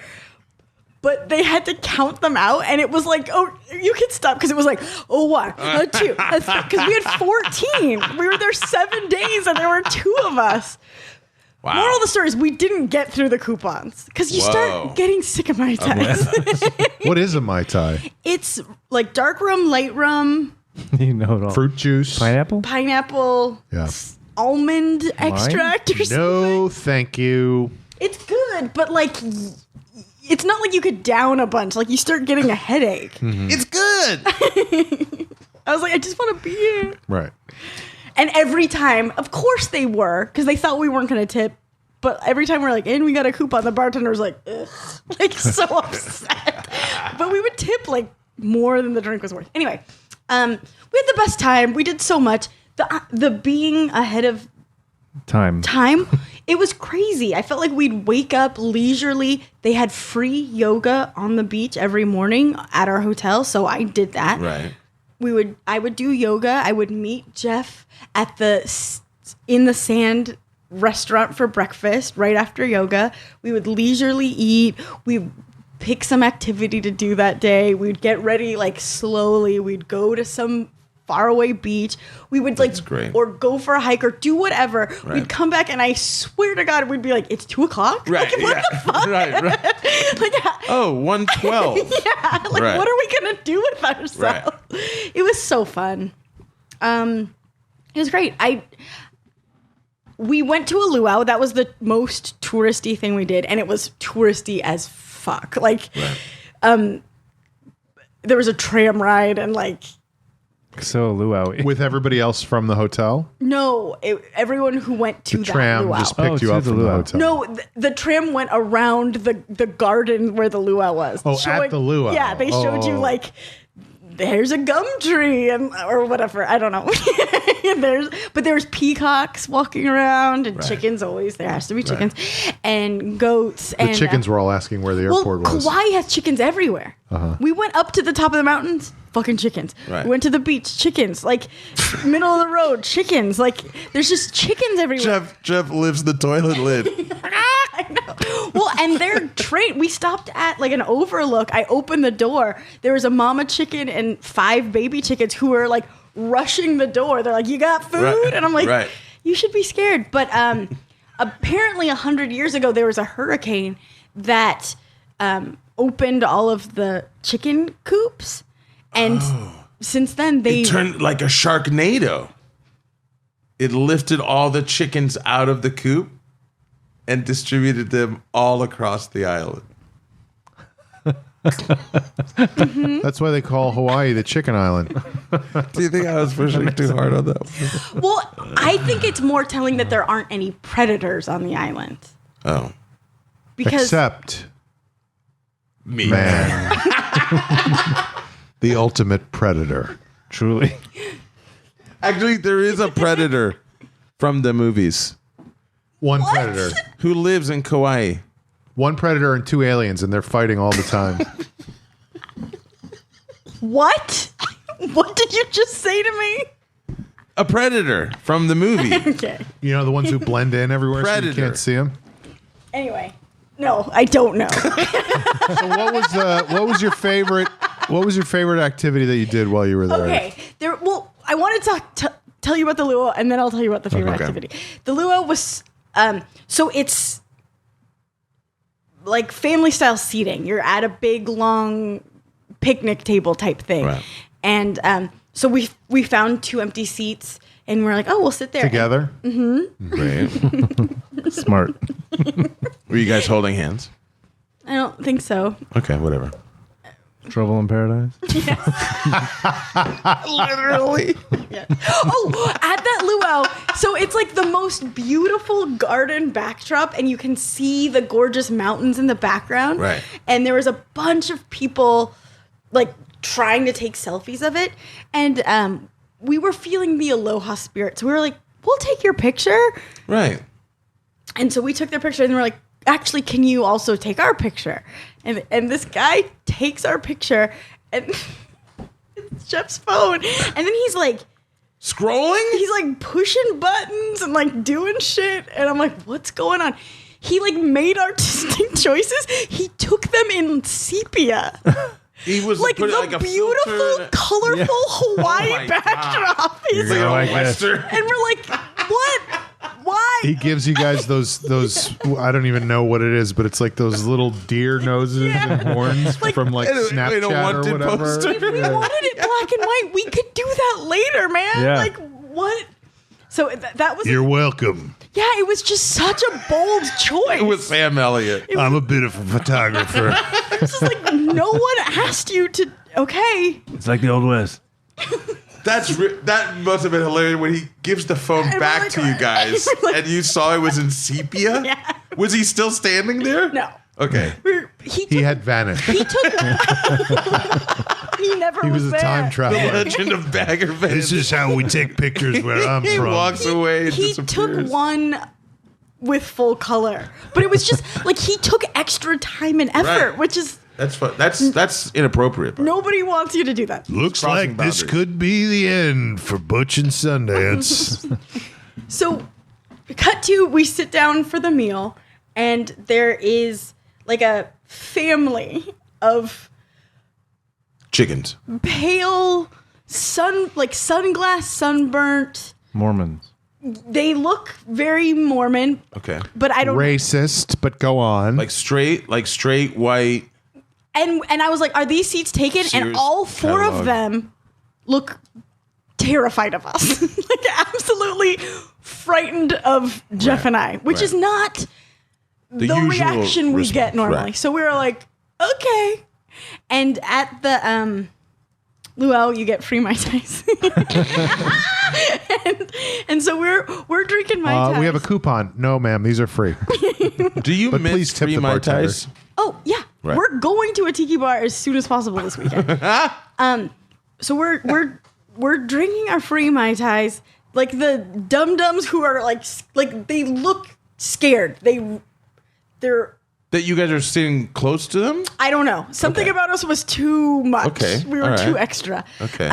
Speaker 4: But they had to count them out, and it was like, oh, you can stop, because it was like, oh, 1, 2, because we had 14. We were there 7 days, and there were 2 of us.
Speaker 6: Wow.
Speaker 4: Moral of the story is we didn't get through the coupons, because you
Speaker 6: Whoa.
Speaker 4: start getting sick of Mai Tais.
Speaker 3: What is a Mai Tai?
Speaker 4: It's like dark rum, light rum,
Speaker 5: You know it all.
Speaker 3: Fruit juice?
Speaker 5: Pineapple?
Speaker 4: pineapple,
Speaker 3: Yeah.
Speaker 4: almond extract or something.
Speaker 3: No, thank you.
Speaker 4: It's good, but like, it's not like you could down a bunch. Like, you start getting a headache.
Speaker 6: It's good.
Speaker 4: I was like, I just want to be here.
Speaker 3: Right.
Speaker 4: And every time, of course they were, because they thought we weren't going to tip. But every time we're like, and we got a coupon, the bartender was like, ugh, like so upset. But we would tip like more than the drink was worth. Anyway, we had the best time. We did so much. The being ahead of
Speaker 5: Time.
Speaker 4: it was crazy. I felt like we'd wake up leisurely. They had free yoga on the beach every morning at our hotel, so I did that.
Speaker 6: Right.
Speaker 4: I would do yoga. I would meet Jeff at the In the Sand restaurant for breakfast right after yoga. We would leisurely eat. We'd pick some activity to do that day. We'd get ready like slowly. We'd go to some faraway beach. We would like,
Speaker 6: great.
Speaker 4: or go for a hike or do whatever.
Speaker 6: Right.
Speaker 4: We'd come back, and I swear to God, we'd be like, it's 2:00.
Speaker 6: Right.
Speaker 4: Like, what
Speaker 6: yeah.
Speaker 4: the fuck?
Speaker 6: Right.
Speaker 4: Like,
Speaker 6: Oh, 112.
Speaker 4: yeah, like
Speaker 6: Right.
Speaker 4: what are we gonna do with ourselves? It was so fun. It was great. We went to a luau. That was the most touristy thing we did, and it was touristy as fuck. Like, there was a tram ride, and like,
Speaker 5: So luau.
Speaker 3: With everybody else from the hotel?
Speaker 4: no, everyone who went to
Speaker 3: The
Speaker 4: that
Speaker 3: tram
Speaker 4: luau.
Speaker 3: just picked
Speaker 5: Oh,
Speaker 3: you
Speaker 5: to
Speaker 3: up
Speaker 5: the
Speaker 3: from the
Speaker 5: luau.
Speaker 3: hotel.
Speaker 4: No, the tram went around the garden where the luau was.
Speaker 3: Oh, at the luau.
Speaker 4: Yeah, they showed you
Speaker 3: Oh.
Speaker 4: like, there's a gum tree or whatever. I don't know. But there's peacocks walking around, and chickens always. There has to be chickens and goats.
Speaker 3: The chickens were all asking where the airport was.
Speaker 4: Kauai has chickens everywhere. We went up to the top of the mountains, fucking chickens.
Speaker 6: Right.
Speaker 4: We went to the beach, chickens. Like, middle of the road, chickens. Like, there's just chickens everywhere.
Speaker 6: Jeff lifts the toilet lid.
Speaker 4: I know. Well, and they're trained. We stopped at like an overlook. I opened the door. There was a mama chicken and 5 baby chickens who were like rushing the door. They're like, "You got food?"
Speaker 6: Right.
Speaker 4: And I'm like,
Speaker 6: Right.
Speaker 4: "You should be scared." But apparently 100 years ago there was a hurricane that opened all of the chicken coops, and since then they
Speaker 6: It turned like a Sharknado. It lifted all the chickens out of the coop and distributed them all across the island.
Speaker 3: That's why they call Hawaii the Chicken Island.
Speaker 6: Do you think I was pushing too hard on that one?
Speaker 4: Well, I think it's more telling that there aren't any predators on the island
Speaker 6: Oh,
Speaker 4: because
Speaker 3: Except
Speaker 6: me.
Speaker 3: man. The ultimate predator.
Speaker 5: Truly.
Speaker 6: Actually, there is a predator from the movies
Speaker 3: One predator.
Speaker 6: who lives in Kauai.
Speaker 3: One predator and 2 aliens, and they're fighting all the time.
Speaker 4: what? What did you just say to me?
Speaker 6: A predator from the movie.
Speaker 4: Okay.
Speaker 3: You know, the ones who blend in everywhere so you
Speaker 6: Predator.
Speaker 3: can't see them?
Speaker 4: Anyway, no, I don't know.
Speaker 3: So what was your favorite activity that you did while you were there?
Speaker 4: Okay. Well, I wanted to tell you about the luau, and then I'll tell you about the favorite
Speaker 3: Okay.
Speaker 4: activity. The luau was so it's like family style seating. You're at a big long picnic table type thing,
Speaker 6: Right.
Speaker 4: and so we found 2 empty seats, and we're like, oh, we'll sit there
Speaker 3: Together?
Speaker 6: Great.
Speaker 5: Smart.
Speaker 6: Were you guys holding hands?
Speaker 4: I don't think so.
Speaker 6: Okay, whatever.
Speaker 5: Trouble in Paradise.
Speaker 6: Literally.
Speaker 4: Yeah. Oh, at that luau, so it's like the most beautiful garden backdrop, and you can see the gorgeous mountains in the background.
Speaker 6: Right.
Speaker 4: And there was a bunch of people like trying to take selfies of it, and we were feeling the aloha spirit. So we were like, "We'll take your picture."
Speaker 6: Right.
Speaker 4: And so we took their picture, and we're like, "Actually, can you also take our picture?" And this guy takes our picture, and it's Jeff's phone, and then he's like
Speaker 6: Scrolling?
Speaker 4: pushing buttons and like doing shit, and I'm like, "What's going on?" He like made artistic choices. He took them in sepia,
Speaker 6: He was
Speaker 4: like
Speaker 6: putting,
Speaker 4: the
Speaker 6: like, a
Speaker 4: beautiful,
Speaker 6: filter in-
Speaker 4: colorful Hawaii
Speaker 6: Oh my
Speaker 4: backdrop. He's
Speaker 6: Like
Speaker 5: gonna
Speaker 6: a
Speaker 5: like this.
Speaker 6: Western.
Speaker 4: and we're like, "What? Why?"
Speaker 3: He gives you guys those I don't even know what it is, but it's like those little deer noses and horns from like
Speaker 6: In a
Speaker 3: Snapchat or
Speaker 6: wanted
Speaker 3: whatever.
Speaker 6: poster.
Speaker 4: If we wanted it black and white, we could do that later, man.
Speaker 5: Yeah.
Speaker 4: Like what? So that was
Speaker 3: You're welcome.
Speaker 4: yeah. It was just such a bold choice.
Speaker 6: It was Sam Elliott.
Speaker 3: I'm a bit of a photographer.
Speaker 4: It's just like no one asked you to. Okay,
Speaker 5: It's like the Old West.
Speaker 6: That must have been hilarious when he gives the phone
Speaker 4: And we're
Speaker 6: back
Speaker 4: like-
Speaker 6: to you guys,
Speaker 4: we're like-
Speaker 6: and you saw it was in sepia.
Speaker 4: Yeah.
Speaker 6: Was he still standing there?
Speaker 4: no.
Speaker 6: Okay.
Speaker 3: He had vanished.
Speaker 4: He took. He never
Speaker 3: He was a
Speaker 4: there.
Speaker 3: time traveler.
Speaker 6: Legend of Bagger Van.
Speaker 3: This is how we take pictures where I'm
Speaker 6: He
Speaker 3: from.
Speaker 6: walks away and
Speaker 4: He
Speaker 6: disappears.
Speaker 4: took one with full color, but it was just like he took extra time and effort,
Speaker 6: Right.
Speaker 4: which is
Speaker 6: That's fun. That's inappropriate. Bro.
Speaker 4: nobody wants you to do that.
Speaker 3: Looks
Speaker 6: Crossing
Speaker 3: like this
Speaker 6: boundaries.
Speaker 3: could be the end for Butch and Sundance.
Speaker 4: So, cut to we sit down for the meal, and there is like a family of
Speaker 6: Chickens.
Speaker 4: pale sunglass sunburnt.
Speaker 5: Mormons.
Speaker 4: They look very Mormon,
Speaker 6: Okay.
Speaker 4: but I don't.
Speaker 3: Racist, but go on.
Speaker 6: Like straight white.
Speaker 4: And I was like, are these seats taken? And
Speaker 6: Sears
Speaker 4: all 4
Speaker 6: catalog.
Speaker 4: of them look terrified of us, like absolutely frightened of Jeff and I, which
Speaker 6: right.
Speaker 4: is not the
Speaker 6: usual
Speaker 4: reaction we get
Speaker 6: response,
Speaker 4: normally.
Speaker 6: right.
Speaker 4: So we were like, okay. And at the luau, you get free Mai Tais. and so we're drinking Mai Tais.
Speaker 3: we have a coupon. No, ma'am, these are free.
Speaker 6: Do you
Speaker 3: But
Speaker 6: miss
Speaker 3: please tip
Speaker 6: free
Speaker 3: the
Speaker 6: Mai
Speaker 3: bartender.
Speaker 6: Tais?
Speaker 4: Oh yeah,
Speaker 6: Right.
Speaker 4: we're going to a tiki bar as soon as possible this weekend. So we're drinking our free Mai Tais. Like the dum-dums who are like they look scared. They're
Speaker 6: That you guys are sitting close to them?
Speaker 4: I don't know. Something
Speaker 6: Okay.
Speaker 4: about us was too much.
Speaker 6: Okay,
Speaker 4: We were
Speaker 6: all right.
Speaker 4: too extra.
Speaker 6: Okay.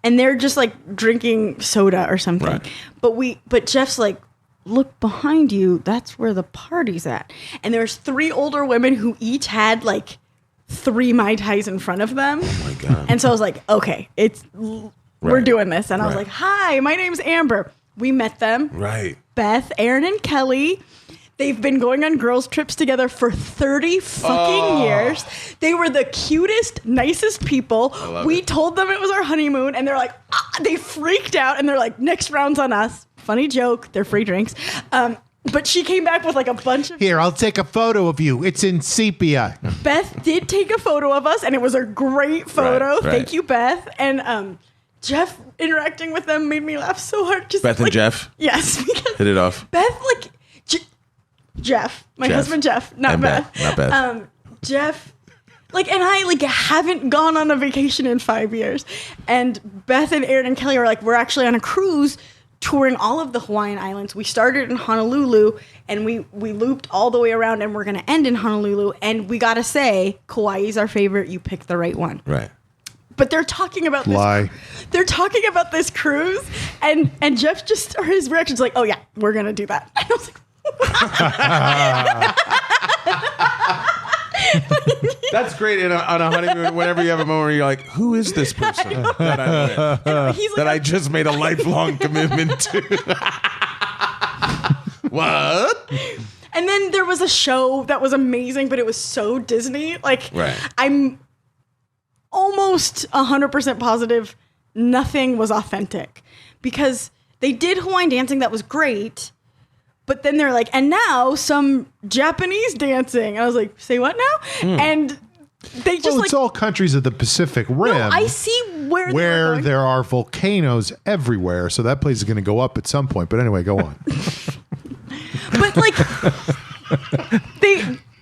Speaker 4: And they're just like drinking soda or something.
Speaker 6: Right.
Speaker 4: But Jeff's like, look behind you. That's where the party's at. And there's 3 older women who each had like 3 Mai Tais in front of them.
Speaker 6: Oh my God.
Speaker 4: And so I was like, okay, we're
Speaker 6: Right.
Speaker 4: doing this. And I was
Speaker 6: Right.
Speaker 4: like, hi, my name's Amber. We met them.
Speaker 6: Right.
Speaker 4: Beth, Aaron, and Kelly. They've been going on girls' trips together for 30 fucking years. They were the cutest, nicest people. We told them it was our honeymoon, and they're like, they freaked out, and they're like, next round's on us. Funny joke. They're free drinks. But she came back with like a bunch of...
Speaker 3: Here, I'll take a photo of you. It's in sepia.
Speaker 4: Beth did take a photo of us, and it was a great photo.
Speaker 6: Right.
Speaker 4: Thank you, Beth. And Jeff interacting with them made me laugh so hard. Just,
Speaker 6: Beth and
Speaker 4: like,
Speaker 6: Jeff
Speaker 4: Yes. Because
Speaker 6: hit it off.
Speaker 4: Beth, like... Jeff, my
Speaker 6: Jeff.
Speaker 4: husband Jeff, not
Speaker 6: And
Speaker 4: Beth.
Speaker 6: Beth, not Beth.
Speaker 4: Jeff, like, and I like haven't gone on a vacation in 5 years. And Beth and Aaron and Kelly are like, we're actually on a cruise touring all of the Hawaiian Islands. We started in Honolulu and we looped all the way around and we're going to end in Honolulu. And we got to say, Kauai's our favorite. You picked the right one.
Speaker 6: Right.
Speaker 4: But they're talking about
Speaker 3: Lie.
Speaker 4: this. They're talking about this cruise, and Jeff just, or his reaction's like, "Oh yeah, we're gonna do that." And I was like,
Speaker 6: That's great on a honeymoon. Whenever you have a moment where you're like, "Who is this person that I'm with?
Speaker 4: he's like,
Speaker 6: That I just made a lifelong commitment to?" What?
Speaker 4: And then there was a show that was amazing, but it was so Disney. Like,
Speaker 6: Right.
Speaker 4: I'm almost 100% positive nothing was authentic because they did Hawaiian dancing that was great. But then they're like, and now some Japanese dancing. And I was like, say what now? And they just
Speaker 3: Well,
Speaker 4: like,
Speaker 3: it's all countries of the Pacific Rim.
Speaker 4: no, I see where
Speaker 3: where
Speaker 4: they're
Speaker 3: there are volcanoes everywhere, so that place is going to go up at some point. But anyway, go on.
Speaker 4: but like,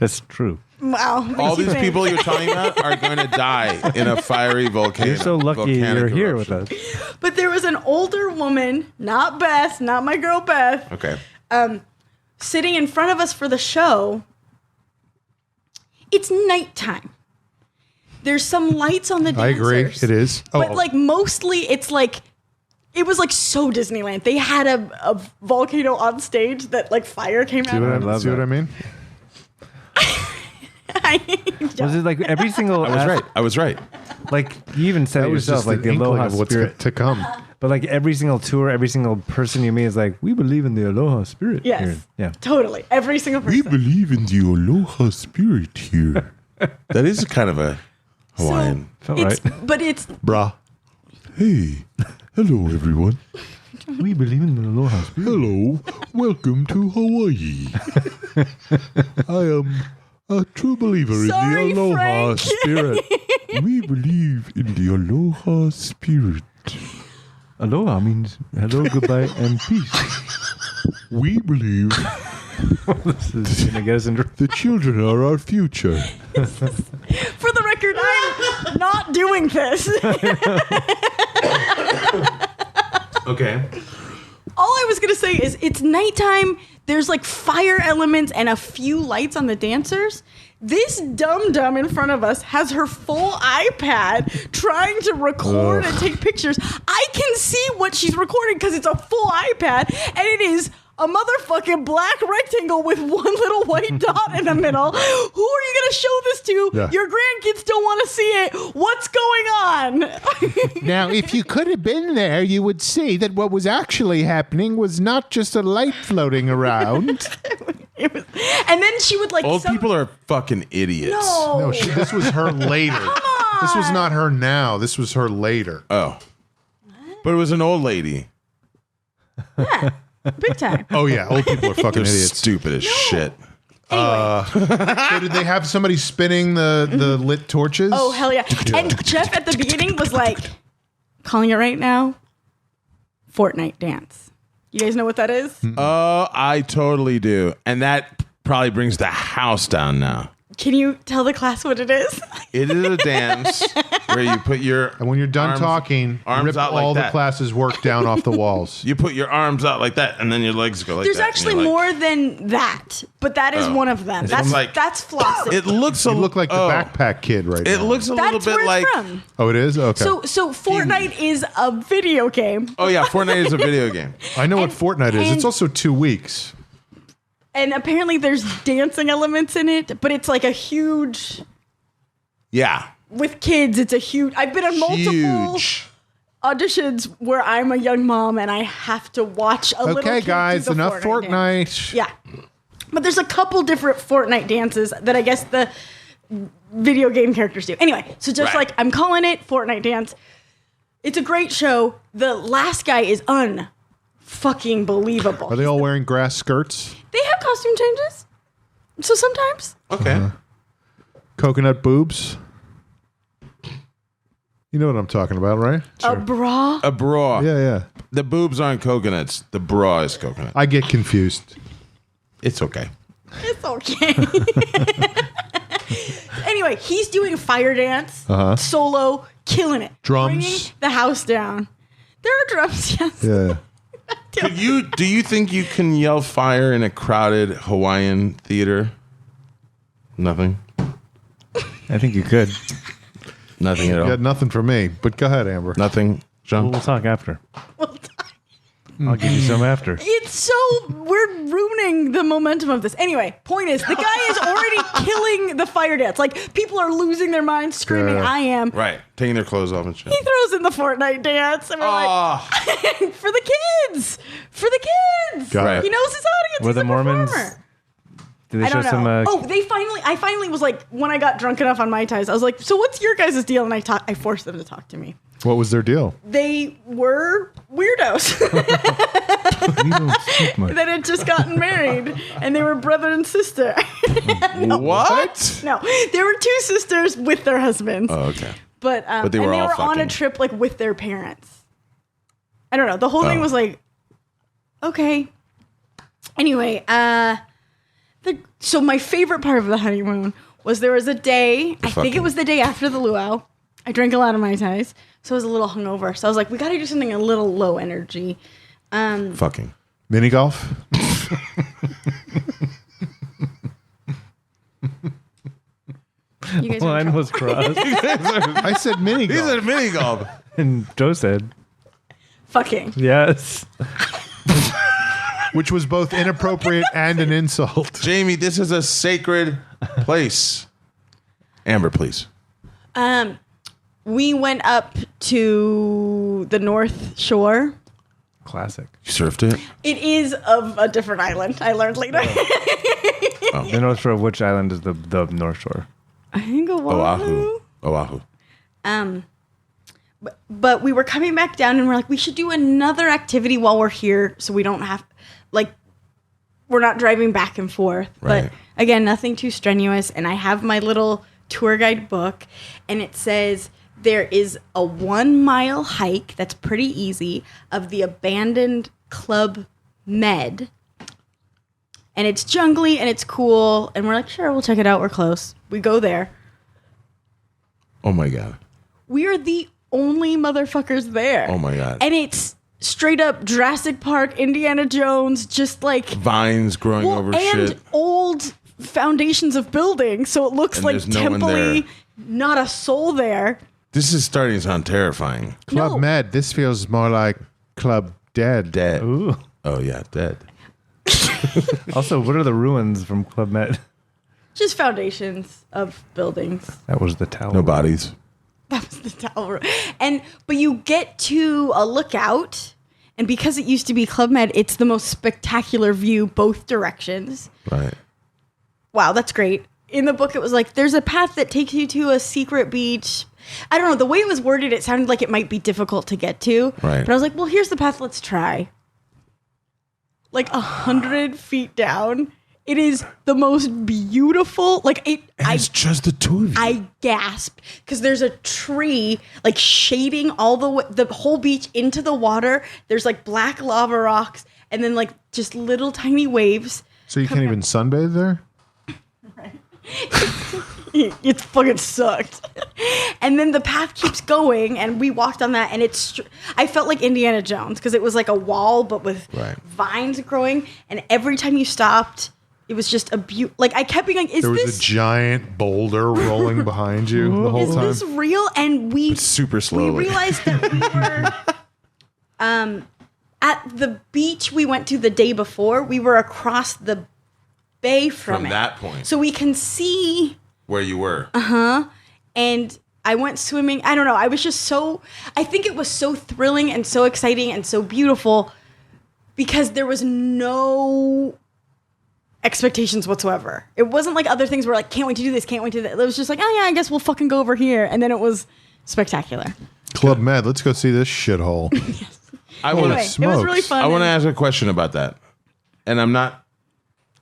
Speaker 5: That's true.
Speaker 4: wow.
Speaker 6: All
Speaker 4: makes you
Speaker 6: these
Speaker 4: think.
Speaker 6: people you're talking about are going to die in a fiery volcano.
Speaker 5: You're so lucky
Speaker 6: volcanic
Speaker 5: you're here
Speaker 6: eruption.
Speaker 5: with us.
Speaker 4: But there was an older woman, not Beth, not my girl Beth,
Speaker 6: Okay.
Speaker 4: sitting in front of us for the show. It's nighttime. There's some lights on the dancers.
Speaker 3: I agree. It is.
Speaker 4: But like mostly it's like, it was like so Disneyland. They had a volcano on stage that like fire came out of it.
Speaker 5: love
Speaker 3: see what
Speaker 5: that.
Speaker 3: I mean?
Speaker 5: Was it like every single?
Speaker 6: I was right.
Speaker 5: Like you even said
Speaker 3: That
Speaker 5: it
Speaker 3: was
Speaker 5: yourself,
Speaker 3: just
Speaker 5: like
Speaker 3: an
Speaker 5: the
Speaker 3: inkling
Speaker 5: Aloha
Speaker 3: of what's
Speaker 5: spirit.
Speaker 3: to come.
Speaker 5: But like every single tour, every single person you meet is like, we believe in the Aloha spirit.
Speaker 4: Yes.
Speaker 5: here." Yeah.
Speaker 4: Totally. Every single person.
Speaker 3: believe in the Aloha spirit here.
Speaker 6: That is kind of a Hawaiian.
Speaker 5: Felt
Speaker 4: It's,
Speaker 5: right.
Speaker 4: but it's,
Speaker 3: Bruh. Hey. Hello, everyone.
Speaker 5: We believe in the Aloha spirit.
Speaker 3: Hello. Welcome to Hawaii. I am a true believer
Speaker 4: Sorry,
Speaker 3: in the Aloha
Speaker 4: Frank.
Speaker 3: spirit. We believe in the Aloha spirit.
Speaker 5: Aloha means hello, goodbye, and peace.
Speaker 3: We believe
Speaker 5: This is gonna get us into.
Speaker 3: the children are our future.
Speaker 4: for the record, I'm not doing this.
Speaker 6: Okay.
Speaker 4: All I was going to say is it's nighttime. There's like fire elements and a few lights on the dancers. This dum-dum in front of us has her full iPad trying to record and take pictures. I can see what she's recording because it's a full iPad and it is a motherfucking black rectangle with one little white dot in the middle. Who are you going to show this to?
Speaker 3: Yeah.
Speaker 4: Your grandkids don't want to see it. What's going on?
Speaker 7: Now, if you could have been there, you would see that what was actually happening was not just a light floating around.
Speaker 4: It was, and then she would like
Speaker 6: Old people are fucking idiots.
Speaker 4: No.
Speaker 3: No, this was her later. This was not her now. This was her later.
Speaker 6: Oh. But it was an old lady.
Speaker 4: Big time.
Speaker 3: Oh, yeah. Old people are fucking
Speaker 6: They're
Speaker 3: idiots.
Speaker 6: stupid as shit.
Speaker 3: So did they have somebody spinning the lit torches?
Speaker 4: Oh, hell yeah. And Jeff at the beginning was like, calling it right now, Fortnite dance. You guys know what that is?
Speaker 6: Oh, I totally do. And that probably brings the house down now.
Speaker 4: Can you tell the class what it is?
Speaker 6: It is a dance where you put your
Speaker 3: And when you're done
Speaker 6: arms-
Speaker 3: talking,
Speaker 6: arms
Speaker 3: rip
Speaker 6: out like
Speaker 3: all the
Speaker 6: that.
Speaker 3: classes' work down off the walls.
Speaker 6: You put your arms out like that, and then your legs go like
Speaker 4: There's
Speaker 6: that. and
Speaker 4: actually
Speaker 6: you're like-
Speaker 4: more than that, but that is
Speaker 6: Oh.
Speaker 4: one of them. That's
Speaker 6: like-
Speaker 4: that's flossing.
Speaker 6: It looks a
Speaker 3: You look like the
Speaker 6: oh,
Speaker 3: backpack kid right
Speaker 6: It
Speaker 3: now.
Speaker 6: looks a little
Speaker 4: That's
Speaker 6: bit
Speaker 4: where
Speaker 6: like.
Speaker 4: it's from.
Speaker 3: Oh, it is? Okay.
Speaker 4: So Fortnite is a video game,
Speaker 6: Oh yeah, Fortnite is a video game.
Speaker 3: I know what
Speaker 4: and-
Speaker 3: Fortnite is.
Speaker 4: and-
Speaker 3: It's also 2 weeks.
Speaker 4: and apparently there's dancing elements in it, but it's like a huge
Speaker 6: Yeah,
Speaker 4: with kids. It's a huge. I've been on multiple
Speaker 6: huge.
Speaker 4: auditions where I'm a young mom and I have to watch a little
Speaker 3: Okay,
Speaker 4: kid
Speaker 3: guys,
Speaker 4: do the
Speaker 3: enough
Speaker 4: Fortnite. dance.
Speaker 3: Fortnite.
Speaker 4: Yeah. But there's a couple different Fortnite dances that I guess the video game characters do. Anyway, so just
Speaker 6: Right.
Speaker 4: like I'm calling it Fortnite dance. It's a great show. The last guy is fucking believable.
Speaker 3: Are they all wearing grass skirts?
Speaker 4: They have costume changes. So sometimes.
Speaker 6: Okay.
Speaker 3: Coconut boobs? You know what I'm talking about, right?
Speaker 4: A bra.
Speaker 6: A bra.
Speaker 3: Yeah.
Speaker 6: The boobs aren't coconuts. The bra is coconut.
Speaker 3: I get confused.
Speaker 6: It's okay.
Speaker 4: It's okay. Anyway, he's doing a fire dance, solo, killing it.
Speaker 3: Drums.
Speaker 4: Bringing the house down. There are drums, yes.
Speaker 3: Yeah.
Speaker 6: Do you think you can yell fire in a crowded Hawaiian theater? Nothing.
Speaker 5: I think you could.
Speaker 6: Nothing at all.
Speaker 3: You got nothing for me, but go ahead, Amber.
Speaker 6: Nothing. John.
Speaker 5: We'll talk after. I'll give you some after.
Speaker 4: It's so we're ruining the momentum of this. Anyway, point is the guy is already killing the fire dance. Like people are losing their minds, screaming,
Speaker 3: Yeah.
Speaker 4: "I am!"
Speaker 6: Right. Taking their clothes off and shit.
Speaker 4: He throws in the Fortnite dance, and we're like, "For the kids, for the kids."
Speaker 3: Got
Speaker 6: it.
Speaker 4: He knows his audience.
Speaker 5: Were
Speaker 4: He's
Speaker 5: the
Speaker 4: a
Speaker 5: Mormons?
Speaker 4: performer.
Speaker 5: Did they
Speaker 4: I
Speaker 5: show
Speaker 4: don't know.
Speaker 5: some?
Speaker 4: I finally was like, when I got drunk enough on Mai Tais, I was like, "So what's your guys' deal?" And I forced them to talk to me.
Speaker 3: What was their deal?
Speaker 4: They were weirdos
Speaker 5: You don't speak much.
Speaker 4: that had just gotten married, and they were brother and sister.
Speaker 6: What?
Speaker 4: No, there were two sisters with their husbands.
Speaker 6: Oh, okay.
Speaker 4: But
Speaker 6: they were
Speaker 4: and they
Speaker 6: all
Speaker 4: were on a
Speaker 6: fucking.
Speaker 4: trip like with their parents. I don't know. The whole thing
Speaker 6: Oh.
Speaker 4: was like, okay. Anyway, so my favorite part of the honeymoon was there was a day. I think
Speaker 6: fucking.
Speaker 4: it was the day after the luau. I drank a lot of Mai Tais, so I was a little hungover. So I was like, we got to do something a little low energy.
Speaker 6: Fucking.
Speaker 3: Mini golf?
Speaker 4: You guys are in
Speaker 5: Line
Speaker 4: trouble.
Speaker 5: was crossed,
Speaker 3: I said mini
Speaker 6: These
Speaker 3: golf.
Speaker 6: are mini golf.
Speaker 5: and Joe said
Speaker 4: Fucking.
Speaker 5: yes.
Speaker 3: Which was both inappropriate and an insult.
Speaker 6: Jamie, this is a sacred place. Amber, please.
Speaker 4: We went up to the North Shore.
Speaker 5: Classic.
Speaker 6: You surfed it?
Speaker 4: It is of a different island. I learned later.
Speaker 5: The North Shore of which island is the North Shore?
Speaker 4: I think Oahu.
Speaker 6: Oahu.
Speaker 4: But we were coming back down and we're like, we should do another activity while we're here so we don't have, like, we're not driving back and forth.
Speaker 6: Right.
Speaker 4: But again, nothing too strenuous. And I have my little tour guide book and it says there is a 1 mile hike that's pretty easy of the abandoned Club Med. And it's jungly and it's cool. And we're like, sure, we'll check it out. We're close. We go there.
Speaker 6: Oh my God.
Speaker 4: We are the only motherfuckers there.
Speaker 6: Oh my God.
Speaker 4: And it's straight up Jurassic Park, Indiana Jones, just like
Speaker 6: Vines growing over
Speaker 4: and
Speaker 6: shit.
Speaker 4: old foundations of buildings, so it looks
Speaker 6: And
Speaker 4: like
Speaker 6: there's no one
Speaker 4: temple-y,
Speaker 6: there.
Speaker 4: not a soul there.
Speaker 6: This is starting to sound terrifying.
Speaker 3: Club
Speaker 4: No.
Speaker 3: Med. This feels more like Club Dead.
Speaker 6: Dead.
Speaker 5: Ooh.
Speaker 6: Oh yeah, dead.
Speaker 5: Also, what are the ruins from Club Med?
Speaker 4: Just foundations of buildings.
Speaker 5: That was the tower.
Speaker 6: No bodies.
Speaker 4: That was the tower. But you get to a lookout, and because it used to be Club Med, it's the most spectacular view both directions.
Speaker 6: Right.
Speaker 4: Wow, that's great. In the book, it was like, there's a path that takes you to a secret beach. I don't know. The way it was worded, it sounded like it might be difficult to get to.
Speaker 6: Right.
Speaker 4: But I was like, well, here's the path. Let's try. Like 100 feet down. It is the most beautiful. Like it.
Speaker 6: And it's just the two of you.
Speaker 4: I gasped because there's a tree like shading all the whole beach into the water. There's like black lava rocks and then like just little tiny waves.
Speaker 3: So you can't even sunbathe there?
Speaker 4: It fucking sucked. And then the path keeps going, and we walked on that, and I felt like Indiana Jones because it was like a wall, but with
Speaker 6: Right.
Speaker 4: vines growing. And every time you stopped, it was just a beaut. Like I kept being like, "Is
Speaker 3: There was
Speaker 4: this
Speaker 3: a giant boulder rolling behind you the whole
Speaker 4: is
Speaker 3: time.
Speaker 4: this real?" And we
Speaker 6: super
Speaker 4: we
Speaker 6: slowly.
Speaker 4: realized that we were at the beach we went to the day before. We were across the bay from
Speaker 6: From
Speaker 4: it.
Speaker 6: that point.
Speaker 4: So we can see.
Speaker 6: Where you were.
Speaker 4: And I went swimming. I don't know. I was just I think it was so thrilling and so exciting and so beautiful because there was no expectations whatsoever. It wasn't like other things were like, can't wait to do this, can't wait to do that. It was just like, oh yeah, I guess we'll fucking go over here. And then it was spectacular.
Speaker 3: Club Med, let's go see this shithole.
Speaker 6: I want
Speaker 4: Anyway,
Speaker 6: to.
Speaker 4: it was really fun.
Speaker 6: I want to
Speaker 4: and-
Speaker 6: ask a question about that, and I'm not.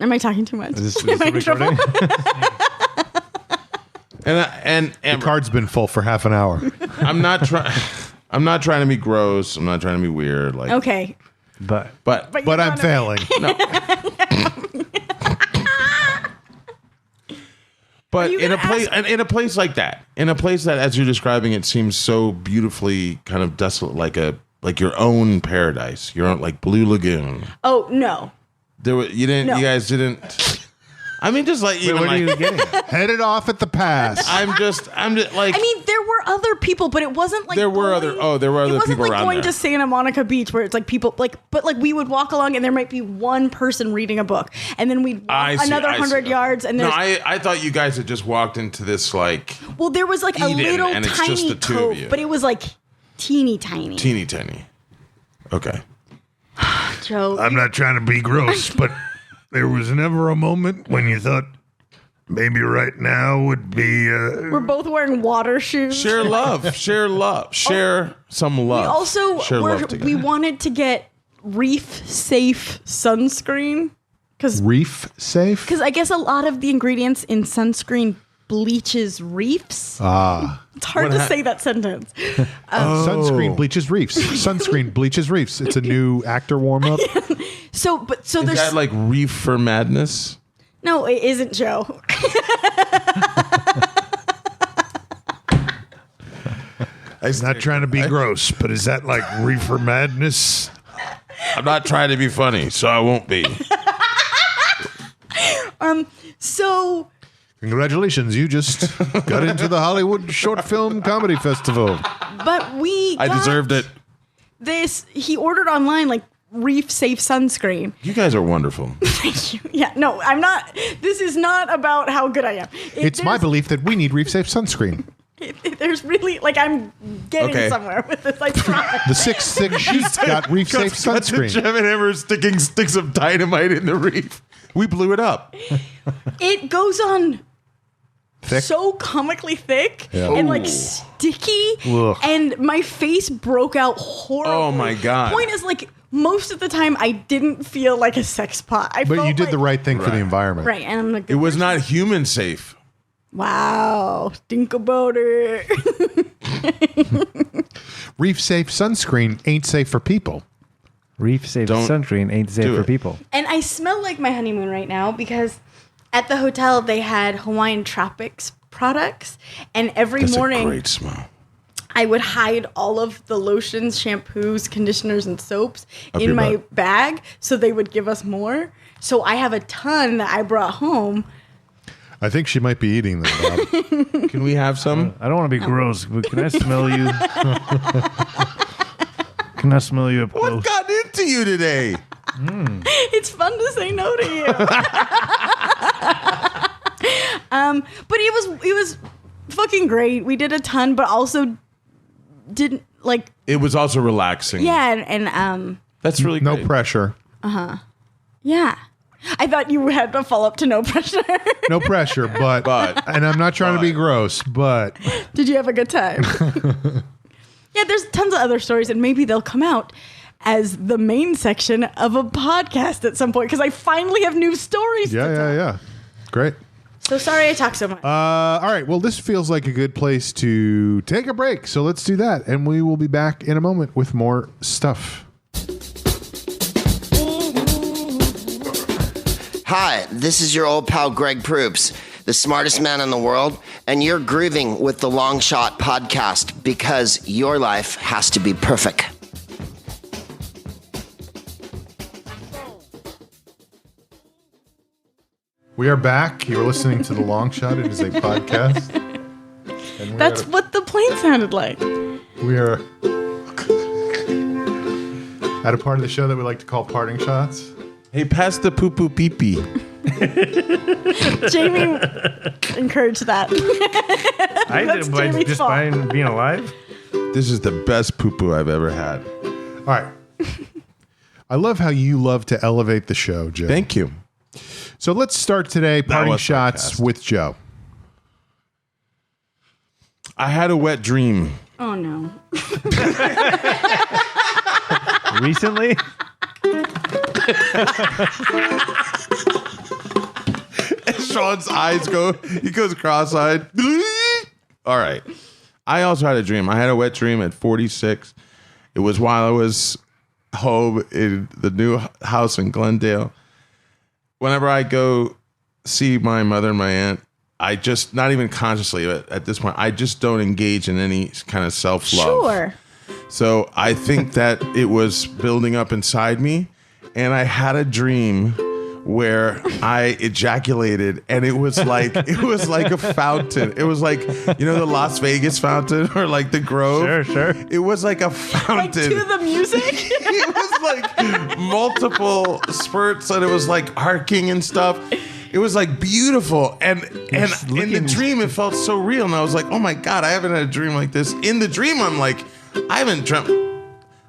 Speaker 4: Am I talking too much?
Speaker 5: Is
Speaker 4: Am I in
Speaker 5: this
Speaker 4: trouble?
Speaker 5: recording?
Speaker 6: And
Speaker 3: The
Speaker 6: Amber,
Speaker 3: card's been full for half an hour.
Speaker 6: I'm not trying. I'm not trying to be gross. I'm not trying to be weird. Like,
Speaker 4: Okay.
Speaker 5: But
Speaker 6: but
Speaker 3: But
Speaker 4: you're
Speaker 3: I'm
Speaker 4: not-
Speaker 3: failing.
Speaker 6: But
Speaker 4: you
Speaker 6: in a
Speaker 4: gonna
Speaker 6: place, in a place like that, in a place that, as you're describing, it seems so beautifully kind of desolate, like your own paradise, your own like Blue Lagoon.
Speaker 4: Oh, no.
Speaker 6: There were you didn't,
Speaker 4: No.
Speaker 6: you guys didn't. I mean, just like even
Speaker 5: what are
Speaker 6: like,
Speaker 5: you getting at?
Speaker 3: Headed off at the pass.
Speaker 6: I'm just like.
Speaker 4: I mean, there were other people, but it wasn't like
Speaker 6: There were
Speaker 4: going-
Speaker 6: other- there were other
Speaker 4: It wasn't
Speaker 6: people
Speaker 4: like
Speaker 6: around
Speaker 4: going
Speaker 6: there.
Speaker 4: to Santa Monica Beach where it's like people but like we would walk along and there might be one person reading a book, and then we'd
Speaker 6: I
Speaker 4: walk
Speaker 6: see,
Speaker 4: another
Speaker 6: I see.
Speaker 4: 100 yards, and
Speaker 6: no,
Speaker 4: there's
Speaker 6: I thought you guys had just walked into this like
Speaker 4: well, there was like a
Speaker 6: Eden,
Speaker 4: little
Speaker 6: and it's
Speaker 4: tiny
Speaker 6: just the two of
Speaker 4: cove,
Speaker 6: you.
Speaker 4: but it was like teeny tiny.
Speaker 6: teeny tiny. Okay.
Speaker 4: Joe,
Speaker 7: I'm not trying to be gross, but there was never a moment when you thought maybe right now would be.
Speaker 4: we're both wearing water shoes.
Speaker 6: Share love. Share love. Share some love.
Speaker 4: We also
Speaker 6: share love
Speaker 4: we
Speaker 6: together.
Speaker 4: wanted to get reef safe sunscreen because
Speaker 3: Reef safe?
Speaker 4: I guess a lot of the ingredients in sunscreen bleaches reefs. It's hard to say that sentence.
Speaker 3: Sunscreen bleaches reefs. Sunscreen bleaches reefs. It's a new actor warm up.
Speaker 4: So
Speaker 6: Is
Speaker 4: there's
Speaker 6: that like Reef for Madness?
Speaker 4: no, it isn't, Joe.
Speaker 7: I'm not trying to be gross, but is that like reefer madness?
Speaker 6: I'm not trying to be funny, so I won't be.
Speaker 4: So
Speaker 3: Congratulations, you just got into the Hollywood Short Film Comedy Festival.
Speaker 4: but we
Speaker 6: I
Speaker 4: got
Speaker 6: deserved it.
Speaker 4: this. He ordered online like reef safe sunscreen.
Speaker 6: You guys are wonderful.
Speaker 4: Thank you. Yeah, no, I'm not. This is not about how good I am.
Speaker 3: It's my belief that we need reef safe sunscreen.
Speaker 4: There's really like I'm getting
Speaker 6: Okay.
Speaker 4: somewhere with this. I promise.
Speaker 3: The 6 sheets got reef safe sunscreen.
Speaker 6: Jeff and Amber sticking sticks of dynamite in the reef. We blew it up.
Speaker 4: It goes on
Speaker 3: Thick?
Speaker 4: so comically thick
Speaker 3: Yeah.
Speaker 4: and like
Speaker 6: Ooh.
Speaker 4: sticky,
Speaker 3: Ugh.
Speaker 4: and my face broke out horribly.
Speaker 6: Oh, my God.
Speaker 4: Point is, like most of the time, I didn't feel like a sex pot. I
Speaker 3: But
Speaker 4: felt
Speaker 3: you did
Speaker 4: like,
Speaker 3: the right thing for the
Speaker 6: Right.
Speaker 3: environment.
Speaker 4: right, and I'm like,
Speaker 6: It was not human safe.
Speaker 4: wow, think about it.
Speaker 3: Reef safe sunscreen ain't safe for people.
Speaker 5: reef safe
Speaker 6: Don't
Speaker 5: sunscreen ain't safe
Speaker 6: do
Speaker 5: for
Speaker 6: it.
Speaker 5: people.
Speaker 4: And I smell like my honeymoon right now because at the hotel they had Hawaiian Tropics products, and every
Speaker 6: That's
Speaker 4: morning
Speaker 6: a great smell.
Speaker 4: I would hide all of the lotions, shampoos, conditioners, and soaps
Speaker 6: Up
Speaker 4: in
Speaker 6: your
Speaker 4: my
Speaker 6: butt.
Speaker 4: bag so they would give us more. So I have a ton that I brought home.
Speaker 3: I think she might be eating them, Bob.
Speaker 6: Can we have some?
Speaker 5: I don't want to be gross, but can I smell you? Can I smell you up close?
Speaker 6: What got into you today?
Speaker 4: It's fun to say no to you. But it was fucking great. We did a ton, but also didn't like
Speaker 6: It was also relaxing.
Speaker 4: and
Speaker 6: That's really
Speaker 3: No
Speaker 6: great.
Speaker 3: pressure.
Speaker 4: yeah. I thought you had to follow up to no pressure.
Speaker 3: No pressure, but, and I'm not trying to be gross, but
Speaker 4: Did you have a good time? Yeah, there's tons of other stories, and maybe they'll come out as the main section of a podcast at some point because I finally have new stories. to tell.
Speaker 3: yeah. Great.
Speaker 4: So sorry I talk so much.
Speaker 3: All right. Well, this feels like a good place to take a break. So let's do that. And we will be back in a moment with more stuff.
Speaker 8: Hi, this is your old pal Greg Proops, the smartest man in the world, and you're grooving with the Long Shot Podcast because your life has to be perfect.
Speaker 3: We are back. You're listening to The Long Shot. It is a podcast. And we're
Speaker 4: That's
Speaker 3: at
Speaker 4: what the plane sounded like.
Speaker 3: we are at a part of the show that we like to call parting shots.
Speaker 6: Hey, pass the poo poo pee pee.
Speaker 4: Jamie encouraged that.
Speaker 5: I
Speaker 4: That's
Speaker 5: did by
Speaker 4: Jamie's
Speaker 5: just
Speaker 4: fault.
Speaker 5: by being alive.
Speaker 6: This is the best poo poo I've ever had.
Speaker 3: All right. I love how you love to elevate the show, Joe.
Speaker 6: Thank you.
Speaker 3: So let's start today. Parting
Speaker 2: was
Speaker 3: shots
Speaker 2: sarcastic.
Speaker 3: with Joe.
Speaker 6: I had a wet dream.
Speaker 4: Oh no.
Speaker 5: Recently?
Speaker 2: Sean's eyes he goes cross-eyed. All right. I also had a dream. I had a wet dream at 46. It was while I was home in the new house in Glendale. Whenever I go see my mother and my aunt, I just, not even consciously, but at this point, I just don't engage in any kind of self-love.
Speaker 4: Sure.
Speaker 2: So I think that it was building up inside me, and I had a dream where I ejaculated, and it was like a fountain. It was like, you know, the Las Vegas fountain or like the Grove.
Speaker 5: Sure.
Speaker 2: It was like a
Speaker 4: Like
Speaker 2: fountain.
Speaker 4: to the music.
Speaker 2: It was like multiple spurts, and it was like arcing and stuff. It was like beautiful, and
Speaker 5: just
Speaker 2: in the
Speaker 5: looking-
Speaker 2: dream it felt so real, and I was like, oh my God, I haven't had a dream like this. In the dream, I'm like, I haven't dreamt.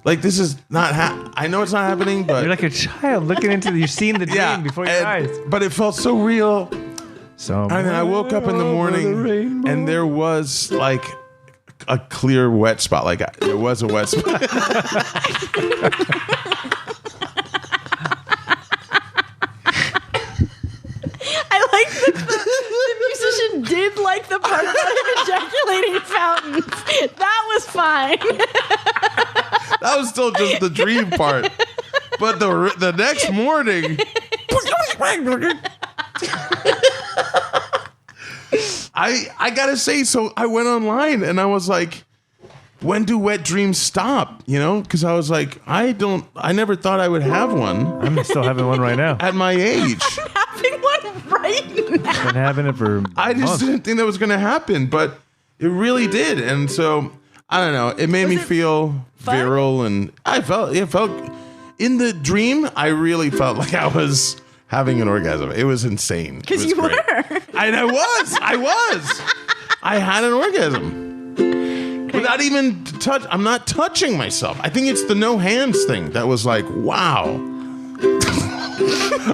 Speaker 2: Like, this is not I know it's not happening, but
Speaker 5: You're like a child looking into you've seen the dream before your eyes.
Speaker 2: but it felt so real.
Speaker 5: So
Speaker 2: And then I woke up in the morning, and there was like a clear wet spot. Like, there was a wet spot.
Speaker 4: I like that the musician did like the part about him ejaculating fountains. That was fine.
Speaker 2: That was still just the dream part. But the next morning, I gotta say, so I went online and I was like, when do wet dreams stop? You know, because I was like, I never thought I would have one
Speaker 5: I'm still having one right now.
Speaker 2: at my age.
Speaker 4: Having one right now.
Speaker 5: Been having it for
Speaker 2: I just
Speaker 5: months.
Speaker 2: didn't think that was gonna happen, but it really did. And so I don't know. It made me
Speaker 4: it
Speaker 2: feel
Speaker 4: fun?
Speaker 2: virile, and it felt in the dream. I really felt like I was having an orgasm. It was insane. It
Speaker 4: 'Cause
Speaker 2: was
Speaker 4: you
Speaker 2: great.
Speaker 4: were.
Speaker 2: And I was. I had an orgasm without even touch. I'm not touching myself. I think it's the no hands thing that was like, wow.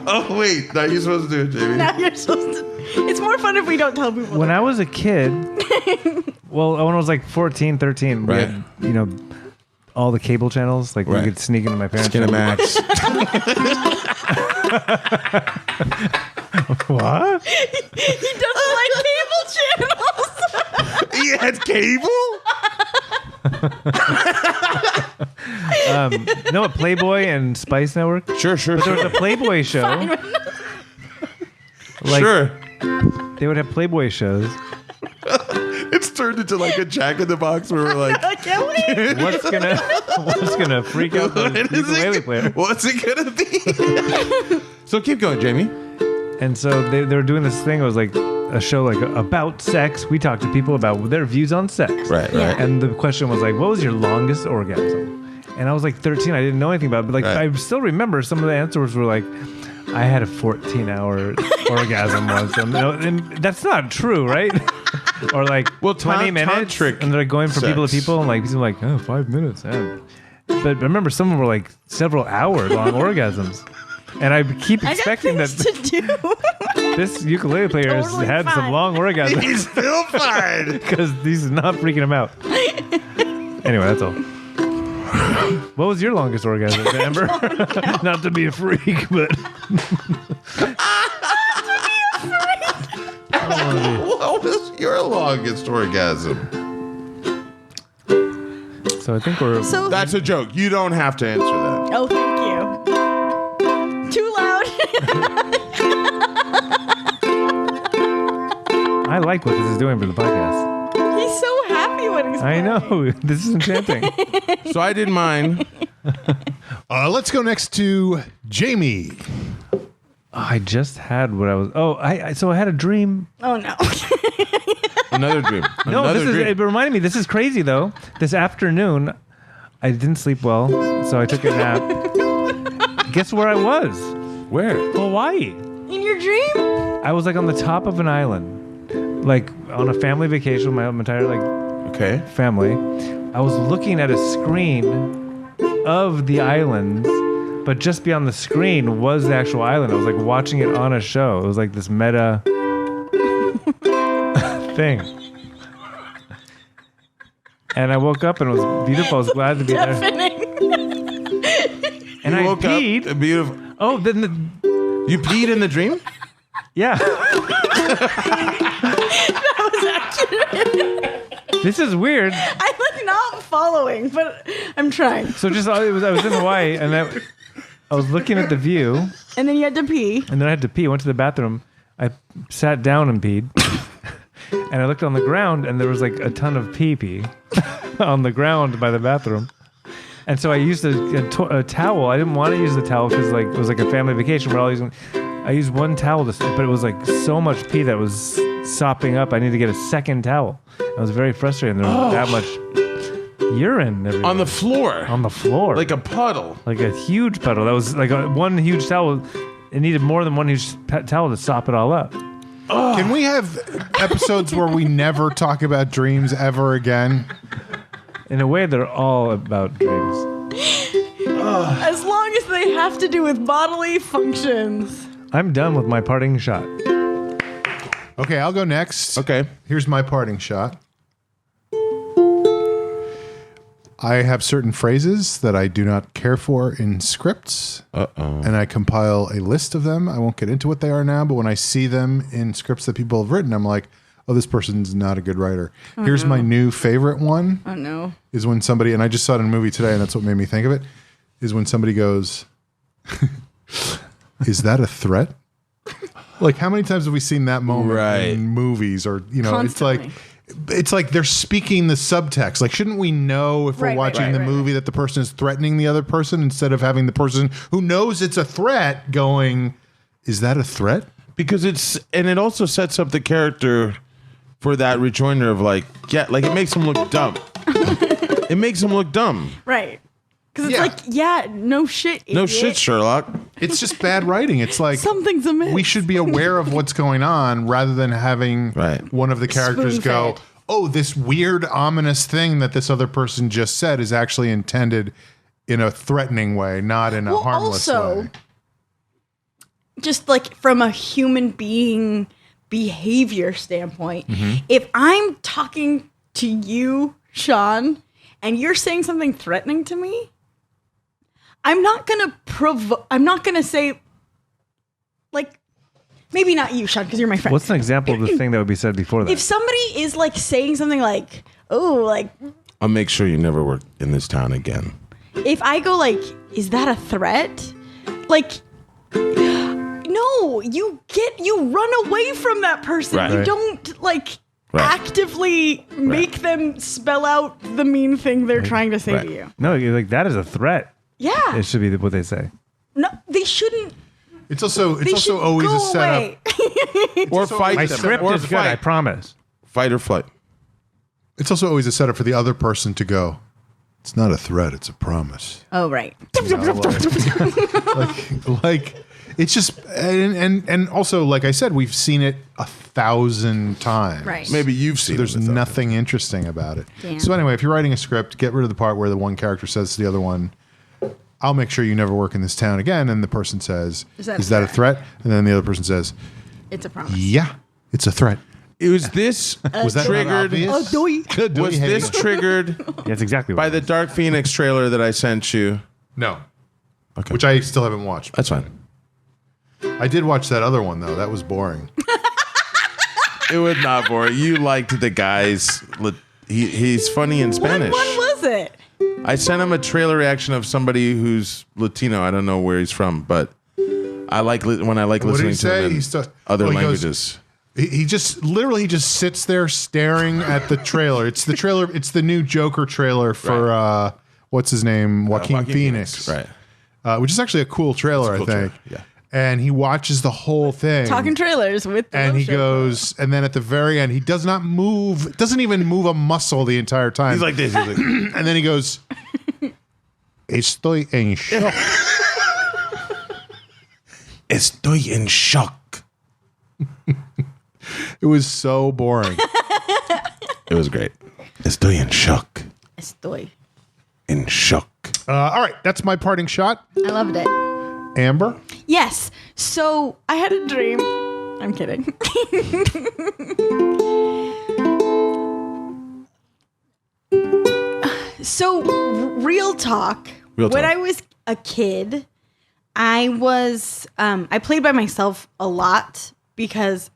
Speaker 2: Oh wait, now you're supposed to do it, Jamie.
Speaker 4: Now you're supposed to. It's more fun if we don't tell people.
Speaker 5: When I was a kid, well, when I was like 14, 13, we
Speaker 2: Right.
Speaker 5: had, you know, all the cable channels. Like,
Speaker 2: Right.
Speaker 5: we could sneak into my parents' room.
Speaker 2: Skinamax.
Speaker 5: What?
Speaker 4: He doesn't like cable channels.
Speaker 2: He had cable?
Speaker 5: No, Playboy and Spice Network.
Speaker 2: Sure.
Speaker 5: There was a Playboy show. Like,
Speaker 2: Sure.
Speaker 5: they would have Playboy shows.
Speaker 2: It's turned into like a Jack in the Box where we're like,
Speaker 4: Can't wait.
Speaker 5: What's gonna freak out the
Speaker 2: what is
Speaker 5: ukulele
Speaker 2: it?
Speaker 5: player?
Speaker 2: What's it gonna be? So keep going, Jamie.
Speaker 5: And so they were doing this thing. It was like a show like about sex. We talked to people about their views on sex.
Speaker 2: Right.
Speaker 5: And the question was like, what was your longest orgasm? And I was like 13. I didn't know anything about it. But like,
Speaker 2: Right.
Speaker 5: I still remember some of the answers were like, I had a 14-hour orgasm once. And that's not true, right? Or like,
Speaker 2: Well,
Speaker 5: 20 minutes.
Speaker 2: tantric
Speaker 5: And they're going from people to
Speaker 2: sex.
Speaker 5: people. And like, people are like, oh, 5 minutes. Yeah. But I remember some of them were like several hours long orgasms. And I keep
Speaker 4: I got
Speaker 5: expecting
Speaker 4: things
Speaker 5: that
Speaker 4: to do.
Speaker 5: this ukulele player has
Speaker 4: Totally
Speaker 5: had some
Speaker 4: fine.
Speaker 5: long orgasms
Speaker 2: He's still fine.
Speaker 5: because these is not freaking him out. Anyway, that's all. What was your longest orgasm, Amber? Not to be a freak, but
Speaker 2: What was your longest orgasm?
Speaker 5: so I think we're.
Speaker 4: So,
Speaker 2: That's a joke. You don't have to answer that.
Speaker 4: oh, thank you. Too loud.
Speaker 5: I like what this is doing for the podcast.
Speaker 4: He's so happy when he's
Speaker 5: I
Speaker 4: playing.
Speaker 5: know this is enchanting.
Speaker 2: So I did mine.
Speaker 3: Let's go next to Jamie.
Speaker 5: I just had what I was. Oh, so I had a dream.
Speaker 4: Oh no.
Speaker 2: Another dream.
Speaker 5: No,
Speaker 2: Another
Speaker 5: this is.
Speaker 2: dream.
Speaker 5: It reminded me. This is crazy though. This afternoon, I didn't sleep well, so I took a nap. Guess where I was?
Speaker 2: Where?
Speaker 5: Hawaii.
Speaker 4: In your dream?
Speaker 5: I was like on the top of an island, like on a family vacation with my entire like
Speaker 2: Okay.
Speaker 5: family. I was looking at a screen of the islands but just beyond the screen was the actual island. I was like watching it on a show. It was like this meta thing. And I woke up and it was beautiful. I was glad to be there. And I
Speaker 6: woke
Speaker 5: peed.
Speaker 6: up beautiful.
Speaker 5: Oh, then
Speaker 6: You peed in the dream?
Speaker 5: yeah. This is weird.
Speaker 4: I'm like not following, but I'm trying.
Speaker 5: So I was in Hawaii and I was looking at the view
Speaker 4: And then you had to pee.
Speaker 5: and then I had to pee. I went to the bathroom. I sat down and peed. And I looked on the ground and there was like a ton of pee on the ground by the bathroom. And so I used a towel. I didn't want to use the towel because like it was like a family vacation. I used one towel, but it was like so much pee that was sopping up. I needed to get a second towel. I was very frustrated. There was that much urine everywhere.
Speaker 6: On the floor.
Speaker 5: On the floor.
Speaker 6: Like a puddle.
Speaker 5: Like a huge puddle. That was like one huge towel. It needed more than one huge towel to sop it all up.
Speaker 3: Can we have episodes where we never talk about dreams ever again?
Speaker 5: In a way, they're all about dreams.
Speaker 4: As long as they have to do with bodily functions.
Speaker 5: I'm done with my parting shot.
Speaker 3: Okay, I'll go next.
Speaker 6: Okay.
Speaker 3: Here's my parting shot. I have certain phrases that I do not care for in scripts. And I compile a list of them. I won't get into what they are now, but when I see them in scripts that people have written, I'm like, oh, this person's not a good writer. Here's my new favorite one.
Speaker 4: Oh no.
Speaker 3: Is when somebody, and I just saw it in a movie today, and that's what made me think of it, is when somebody goes, is that a threat? Like, how many times have we seen that moment in movies? Or,
Speaker 4: Constantly.
Speaker 3: it's like they're speaking the subtext. Like, shouldn't we know if we're watching the movie that the person is threatening the other person instead of having the person who knows it's a threat going, is that a threat?
Speaker 6: Because it also sets up the character for that rejoinder of like, yeah, like it makes him look dumb. It makes him look dumb.
Speaker 4: Right. Because it's no shit, idiot.
Speaker 6: No shit, Sherlock.
Speaker 3: It's just bad writing. It's like
Speaker 4: Something's amiss.
Speaker 3: we should be aware of what's going on rather than having one of the characters go,
Speaker 4: Spoon-fed.
Speaker 3: oh, this weird, ominous thing that this other person just said is actually intended in a threatening way, not in a harmless way.
Speaker 4: Just like from a human being behavior standpoint, if I'm talking to you, Sean, and you're saying something threatening to me, I'm not gonna say, like, maybe not you, Sean, because you're my friend.
Speaker 5: What's an example of the thing that would be said before that?
Speaker 4: If somebody is like saying something like, oh, like,
Speaker 6: I'll make sure you never work in this town again.
Speaker 4: if I go like, is that a threat? Like, no, you run away from that person.
Speaker 6: Right.
Speaker 4: You
Speaker 6: Right.
Speaker 4: don't like actively make them spell out the mean thing they're trying to say to you.
Speaker 5: No, you're like, that is a threat.
Speaker 4: Yeah.
Speaker 5: It should be what they say.
Speaker 4: No, they shouldn't.
Speaker 3: It's also
Speaker 4: They should
Speaker 3: always
Speaker 4: go
Speaker 3: a setup.
Speaker 4: away.
Speaker 6: Or fight
Speaker 5: My
Speaker 6: them.
Speaker 5: script
Speaker 6: Or
Speaker 5: is good, I
Speaker 6: fight.
Speaker 5: promise.
Speaker 6: Fight or flight.
Speaker 3: It's also always a setup for the other person to go, it's not a threat, it's a promise.
Speaker 4: Oh, right.
Speaker 3: Like it's just and also, like I said, we've seen it 1,000 times.
Speaker 4: Right.
Speaker 6: Maybe you've
Speaker 3: So
Speaker 6: seen
Speaker 3: there's
Speaker 6: it.
Speaker 3: nothing interesting about it.
Speaker 4: Damn.
Speaker 3: So anyway, if you're writing a script, get rid of the part where the one character says to the other one, I'll make sure you never work in this town again. And the person says,
Speaker 4: Is that
Speaker 3: that a threat? And then the other person says,
Speaker 4: It's a promise.
Speaker 3: yeah, it's a threat.
Speaker 6: It was this
Speaker 3: Was that not
Speaker 6: triggered.
Speaker 3: obvious?
Speaker 6: Was this triggered
Speaker 5: That's exactly what
Speaker 6: by
Speaker 5: it
Speaker 6: the
Speaker 5: is.
Speaker 6: Dark Phoenix trailer that I sent you?
Speaker 3: No.
Speaker 6: Okay.
Speaker 3: Which I still haven't watched.
Speaker 6: That's fine.
Speaker 3: I did watch that other one, though. That was boring.
Speaker 6: It was not boring. You liked the guys. He's funny in
Speaker 4: What
Speaker 6: Spanish.
Speaker 4: one was it?
Speaker 6: I sent him a trailer reaction of somebody who's Latino. I don't know where he's from, but I like when I like
Speaker 3: What did
Speaker 6: listening
Speaker 3: he
Speaker 6: to
Speaker 3: say?
Speaker 6: him in
Speaker 3: He stu-
Speaker 6: other
Speaker 3: oh, he goes-
Speaker 6: languages.
Speaker 3: He just literally just sits there staring at the trailer. It's the trailer. It's the new Joker trailer for what's his name, Joaquin Phoenix,
Speaker 6: Right.
Speaker 3: Which is actually a cool trailer,
Speaker 6: Cool
Speaker 3: I think.
Speaker 6: trailer, yeah.
Speaker 3: And he watches the whole thing.
Speaker 4: Talking trailers with the
Speaker 3: and he
Speaker 4: motion.
Speaker 3: goes, and then at the very end, he does not move, doesn't even move a muscle the entire time.
Speaker 6: He's like this. He's like,
Speaker 3: and then he goes, Estoy en shock.
Speaker 6: Estoy en shock.
Speaker 3: It was so boring.
Speaker 6: It was great. Estoy en shock.
Speaker 4: Estoy.
Speaker 6: En shock.
Speaker 3: All right, that's my parting shot.
Speaker 4: I loved it.
Speaker 3: Amber?
Speaker 4: Yes. So I had a dream. I'm kidding. So, real talk. When I was a kid, I played by myself a lot because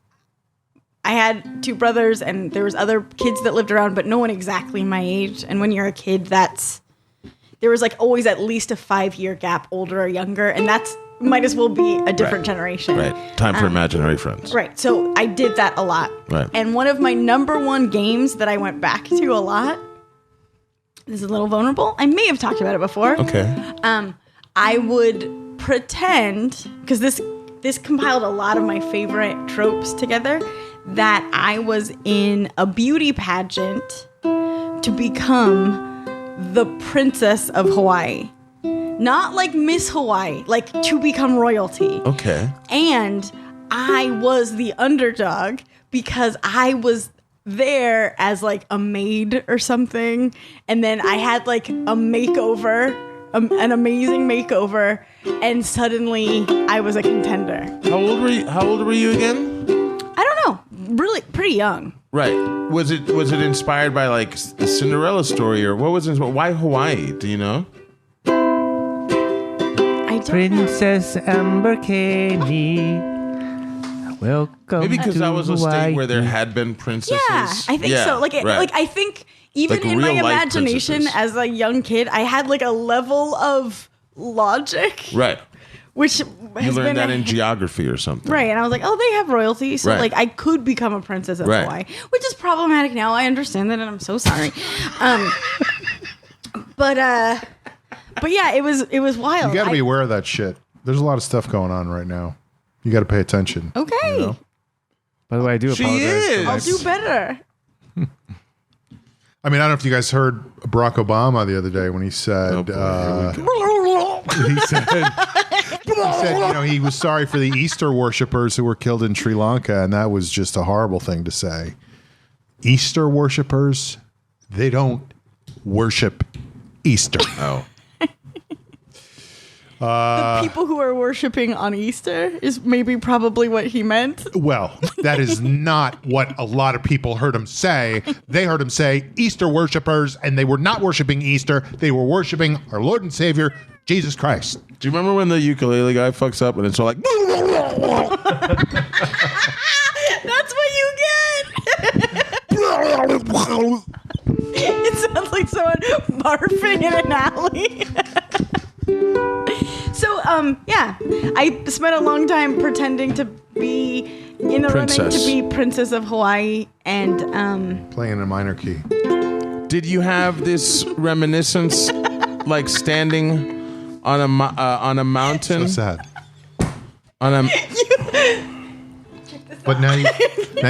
Speaker 4: I had two brothers and there was other kids that lived around, but no one exactly my age. And when you're a kid, there was like always at least a 5-year gap, older or younger, and that's might as well be a different generation.
Speaker 6: Right. Time for imaginary friends.
Speaker 4: Right. So I did that a lot.
Speaker 6: Right.
Speaker 4: And one of my number one games that I went back to a lot, this is a little vulnerable. I may have talked about it before.
Speaker 6: Okay.
Speaker 4: I would pretend, because this compiled a lot of my favorite tropes together, that I was in a beauty pageant to become the Princess of Hawaii. Not like Miss Hawaii, like to become royalty.
Speaker 6: Okay.
Speaker 4: And I was the underdog because I was there as like a maid or something. And then I had like a makeover, an amazing makeover. And suddenly I was a contender.
Speaker 6: How old were you again?
Speaker 4: I don't know. Really pretty young.
Speaker 6: Right. Was it inspired by like the Cinderella story or what was it? Why Hawaii? Do you know?
Speaker 4: I don't know.
Speaker 5: Princess Amber Kenny. Welcome.
Speaker 6: Maybe because
Speaker 5: to
Speaker 6: that was a
Speaker 5: Hawaii.
Speaker 6: state where there had been princesses.
Speaker 4: Yeah, I think so. Like,
Speaker 6: right.
Speaker 4: I think even
Speaker 6: Like
Speaker 4: in my
Speaker 6: real life
Speaker 4: imagination
Speaker 6: princesses.
Speaker 4: as a young kid, I had like a level of logic,
Speaker 6: Right.
Speaker 4: which
Speaker 6: You
Speaker 4: has been
Speaker 6: learned that in geography or something.
Speaker 4: right. And I was like, oh, they have royalty, so
Speaker 6: Right.
Speaker 4: like I could become a princess of
Speaker 6: Right.
Speaker 4: Hawaii, which is problematic now. I understand that, and I'm so sorry. But yeah, it was wild.
Speaker 3: You got to be aware of that shit. There's a lot of stuff going on right now. You got to pay attention.
Speaker 4: Okay.
Speaker 5: By the way, I do
Speaker 6: She
Speaker 5: apologize. for
Speaker 6: is.
Speaker 5: my-
Speaker 4: I'll do better.
Speaker 3: I mean, I don't know if you guys heard Barack Obama the other day when he said, he said, he was sorry for the Easter worshipers who were killed in Sri Lanka, and that was just a horrible thing to say. Easter worshipers, they don't worship Easter.
Speaker 6: Oh.
Speaker 4: The people who are worshiping on Easter is maybe probably what he meant.
Speaker 3: Well, that is not what a lot of people heard him say. They heard him say Easter worshipers, and they were not worshiping Easter. They were worshiping our Lord and Savior, Jesus Christ.
Speaker 6: Do you remember when the ukulele guy fucks up and it's all like
Speaker 4: That's what you get. It sounds like someone barfing in an alley. So, yeah, I spent a long time pretending to be in the running
Speaker 6: Princess.
Speaker 4: to be Princess of Hawaii, and
Speaker 3: Playing a minor key.
Speaker 6: Did you have this reminiscence like standing on a
Speaker 3: So
Speaker 6: mountain
Speaker 3: sad.
Speaker 6: on a
Speaker 3: But now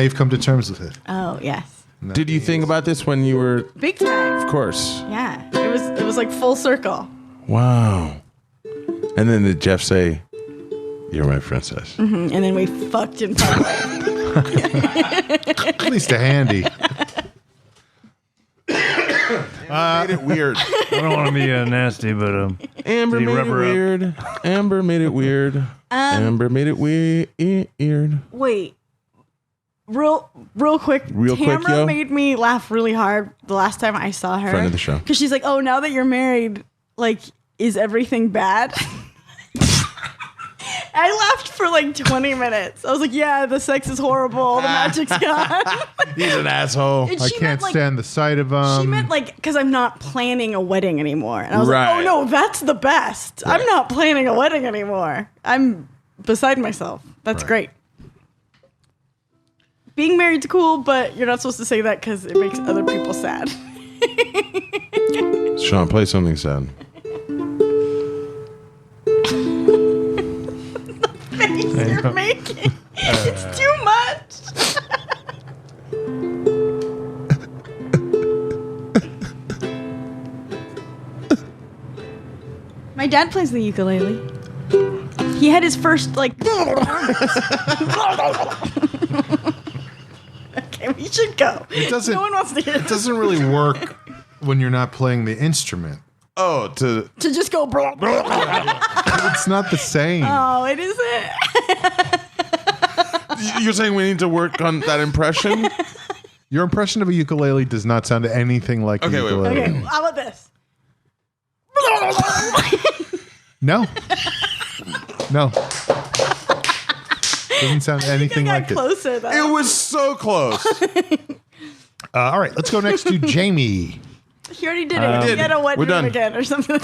Speaker 3: you've come to terms with it.
Speaker 4: oh yes,
Speaker 6: Did you think about this when you were
Speaker 4: big time.
Speaker 6: of course.
Speaker 4: Yeah, it was like full circle.
Speaker 6: Wow. And then did Jeff say, "You're my princess"?
Speaker 4: And then we fucked in public.
Speaker 3: At least a handy.
Speaker 6: Made it weird.
Speaker 5: I don't want to be nasty, but
Speaker 6: Amber
Speaker 5: Did he
Speaker 6: made
Speaker 5: rub
Speaker 6: it
Speaker 5: her up?
Speaker 6: weird. Amber made it weird. Amber made it weird.
Speaker 4: Wait, real quick.
Speaker 6: Real quick,
Speaker 4: Tamara
Speaker 6: yo.
Speaker 4: made me laugh really hard the last time I saw her.
Speaker 6: Friend of the show.
Speaker 4: Because she's like, "Oh, now that you're married, like, is everything bad?" I laughed for like 20 minutes. I was like, "Yeah, the sex is horrible. The magic's gone."
Speaker 6: He's an asshole.
Speaker 4: And
Speaker 3: I
Speaker 4: she
Speaker 3: can't
Speaker 4: meant, like,
Speaker 3: stand the sight of
Speaker 4: She meant like because I'm not planning a wedding anymore, and I was
Speaker 6: Right.
Speaker 4: like, "Oh no, that's the best. I'm not planning a wedding anymore. I'm beside myself. That's great." Being married's cool, but you're not supposed to say that because it makes other people sad.
Speaker 6: Sean, play something sad.
Speaker 4: You're making it's too much. My dad plays the ukulele. He had his first like. Okay, we should go.
Speaker 3: It doesn't-
Speaker 4: No one wants to hear
Speaker 3: It
Speaker 4: this.
Speaker 3: doesn't really work when you're not playing the instrument.
Speaker 2: Oh,
Speaker 4: To just go.
Speaker 3: It's not the same.
Speaker 4: Oh, it isn't.
Speaker 2: you're saying we need to work on that impression?
Speaker 3: Your impression of a ukulele does not sound anything like a
Speaker 2: Okay, wait,
Speaker 3: ukulele.
Speaker 4: Okay, how about this?
Speaker 3: No. No. Doesn't sound anything
Speaker 4: I
Speaker 3: like
Speaker 4: got
Speaker 3: it.
Speaker 4: closer though.
Speaker 2: It was so close.
Speaker 3: All right, let's go next to Jamie.
Speaker 4: He already did it. He had a wet
Speaker 2: We're
Speaker 4: dream
Speaker 2: done.
Speaker 4: again or something.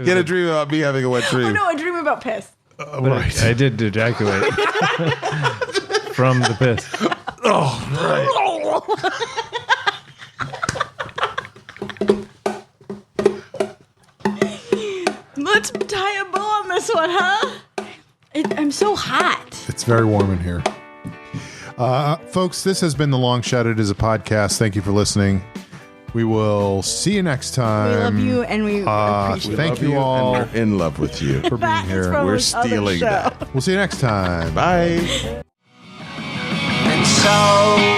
Speaker 2: Get a dream about me having a wet dream.
Speaker 4: Oh no, a dream about piss.
Speaker 3: Right.
Speaker 5: I did ejaculate from the piss.
Speaker 4: Let's tie a bow on this one, huh? I'm so hot.
Speaker 3: It's very warm in here. Folks, this has been The Long Shot. It is a podcast. Thank you for listening. We will see you next time.
Speaker 4: We love you and we appreciate
Speaker 3: thank
Speaker 2: Love
Speaker 3: you all
Speaker 2: and we're in love with you.
Speaker 3: for being
Speaker 4: that. Is
Speaker 3: here.
Speaker 4: from
Speaker 2: We're
Speaker 4: his other
Speaker 2: stealing
Speaker 4: show.
Speaker 2: that.
Speaker 3: We'll see you next time.
Speaker 2: Bye.
Speaker 8: And so